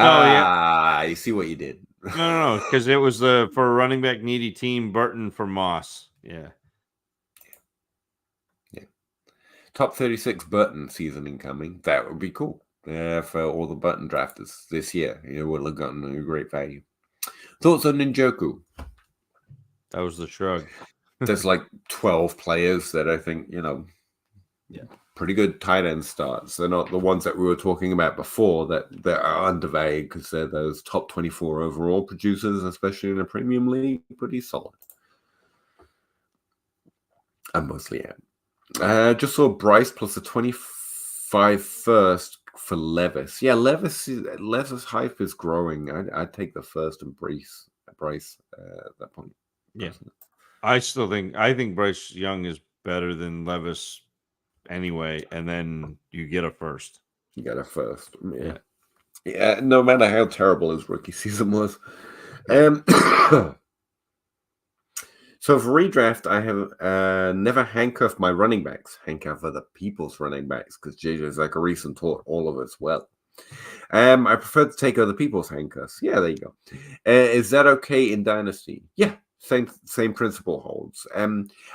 You see what you did. No, because it was for a running back needy team, Burton for Moss. Yeah. top 36 Burton season incoming. That would be cool for all the Burton drafters this year. Would have gotten a great value. Thoughts on Ninjoku? That was the shrug. There's like 12 players that I think, pretty good tight end starts. They're not the ones that we were talking about before that are undervalued because they're those top 24 overall producers, especially in a premium league. Pretty solid. I mostly am. Just saw Bryce plus a 25 first for Levis. Yeah, Levis' hype is growing. I'd take the first and Bryce at that point. Yeah. I think Bryce Young is better than Levis anyway, and then you get a first. You get a first. Yeah, no matter how terrible his rookie season was. So for redraft, I have never handcuffed my running backs. Handcuff other people's running backs because JJ Zachariason taught all of us well. I prefer to take other people's handcuffs. Yeah, there you go. Is that okay in Dynasty? Yeah, same principle holds.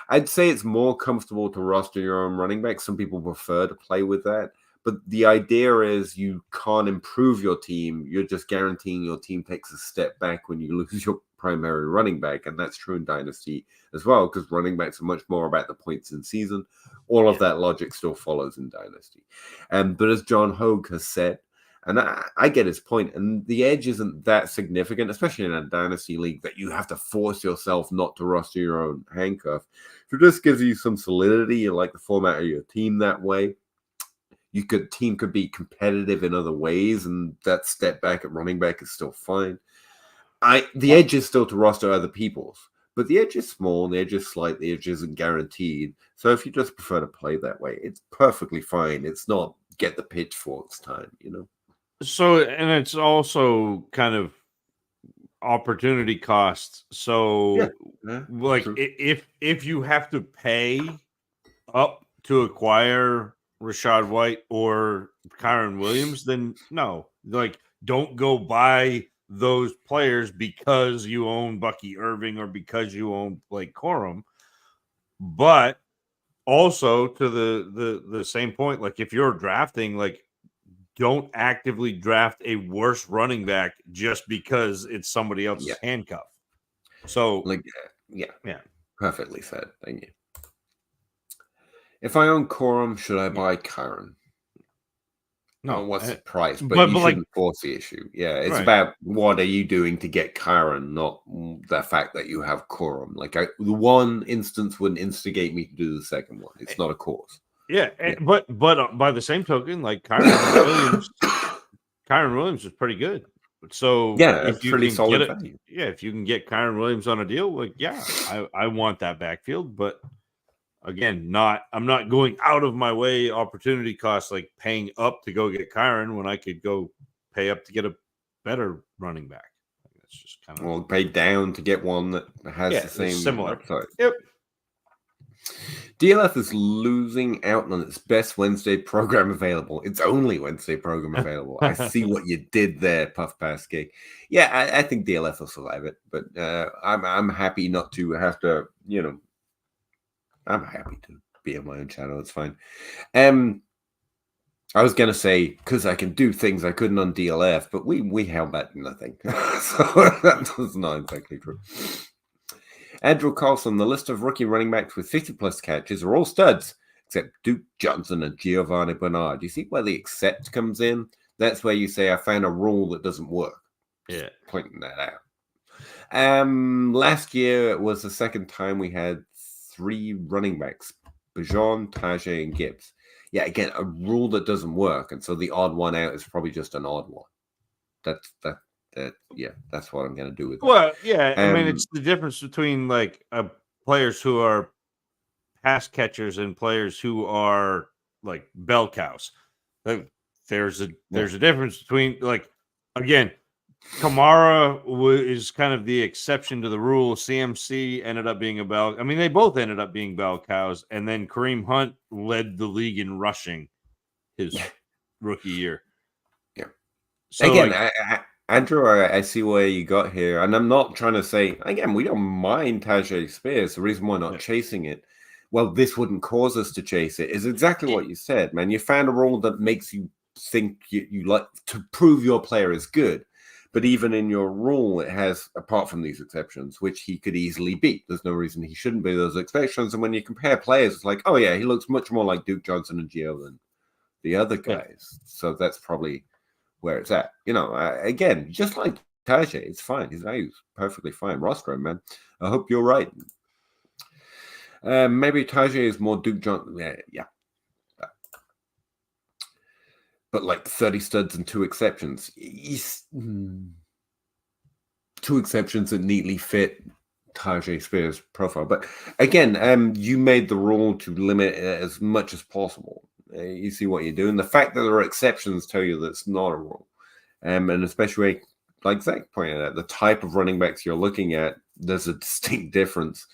I'd say it's more comfortable to roster your own running back. Some people prefer to play with that. But the idea is you can't improve your team. You're just guaranteeing your team takes a step back when you lose your primary running back. And that's true in Dynasty as well, because running backs are much more about the points in season. All of that logic still follows in Dynasty. But as John Hogue has said, and I get his point, and the edge isn't that significant, especially in a Dynasty league, that you have to force yourself not to roster your own handcuff. So this gives you some solidity. You like the format of your team that way. Team could be competitive in other ways, and that step back at running back is still fine. The edge is still to roster other people's, but the edge is small, the edge is slight, the edge isn't guaranteed. So if you just prefer to play that way, it's perfectly fine. It's not get the pitchforks time, So, and it's also kind of opportunity cost. So, like true. if you have to pay up to acquire Rachaad White or Kyron Williams, then no, like don't go buy those players because you own Bucky Irving or because you own Blake Corum. But also to the same point, like if you're drafting, like don't actively draft a worse running back just because it's somebody else's handcuff. So yeah, perfectly said. Thank you. If I own Corum, should I buy Kyron? No, what's the price? But you shouldn't force the issue. Yeah, it's about what are you doing to get Kyron, not the fact that you have Corum. Like the one instance wouldn't instigate me to do the second one. It's not a cause. Yeah. But by the same token, like Kyron Williams is pretty good. So if you pretty solid value. Yeah, if you can get Kyron Williams on a deal, like I want that backfield, but. Again, I'm not going out of my way opportunity costs, like paying up to go get Kyron when I could go pay up to get a better running back. That's just kind of pay down to get one that has the same similar upside. Yep. DLF is losing out on its best Wednesday program available. It's only Wednesday program available. I see what you did there, Puff Pass Cake. Yeah, I think DLF will survive it, but I'm happy not to have to, I'm happy to be on my own channel. It's fine. I was going to say, because I can do things I couldn't on DLF, but we held back nothing. So that's not exactly true. Andrew Carlson, the list of rookie running backs with 50-plus catches are all studs, except Duke Johnson and Giovanni Bernard. You see where the except comes in? That's where you say, I found a rule that doesn't work. Yeah. Pointing that out. Last year, it was the second time we had 3 running backs, Bijan, Tajay, and Gibbs. Yeah, again, a rule that doesn't work, and so the odd one out is probably just an odd one. That's what I'm going to do with it. Well, yeah, I mean, it's the difference between like players who are pass catchers and players who are like bell cows. Like, there's a difference between, like, again, Kamara is kind of the exception to the rule. CMC ended up being they both ended up being bell cows. And then Kareem Hunt led the league in rushing his rookie year. Yeah. So again, Andrew, I see where you got here. And I'm not trying to say, again, we don't mind Tajay Spears. The reason we're not chasing it, well, this wouldn't cause us to chase it, is exactly what you said, man. You found a rule that makes you think you like to prove your player is good. But even in your rule, it has, apart from these exceptions, which he could easily beat. There's no reason he shouldn't be those exceptions. And when you compare players, it's like, oh, yeah, he looks much more like Duke Johnson and Gio than the other guys. So that's probably where it's at. You know, again, just like Tajay, it's fine. His value's perfectly fine. Rostro, man. I hope you're right. Maybe Tajay is more Duke Johnson. Yeah. But like 30 studs and 2 exceptions. Two exceptions that neatly fit Tajay Spears' profile. But again, you made the rule to limit it as much as possible. You see what you're doing. The fact that there are exceptions tell you that's not a rule. And especially, like Zach pointed out, the type of running backs you're looking at, there's a distinct difference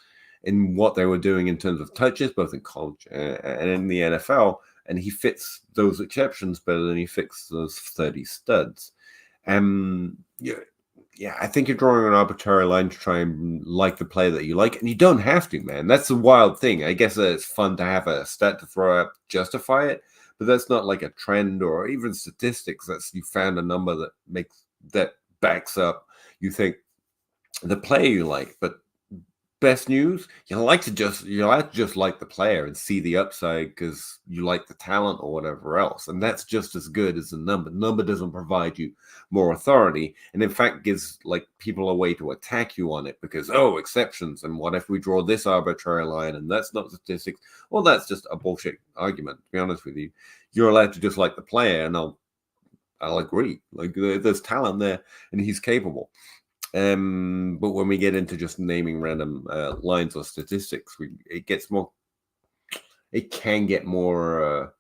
in what they were doing in terms of touches, both in college and in the NFL. And he fits those exceptions better than he fits those 30 studs. Yeah, I think you're drawing an arbitrary line to try and like the player that you like, and you don't have to, man. That's the wild thing. I guess it's fun to have a stat to throw out, justify it, but that's not like a trend or even statistics. That's you found a number that backs up. You think the player you like, but best news, you like to just like the player and see the upside because you like the talent or whatever else, and that's just as good as the number. Number doesn't provide you more authority, and in fact gives like people a way to attack you on it because exceptions, and what if we draw this arbitrary line and that's not statistics? Well, that's just a bullshit argument. To be honest with you, you're allowed to just like the player, and I'll agree. Like there's talent there, and he's capable. But when we get into just naming random lines or statistics, it can get more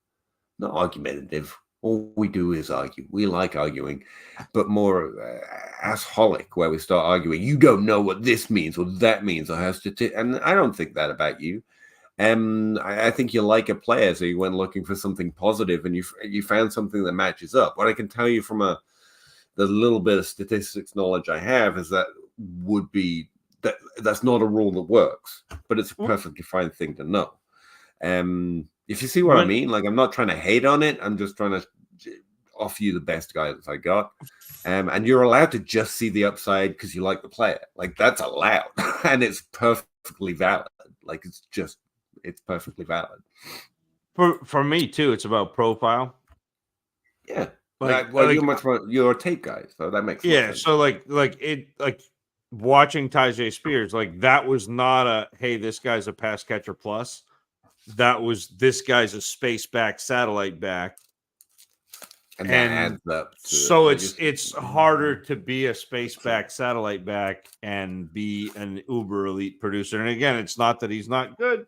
not argumentative. All we do is argue. We like arguing, but more assholic, where we start arguing. You don't know what this means or that means, or how and I don't think that about you. I think you like a player, so you went looking for something positive, and you found something that matches up. What I can tell you from the little bit of statistics knowledge I have is that's not a rule that works, but it's a perfectly fine thing to know. If you see what I mean, like I'm not trying to hate on it. I'm just trying to offer you the best guidance I got. And you're allowed to just see the upside because you like the player. Like that's allowed and it's perfectly valid. Like it's perfectly valid. For me too, it's about profile. Yeah. You're a tape guy, so that makes sense. So like watching Tajay Spears, like that was not a hey, this guy's a pass catcher plus. That was this guy's a space back, satellite back, and that adds up. So it's harder to be a space back, satellite back, and be an uber elite producer. And again, it's not that he's not good;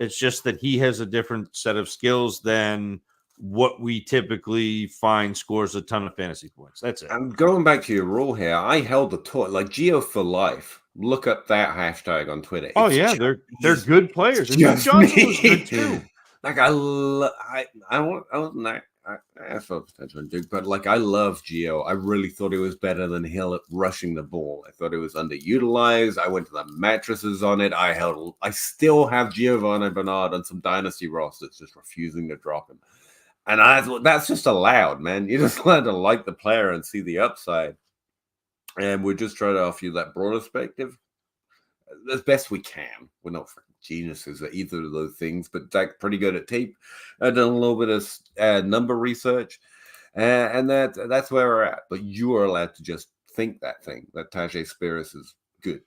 it's just that he has a different set of skills than what we typically find scores a ton of fantasy points. That's it. I'm going back to your rule here. I held the torch, like Geo for life. Look up that hashtag on Twitter. They're good players. And Duke Johnson was good too. Like I have potential in Duke, but like I love Geo. I really thought he was better than Hill at rushing the ball. I thought it was underutilized. I went to the mattresses on it. I still have Giovanni Bernard on some Dynasty rosters, just refusing to drop him. And that's just allowed, man. You're just allowed to like the player and see the upside. And we're just trying to offer you that broader perspective as best we can. We're not geniuses at either of those things, but Zach's pretty good at tape. I've done a little bit of number research, and that's where we're at. But you are allowed to just think that Tajay Spears is good.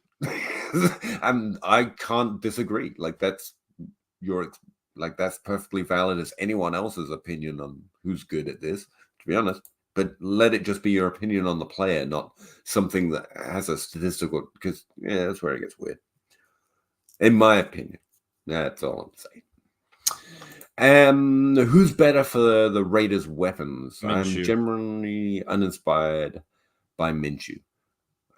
And I can't disagree. Like that's perfectly valid as anyone else's opinion on who's good at this, to be honest. But let it just be your opinion on the player, not something that has a statistical, because that's where it gets weird. In my opinion. That's all I'm saying. Who's better for the Raiders' weapons? Minshew. I'm generally uninspired by Minshew.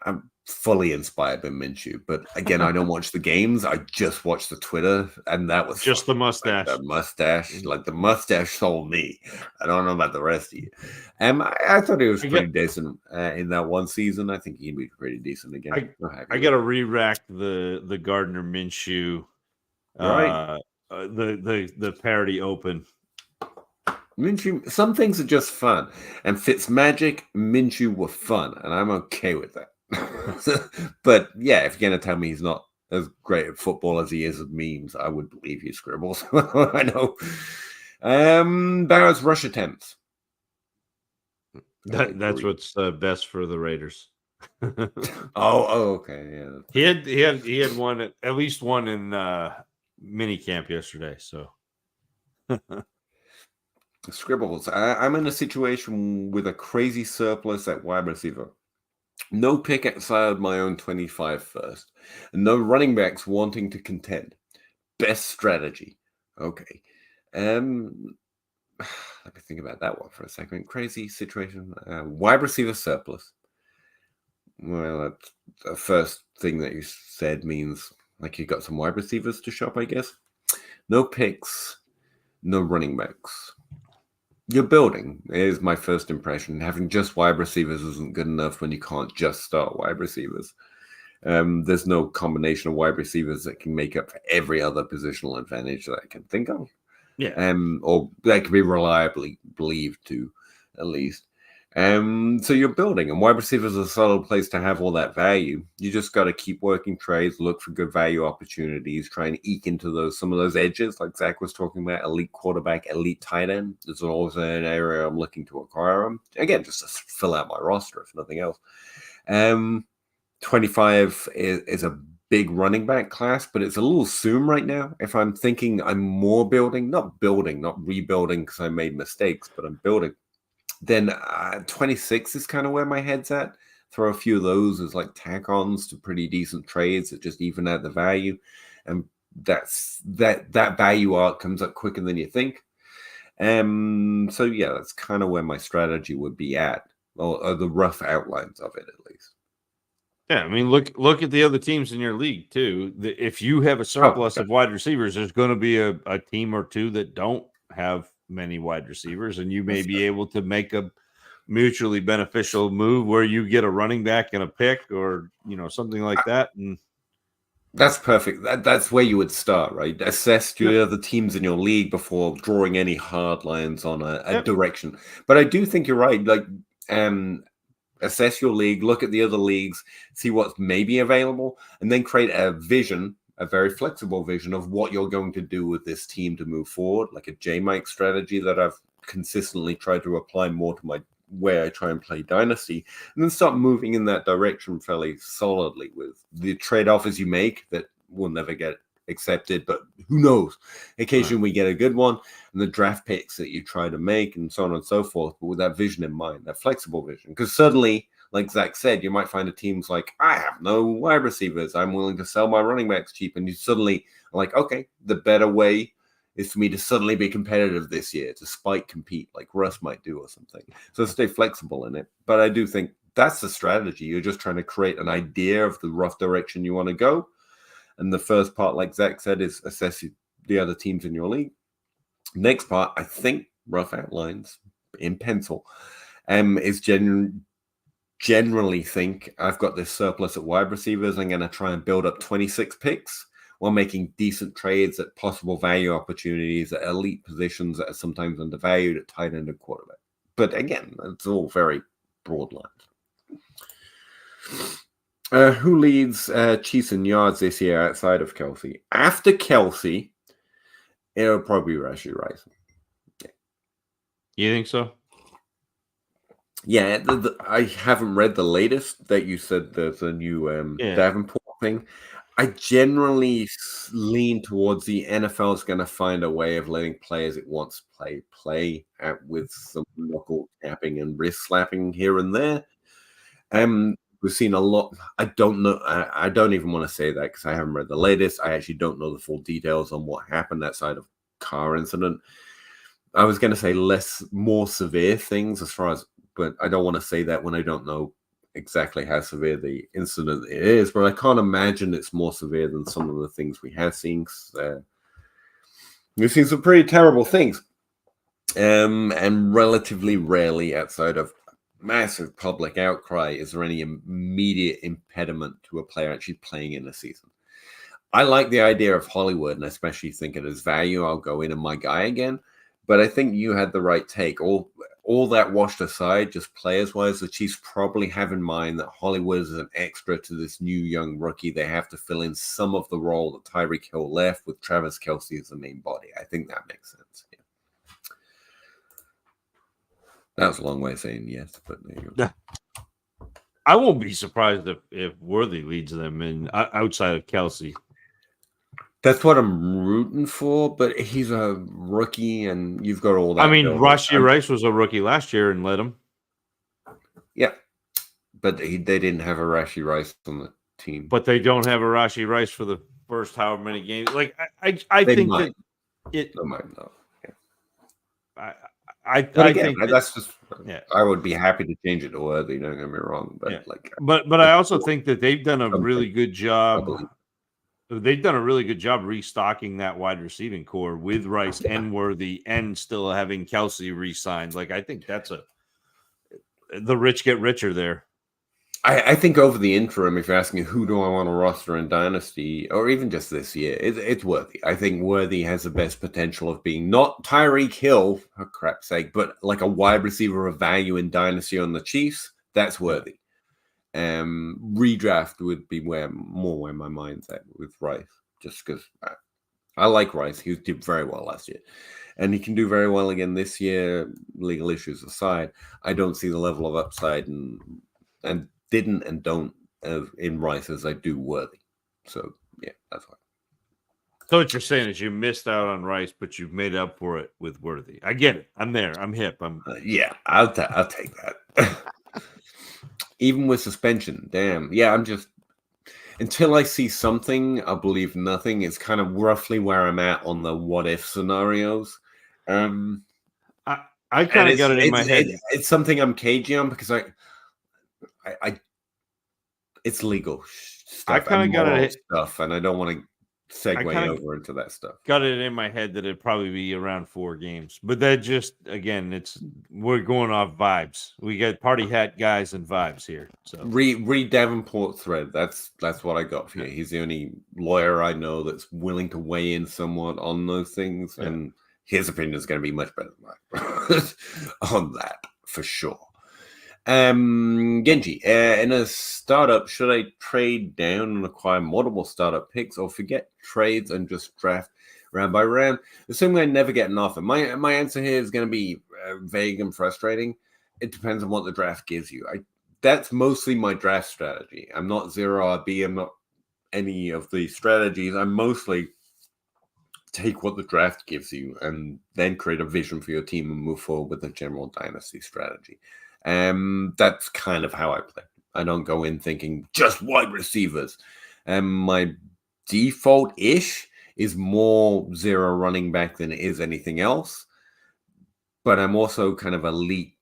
I'm fully inspired by Minshew, but again, I don't watch the games. I just watch the Twitter, and that was just the mustache. Like the mustache sold me. I don't know about the rest of you. I thought he was pretty decent in that one season. I think he'd be pretty decent again. I got to re-rack the Gardner Minshew right. the parity open. Minshew, some things are just fun, and Fitzmagic, Minshew were fun, and I'm okay with that. But yeah, if you're gonna tell me he's not as great at football as he is at memes, I would believe you, Scribbles. I know. Barrett's rush attempts. That's what's best for the Raiders. Okay. Yeah. He had one at least one in mini camp yesterday. So Scribbles. I'm in a situation with a crazy surplus at wide receiver. No pick outside my own 25 first. And no running backs wanting to contend. Best strategy. Okay. Let me think about that one for a second. Crazy situation. Wide receiver surplus. Well, that's the first thing that you said means like you got some wide receivers to shop, I guess. No picks, no running backs. You're building is my first impression. Having just wide receivers isn't good enough when you can't just start wide receivers. There's no combination of wide receivers that can make up for every other positional advantage that I can think of. Yeah. Or that can be reliably believed to, at least. So you're building, and wide receivers are a solid place to have all that value. You just got to keep working trades, look for good value opportunities, try and eke into some of those edges, like Zach was talking about, elite quarterback, elite tight end. There's always an area I'm looking to acquire them. Again, just to fill out my roster, if nothing else. 25 is a big running back class, but it's a little soon right now. If I'm thinking I'm more building, not rebuilding because I made mistakes, but I'm building. Then 26 is kind of where my head's at. Throw a few of those as like tack-ons to pretty decent trades that just even out the value. And that value arc comes up quicker than you think. So yeah, that's kind of where my strategy would be at, or the rough outlines of it at least. Yeah, I mean, look at the other teams in your league too. If you have a surplus of wide receivers, there's going to be a team or two that don't have many wide receivers, and you may be able to make a mutually beneficial move where you get a running back and a pick, or something like that. And that's perfect. That's where you would start, right? Assess your other teams in your league before drawing any hard lines on a direction. But I do think you're right. Like, assess your league, look at the other leagues, see what's maybe available, and then create a vision. A very flexible vision of what you're going to do with this team to move forward, like a J-Mike strategy that I've consistently tried to apply more to my where I try and play Dynasty, and then start moving in that direction fairly solidly with the trade-offs you make that will never get accepted, but who knows? Occasionally we get a good one, and the draft picks that you try to make, and so on and so forth, but with that vision in mind, that flexible vision, because suddenly, like Zach said, you might find a team's like, I have no wide receivers. I'm willing to sell my running backs cheap. And you suddenly are like, okay, the better way is for me to suddenly be competitive this year, to spike compete like Russ might do or something. So stay flexible in it. But I do think that's the strategy. You're just trying to create an idea of the rough direction you want to go. And the first part, like Zach said, is assess the other teams in your league. Next part, I think, rough outlines in pencil, is generally think I've got this surplus at wide receivers. I'm going to try and build up 26 picks while making decent trades at possible value opportunities at elite positions that are sometimes undervalued at tight end and quarterback. But again, it's all very broad lines. Who leads Chiefs in yards this year outside of Kelsey? After Kelsey, it'll probably be Rashee Rice. Yeah. You think so? Yeah, I haven't read the latest that you said there's a new Davenport thing. I generally lean towards the NFL is going to find a way of letting players it wants to play with some knuckle tapping and wrist slapping here and there. We've seen a lot. I don't know. I don't even want to say that because I haven't read the latest. I actually don't know the full details on what happened outside of car incident. I was going to say more severe things as far as, but I don't want to say that when I don't know exactly how severe the incident is. But I can't imagine it's more severe than some of the things we have seen. We've seen some pretty terrible things, and relatively rarely outside of massive public outcry is there any immediate impediment to a player actually playing in a season. I like the idea of Hollywood, and especially think it as value. I'll go in and my guy again. But I think you had the right take. All that washed aside, just players-wise, the Chiefs probably have in mind that Hollywood is an extra to this new young rookie. They have to fill in some of the role that Tyreek Hill left with Travis Kelce as the main body. I think that makes sense. Yeah. That was a long way of saying yes, but there you go. I won't be surprised if Worthy leads them in outside of Kelce. That's what I'm rooting for, but he's a rookie, and you've got all that. I mean, Rashee Rice was a rookie last year and led him. Yeah, but they didn't have a Rashee Rice on the team. But they don't have a Rashee Rice for the first however many games. Like I think might. that it. They might not. Yeah. I again, think that's just. Yeah. I would be happy to change it to Worthy. Don't get me wrong, but but I also think that they've done a really good job. I They've done a really good job restocking that wide receiving core with Rice and Worthy, and still having Kelce re-signed. Like I think that's the rich get richer there. I think over the interim, if you're asking who do I want to roster in Dynasty, or even just this year, it's Worthy. I think Worthy has the best potential of being not Tyreek Hill, for crap's sake, but like a wide receiver of value in Dynasty on the Chiefs. That's Worthy. Redraft would be where my mind's at with Rice, just because I like Rice. He did very well last year, and he can do very well again this year. Legal issues aside, I don't see the level of upside and didn't and don't in Rice as I do Worthy. So yeah, that's why. So what you're saying is you missed out on Rice, but you've made up for it with Worthy. I get it. I'm there. I'm hip. Yeah, I'll take that. Even with suspension, damn. Yeah, I'm just until I see something, I believe nothing. It's kind of roughly where I'm at on the what if scenarios. I kind of got it in my head. It's something I'm cagey on because I it's legal stuff. I kind of got it stuff, and I don't want to segue over into that stuff. Got it in my head that it'd probably be around 4 games, but that just again, we're going off vibes. We got party hat guys and vibes here. So read Davenport's thread. That's what I got for you. He's the only lawyer I know that's willing to weigh in somewhat on those things, and his opinion is going to be much better than mine on that for sure. Genji, in a startup, should I trade down and acquire multiple startup picks, or forget trades and just draft round by round, assuming I never get an offer? My answer here is going to be vague and frustrating. It depends on what the draft gives you. That's mostly my draft strategy. I'm not zero RB. I'm not any of the strategies. I'm mostly take what the draft gives you and then create a vision for your team and move forward with a general dynasty strategy. That's kind of how I play. I don't go in thinking just wide receivers. My default-ish is more zero running back than it is anything else. But I'm also kind of elite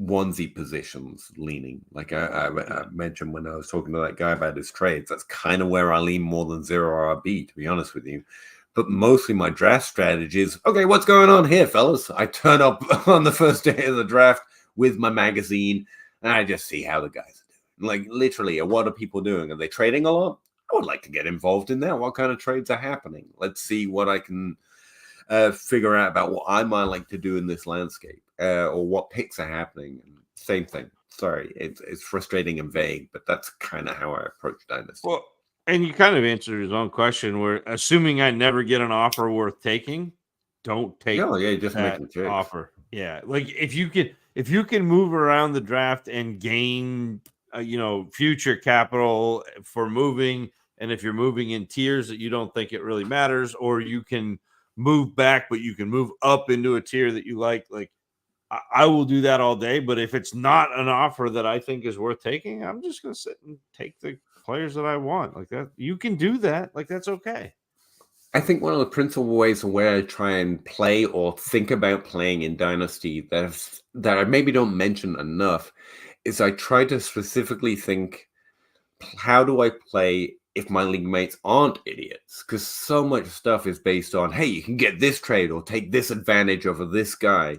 onesie positions leaning. Like I mentioned when I was talking to that guy about his trades, that's kind of where I lean more than zero RB, to be honest with you. But mostly my draft strategy is, okay, what's going on here, fellas? I turn up on the first day of the draft with my magazine, and I just see how the guys are doing. Like, literally, what are people doing? Are they trading a lot? I would like to get involved in that. What kind of trades are happening? Let's see what I can figure out about what I might like to do in this landscape, or what picks are happening. Same thing. Sorry, it's frustrating and vague, but that's kind of how I approach Dynasty. Well, and you kind of answered his own question, where assuming I never get an offer worth taking, don't take just that make the offer. Yeah, like if you can move around the draft and gain, future capital for moving, and if you're moving in tiers that you don't think it really matters, or you can move back, but you can move up into a tier that you like I will do that all day. But if it's not an offer that I think is worth taking, I'm just going to sit and take the players that I want. Like that, you can do that. Like that's okay. I think one of the principal ways of where I try and play or think about playing in Dynasty that I maybe don't mention enough is I try to specifically think, how do I play if my league mates aren't idiots? Because so much stuff is based on, hey, you can get this trade or take this advantage over this guy.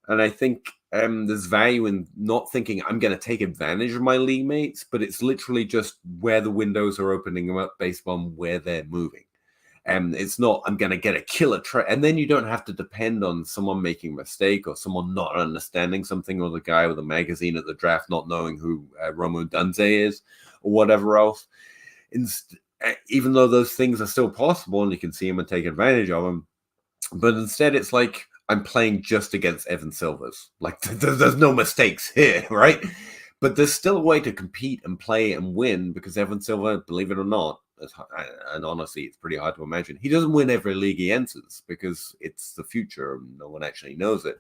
And I think there's value in not thinking I'm going to take advantage of my league mates, but it's literally just where the windows are opening them up based on where they're moving. And it's not, I'm going to get a killer trade. And then you don't have to depend on someone making a mistake or someone not understanding something, or the guy with a magazine at the draft not knowing who Romo Dunze is or whatever else. Even though those things are still possible and you can see him and take advantage of them. But instead, it's like I'm playing just against Evan Silvers. Like there's no mistakes here, right? But there's still a way to compete and play and win, because Evan Silver, believe it or not, and honestly, it's pretty hard to imagine, he doesn't win every league he enters because it's the future and no one actually knows it.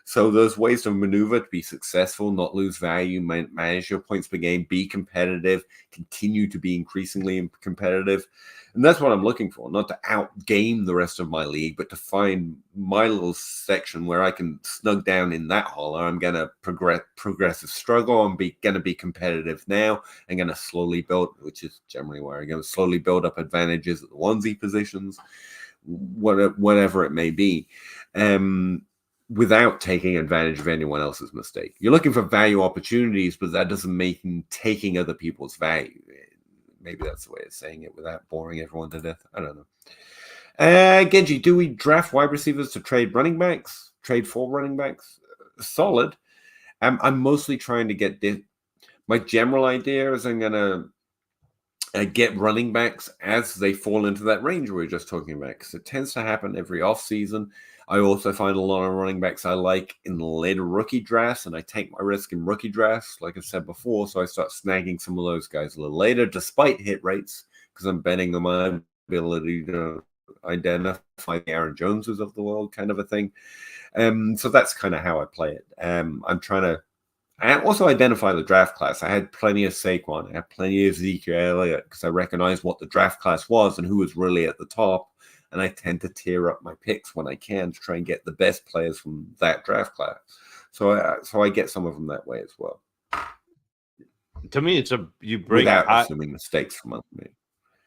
So there's ways to maneuver to be successful, not lose value, manage your points per game, be competitive, continue to be increasingly competitive. And that's what I'm looking for, not to outgame the rest of my league, but to find my little section where I can snug down in that hollow. I'm going to progressive struggle. I'm going to be competitive now. I'm going to slowly build, which is generally where I'm going to slowly build up advantages at the onesie positions, whatever it may be, without taking advantage of anyone else's mistake. You're looking for value opportunities, but that doesn't mean taking other people's value. Maybe that's the way of saying it without boring everyone to death. I don't know. Genji, do we draft wide receivers to trade running backs? Trade for running backs? Solid. I'm mostly trying to get my general idea is I'm going to get running backs as they fall into that range we were just talking about, because it tends to happen every offseason. I also find a lot of running backs I like in the later rookie drafts, and I take my risk in rookie drafts, like I said before, so I start snagging some of those guys a little later, despite hit rates, because I'm betting on my ability to identify the Aaron Joneses of the world, kind of a thing. So that's kind of how I play it. I'm trying to also identify the draft class. I had plenty of Saquon. I had plenty of Ezekiel Elliott, because I recognized what the draft class was and who was really at the top. And I tend to tier up my picks when I can to try and get the best players from that draft class. So I get some of them that way as well. To me, it's you break without assuming mistakes from me.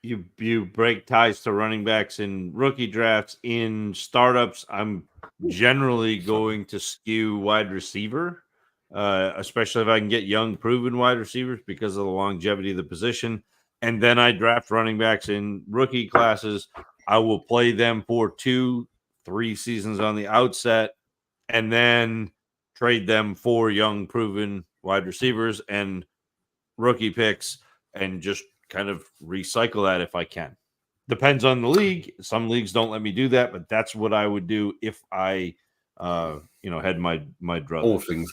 You break ties to running backs in rookie drafts. In startups, I'm generally going to skew wide receiver, especially if I can get young, proven wide receivers because of the longevity of the position. And then I draft running backs in rookie classes. I will play them for 2-3 seasons on the outset, and then trade them for young, proven wide receivers and rookie picks, and just kind of recycle that if I can. Depends on the league. Some leagues don't let me do that, but that's what I would do if I, had my druthers. All things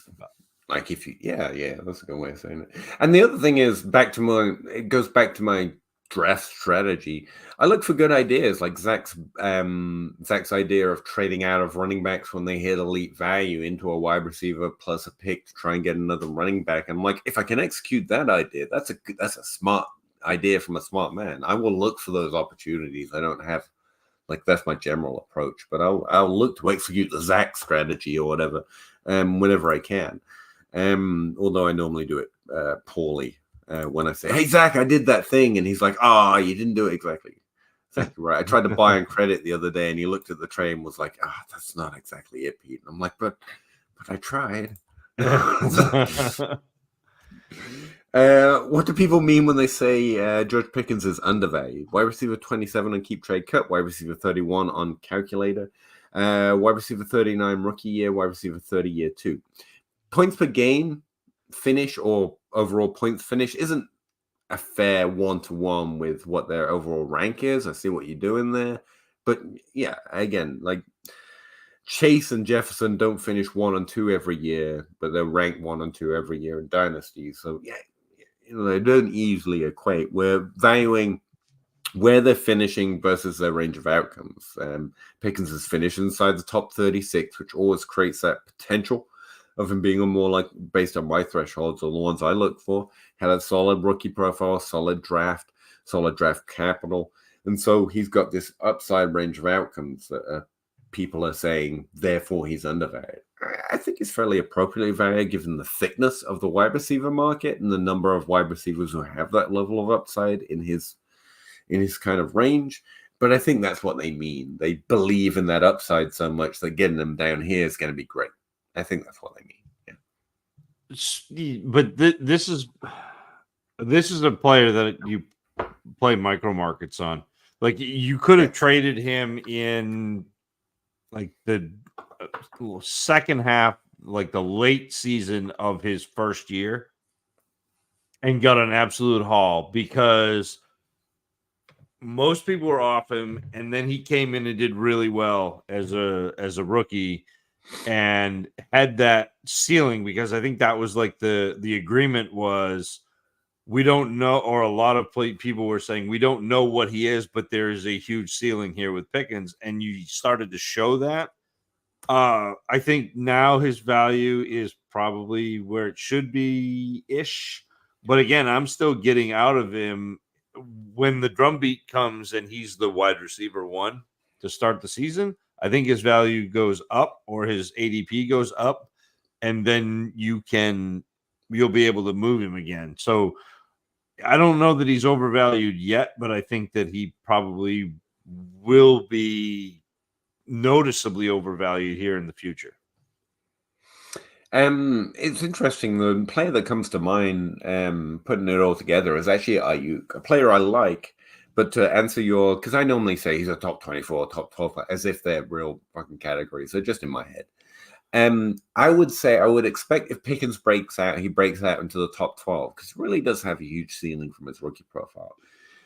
like if you, yeah, that's a good way of saying it. And the other thing is it goes back to my draft strategy. I look for good ideas, like Zach's idea of trading out of running backs when they hit elite value into a wide receiver plus a pick to try and get another running back. I'm like, if I can execute that idea, that's a smart idea from a smart man. I will look for those opportunities. I don't have, like, that's my general approach, but I'll look to execute the Zach strategy or whatever whenever I can. Although I normally do it poorly. When I say, hey, Zach, I did that thing. And he's like, you didn't do it exactly right. I tried to buy on credit the other day, and he looked at the tray and was like, that's not exactly it, Pete. And I'm like, but I tried. What do people mean when they say George Pickens is undervalued? Wide receiver 27 on Keep Trade Cut, wide receiver 31 on Calculator, wide receiver 39 rookie year, wide receiver 30 year 2. Points per game finish or overall points finish isn't a fair one-to-one with what their overall rank is. I see what you're doing there. But yeah, again, like Chase and Jefferson don't finish 1 and 2 every year, but they're ranked 1 and 2 every year in Dynasty. So yeah, they don't easily equate. We're valuing where they're finishing versus their range of outcomes. Pickens is finished inside the top 36, which always creates that potential of him being more like, based on my thresholds or the ones I look for, had a solid rookie profile, solid draft capital. And so he's got this upside range of outcomes that people are saying, therefore he's undervalued. I think it's fairly appropriately valued given the thickness of the wide receiver market and the number of wide receivers who have that level of upside in his kind of range. But I think that's what they mean. They believe in that upside so much that getting them down here is going to be great. I think that's what they mean. But this is a player that you play micro markets on. Like you could have traded him in like the second half, like the late season of his first year, and got an absolute haul because most people were off him, and then he came in and did really well as a rookie and had that ceiling, because I think that was like the agreement was, we don't know, or a lot of people were saying we don't know what he is, but there is a huge ceiling here with Pickens, and you started to show that. I think now his value is probably where it should be ish, but again, I'm still getting out of him when the drumbeat comes and he's the wide receiver one to start the season. I think his value goes up, or his ADP goes up, and then you'll be able to move him again. So I don't know that he's overvalued yet, but I think that he probably will be noticeably overvalued here in the future. It's interesting. The player that comes to mind, putting it all together, is actually Ayuk, a player I like. But to answer because I normally say he's a top 24, top 12, as if they're real fucking categories. They're just in my head. I would say I would expect if Pickens breaks out, he breaks out into the top 12, because he really does have a huge ceiling from his rookie profile.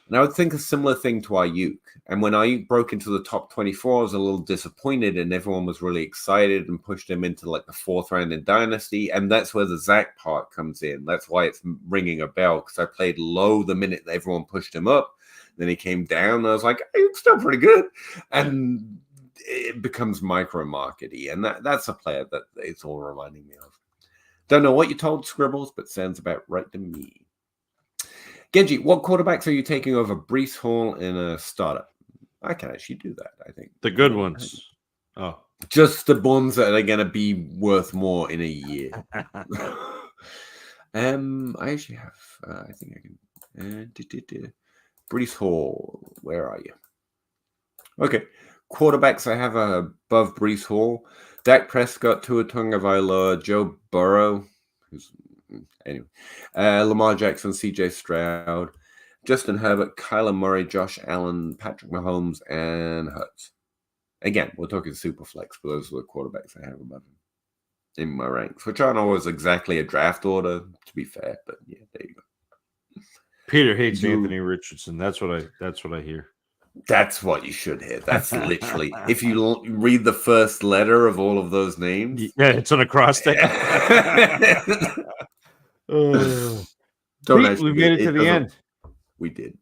And I would think a similar thing to Ayuk. And when Ayuk broke into the top 24, I was a little disappointed, and everyone was really excited and pushed him into like the 4th round in Dynasty. And that's where the Zach part comes in. That's why it's ringing a bell, because I played low the minute that everyone pushed him up. Then he came down, and I was like, hey, it's still pretty good. And it becomes micro-markety. And that's a player that it's all reminding me of. Don't know what you told Scribbles, but sounds about right to me. Genji, what quarterbacks are you taking over Breece Hall in a startup? I can actually do that, I think. The good ones. Oh. Just the ones that are going to be worth more in a year. I actually have, I think I can. Breece Hall, where are you? Okay. Quarterbacks I have above Breece Hall: Dak Prescott, Tua Tagovailoa, Joe Burrow, anyway, Lamar Jackson, CJ Stroud, Justin Herbert, Kyler Murray, Josh Allen, Patrick Mahomes, and Hurts. Again, we're talking super flex, but those are the quarterbacks I have above him in my ranks, which aren't always exactly a draft order, to be fair, but yeah, there you go. Peter hates Anthony Richardson. That's what I hear. That's what you should hear. That's literally, if you read the first letter of all of those names. Yeah, it's an acrostic. We made it to the end. We did.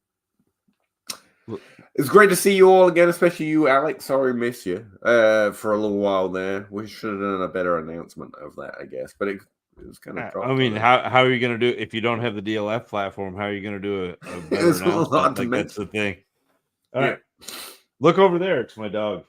It's great to see you all again, especially you, Alex. Sorry we missed you for a little while there. We should have done a better announcement of that, I guess. But it was kind of dropped. I mean, how are you going to do if you don't have the DLF platform? How are you going to do a better announcement? Like, that's the thing. All right. Look over there. It's my dog.